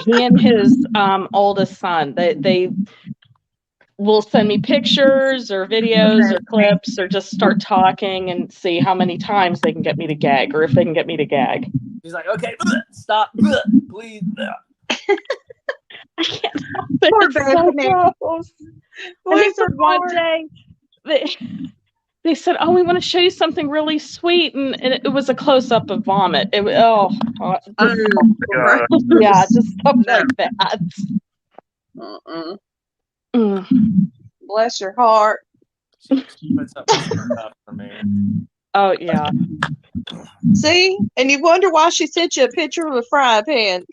He and his oldest son, they will send me pictures or videos or clips or just start talking and see how many times they can get me to gag or if they can get me to gag. He's like, okay, stop, please. I can't help it. Poor It's so Bethany. gross. And he said one day they said, "Oh, we want to show you something really sweet," and it was a close up of vomit. Right. Yeah, just stuff No. like that. Mm-mm. Mm. Bless your heart. She puts up with some stuff for me. Oh yeah. See? And you wonder why she sent you a picture of a frying pan.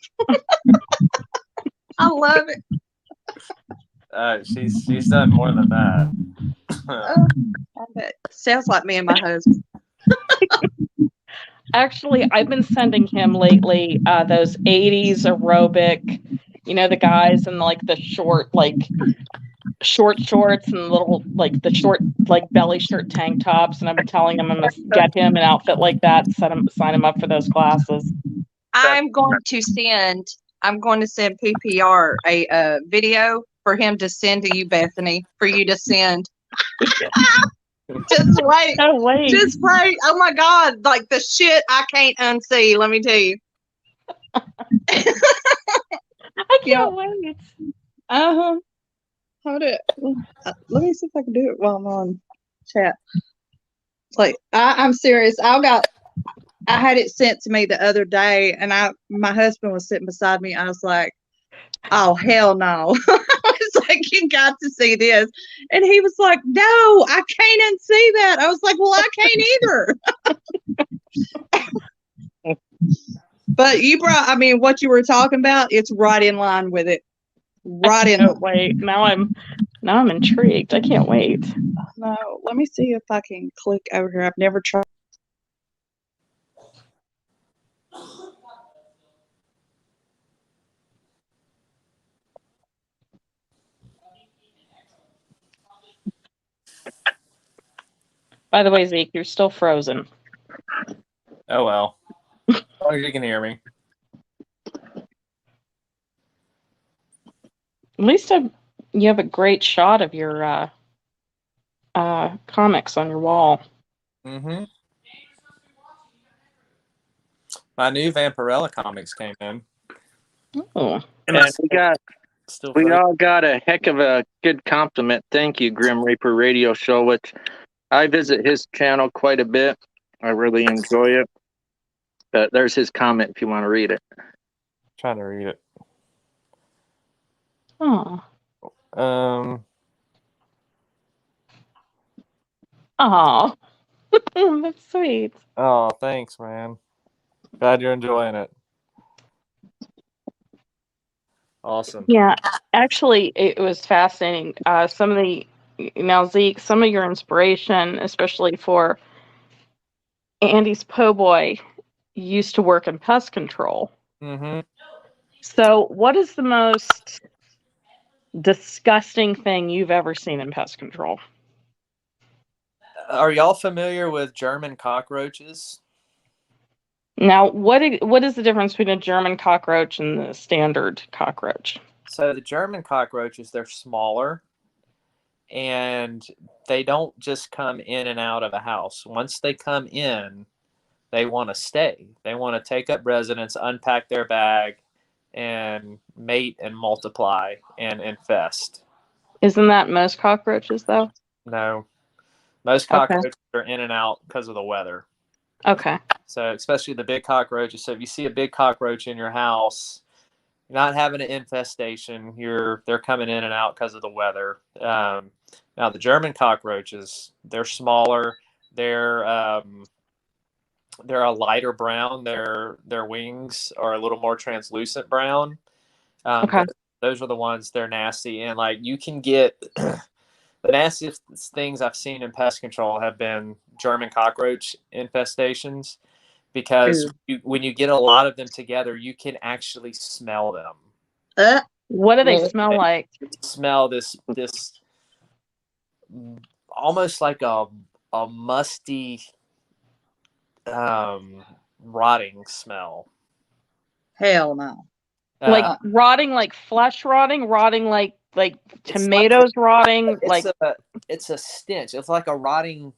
I love it. She's done more than that. I bet. Sounds like me and my husband. Actually, I've been sending him lately those 80s aerobic, the guys in like the short shorts and little like the short like belly shirt tank tops, and I've been telling him I'm gonna get him an outfit like that and sign him up for those classes. I'm going to send PPR a video for him to send to you, Bethany, for you to send. Just wait. Oh wait. Just wait. Oh my God. Like the shit I can't unsee, let me tell you. I can't wait. Uh-huh. Hold it. Let me see if I can do it while I'm on chat. It's like I'm serious. I had it sent to me the other day, and my husband was sitting beside me. I was like, "Oh hell no!" It's like, you got to see this, and he was like, "No, I can't unsee that." I was like, "Well, I can't either." But what you were talking about, it's right in line with it. Right in. Wait, now I'm intrigued. I can't wait. No, let me see if I can click over here. I've never tried. By the way, Zeke, you're still frozen. Oh well. As long as you can hear me. At least you have a great shot of your comics on your wall. Mm-hmm. My new Vampirella comics came in. Oh. And Still we frozen. all got a heck of a good compliment. Thank you, Grim Reaper Radio Show, which I visit his channel quite a bit. I really enjoy it. But there's his comment if you want to read it. Trying to read it. Oh. Oh. That's sweet. Oh, thanks, man. Glad you're enjoying it. Awesome. Yeah, actually, it was fascinating. Zeke, some of your inspiration, especially for Andy's po' boy, used to work in pest control. Mm-hmm. So, what is the most disgusting thing you've ever seen in pest control? Are y'all familiar with German cockroaches? Now, what is the difference between a German cockroach and the standard cockroach? So the German cockroaches, they're smaller, and they don't just come in and out of a house. Once they come in, they want to stay. They want to take up residence, unpack their bag, and mate and multiply and infest. Isn't that most cockroaches, though? No. Most cockroaches are in and out because of the weather. Okay. So especially the big cockroaches. So if you see a big cockroach in your house, you're not having an infestation. They're coming in and out because of the weather. Now the German cockroaches, they're smaller. They're a lighter brown. Their wings are a little more translucent brown. Okay. Those are the ones. They're nasty, and like you can get. The nastiest things I've seen in pest control have been German cockroach infestations, because when you get a lot of them together, you can actually smell them. What do they smell like? Smell this almost like a musty, rotting smell. Hell no. Like rotting, like flesh rotting like tomatoes rotting. It's a stench. It's like a rotting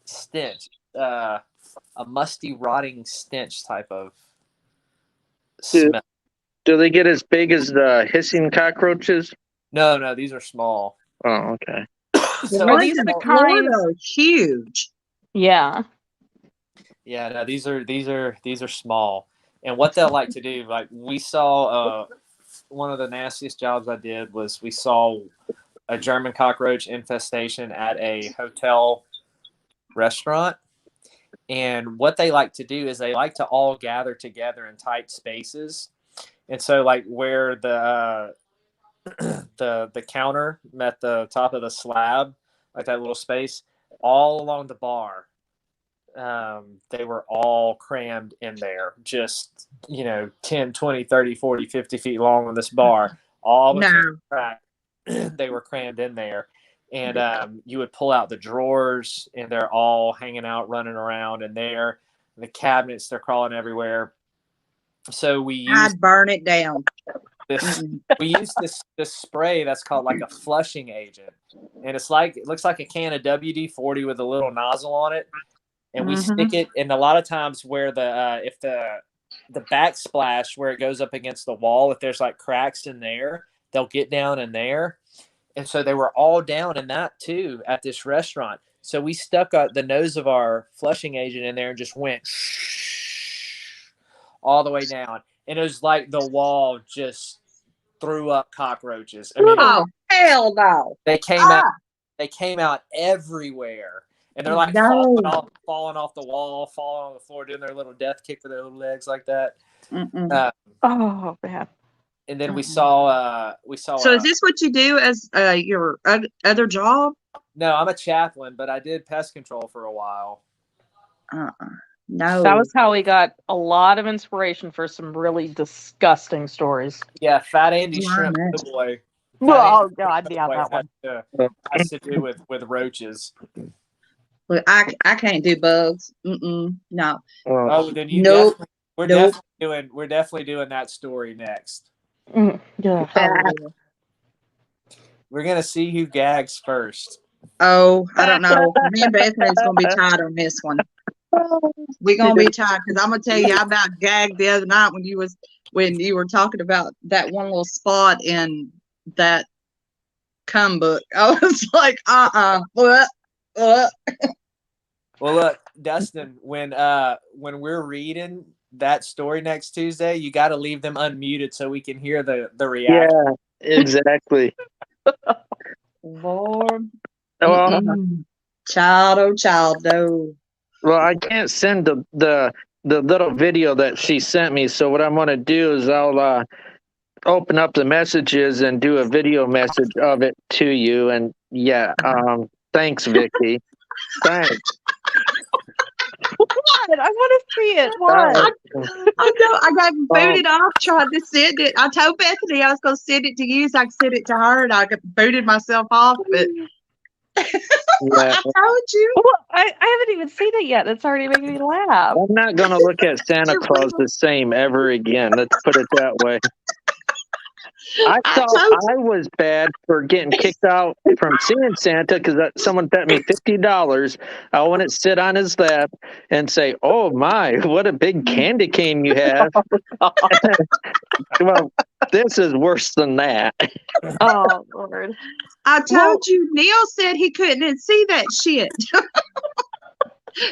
stench. A musty, rotting stench type of smell. Do they get as big as the hissing cockroaches? No, these are small. Oh, okay. So ones these are in the Florida kinds. are huge. Yeah. Yeah, no, these are small. And what they'll like to do, like we saw one of the nastiest jobs I did was we saw a German cockroach infestation at a hotel restaurant. And what they like to do is they like to all gather together in tight spaces. And so like where the counter met the top of the slab, like that little space, all along the bar, they were all crammed in there, just 10, 20, 30, 40, 50 feet long on this bar, all No. within the track. They were crammed in there. And you would pull out the drawers and they're all hanging out, running around in there. The cabinets, they're crawling everywhere. So we used I'd burn it down. this Mm-mm. we use this spray that's called like a flushing agent, and it looks like a can of WD-40 with a little nozzle on it, and we stick it. And a lot of times where if the backsplash where it goes up against the wall, if there's like cracks in there, they'll get down in there. And so they were all down in that too at this restaurant. So we stuck the nose of our flushing agent in there and just went all the way down. And it was like the wall just threw up cockroaches. I mean, Oh, hell no. they came out everywhere. And they're like falling off the wall, falling on the floor, doing their little death kick with their little legs like that. Oh man. And then we saw. So is this what you do as your other job? No, I'm a chaplain, but I did pest control for a while. No. That was how we got a lot of inspiration for some really disgusting stories. Yeah, Fat Andy Shrimp Boy. Oh God, yeah, that one. Has to do with roaches. Look, I can't do bugs. No. Oh, then you Nope. we're definitely doing that story next. Yeah. We're gonna see who gags first. Oh, I don't know. Me and Bethany's gonna be tied on this one. We're gonna be tied because I'm gonna tell you I about gagged the other night when you were talking about that one little spot in that cum book. I was like, Well, look, Dustin, when we're reading that story next Tuesday, you got to leave them unmuted so we can hear the reaction. Yeah, exactly. Lord. Well, Child, no. well, I can't send the little video that she sent me. So what I'm going to do is I'll open up the messages and do a video message of it to you. And yeah, thanks, Vickie. Thanks. What? I want to see it. What? I know. I got booted off trying to send it. I told Bethany I was going to send it to you so I could send it to her, and I got booted myself off. But I told you. Well, I haven't even seen it yet. It's already making me laugh. I'm not going to look at Santa Claus the same ever again. Let's put it that way. I thought I was bad for getting kicked out from seeing Santa because someone bet me $50. I want to sit on his lap and say, "Oh my, what a big candy cane you have!" Well, this is worse than that. Oh Lord! I told you. Neil said he couldn't see that shit.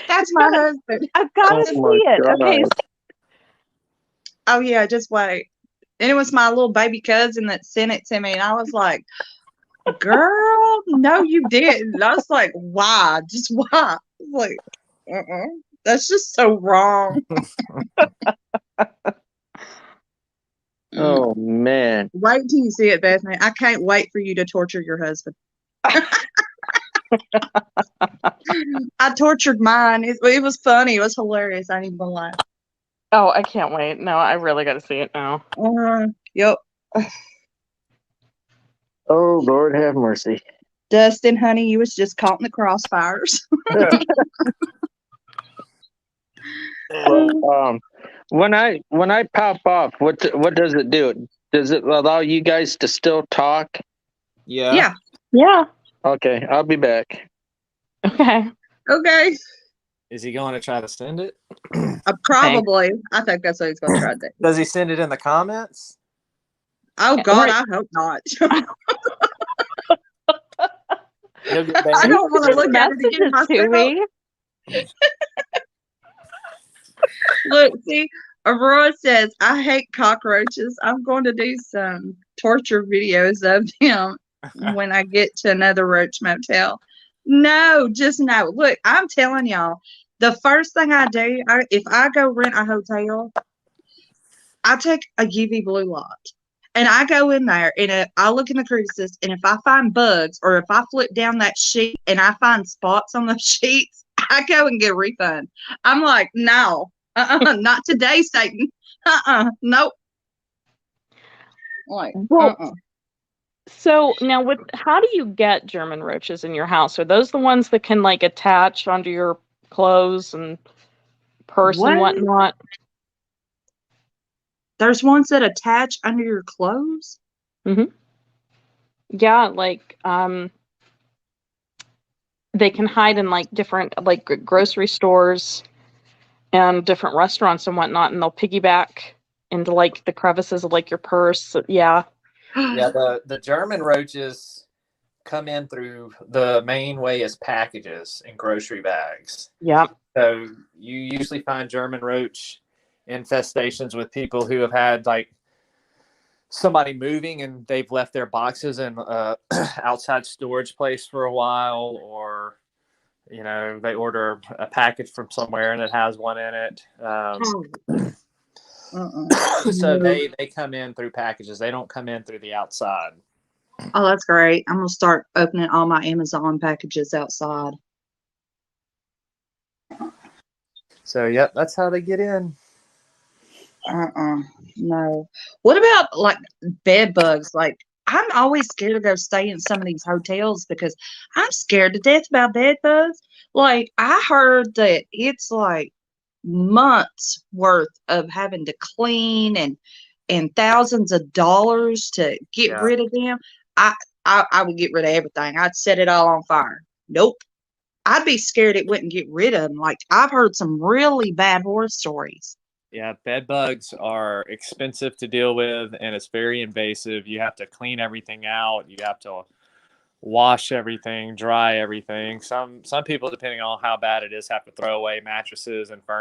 That's my husband. I've got to see it. God. Okay. Oh yeah, just wait. And it was my little baby cousin that sent it to me, and I was like, "Girl, no, you didn't." And I was like, "Why? Just why?" I was like, that's just so wrong. Oh man! Wait till you see it, Bethany. I can't wait for you to torture your husband. I tortured mine. It was funny. It was hilarious. I ain't even gonna lie. Oh, I can't wait. No, I really got to see it now. Yep. Oh Lord, have mercy. Dustin, honey, you was just caught in the crossfires. Well, when I pop off, what does it do? Does it allow you guys to still talk? Yeah. Yeah. Okay, I'll be back. Okay. Okay. Is he going to try to send it? Probably. I think that's what he's going to try to do. Does he send it in the comments? Oh, God, I hope not. You'll get I banned. don't want to look at it again Messages to myself. me. Look, see, Aurora says, I hate cockroaches. I'm going to do some torture videos of them when I get to another roach motel. No, just no. Look, I'm telling y'all, the first thing I do, if I go rent a hotel, I take a UV blue light. And I go in there and I look in the creases, and if I find bugs or if I flip down that sheet and I find spots on the sheets, I go and get a refund. I'm like, no, not today, Satan. Nope. Like, Well, so now how do you get German roaches in your house? Are those the ones that can like attach onto your clothes and purse and What? whatnot? There's ones that attach under your clothes? Yeah, like they can hide in like different like grocery stores and different restaurants and whatnot, and they'll piggyback into like the crevices of like your purse. So, yeah. Yeah, the German roaches come in through the main way is packages and grocery bags. Yeah. So you usually find German roach infestations with people who have had like somebody moving and they've left their boxes in outside storage place for a while, or they order a package from somewhere and it has one in it. So they come in through packages. They don't come in through the outside. Oh, that's great. I'm going to start opening all my Amazon packages outside. So, yep, that's how they get in. No. What about like bed bugs? Like, I'm always scared to go stay in some of these hotels because I'm scared to death about bed bugs. Like, I heard that it's like months worth of having to clean and thousands of dollars to get rid of them. I would get rid of everything. I'd set it all on fire. Nope. I'd be scared it wouldn't get rid of them. Like, I've heard some really bad horror stories. Yeah, bed bugs are expensive to deal with, and it's very invasive. You have to clean everything out. You have to wash everything, dry everything. Some people, depending on how bad it is, have to throw away mattresses and furniture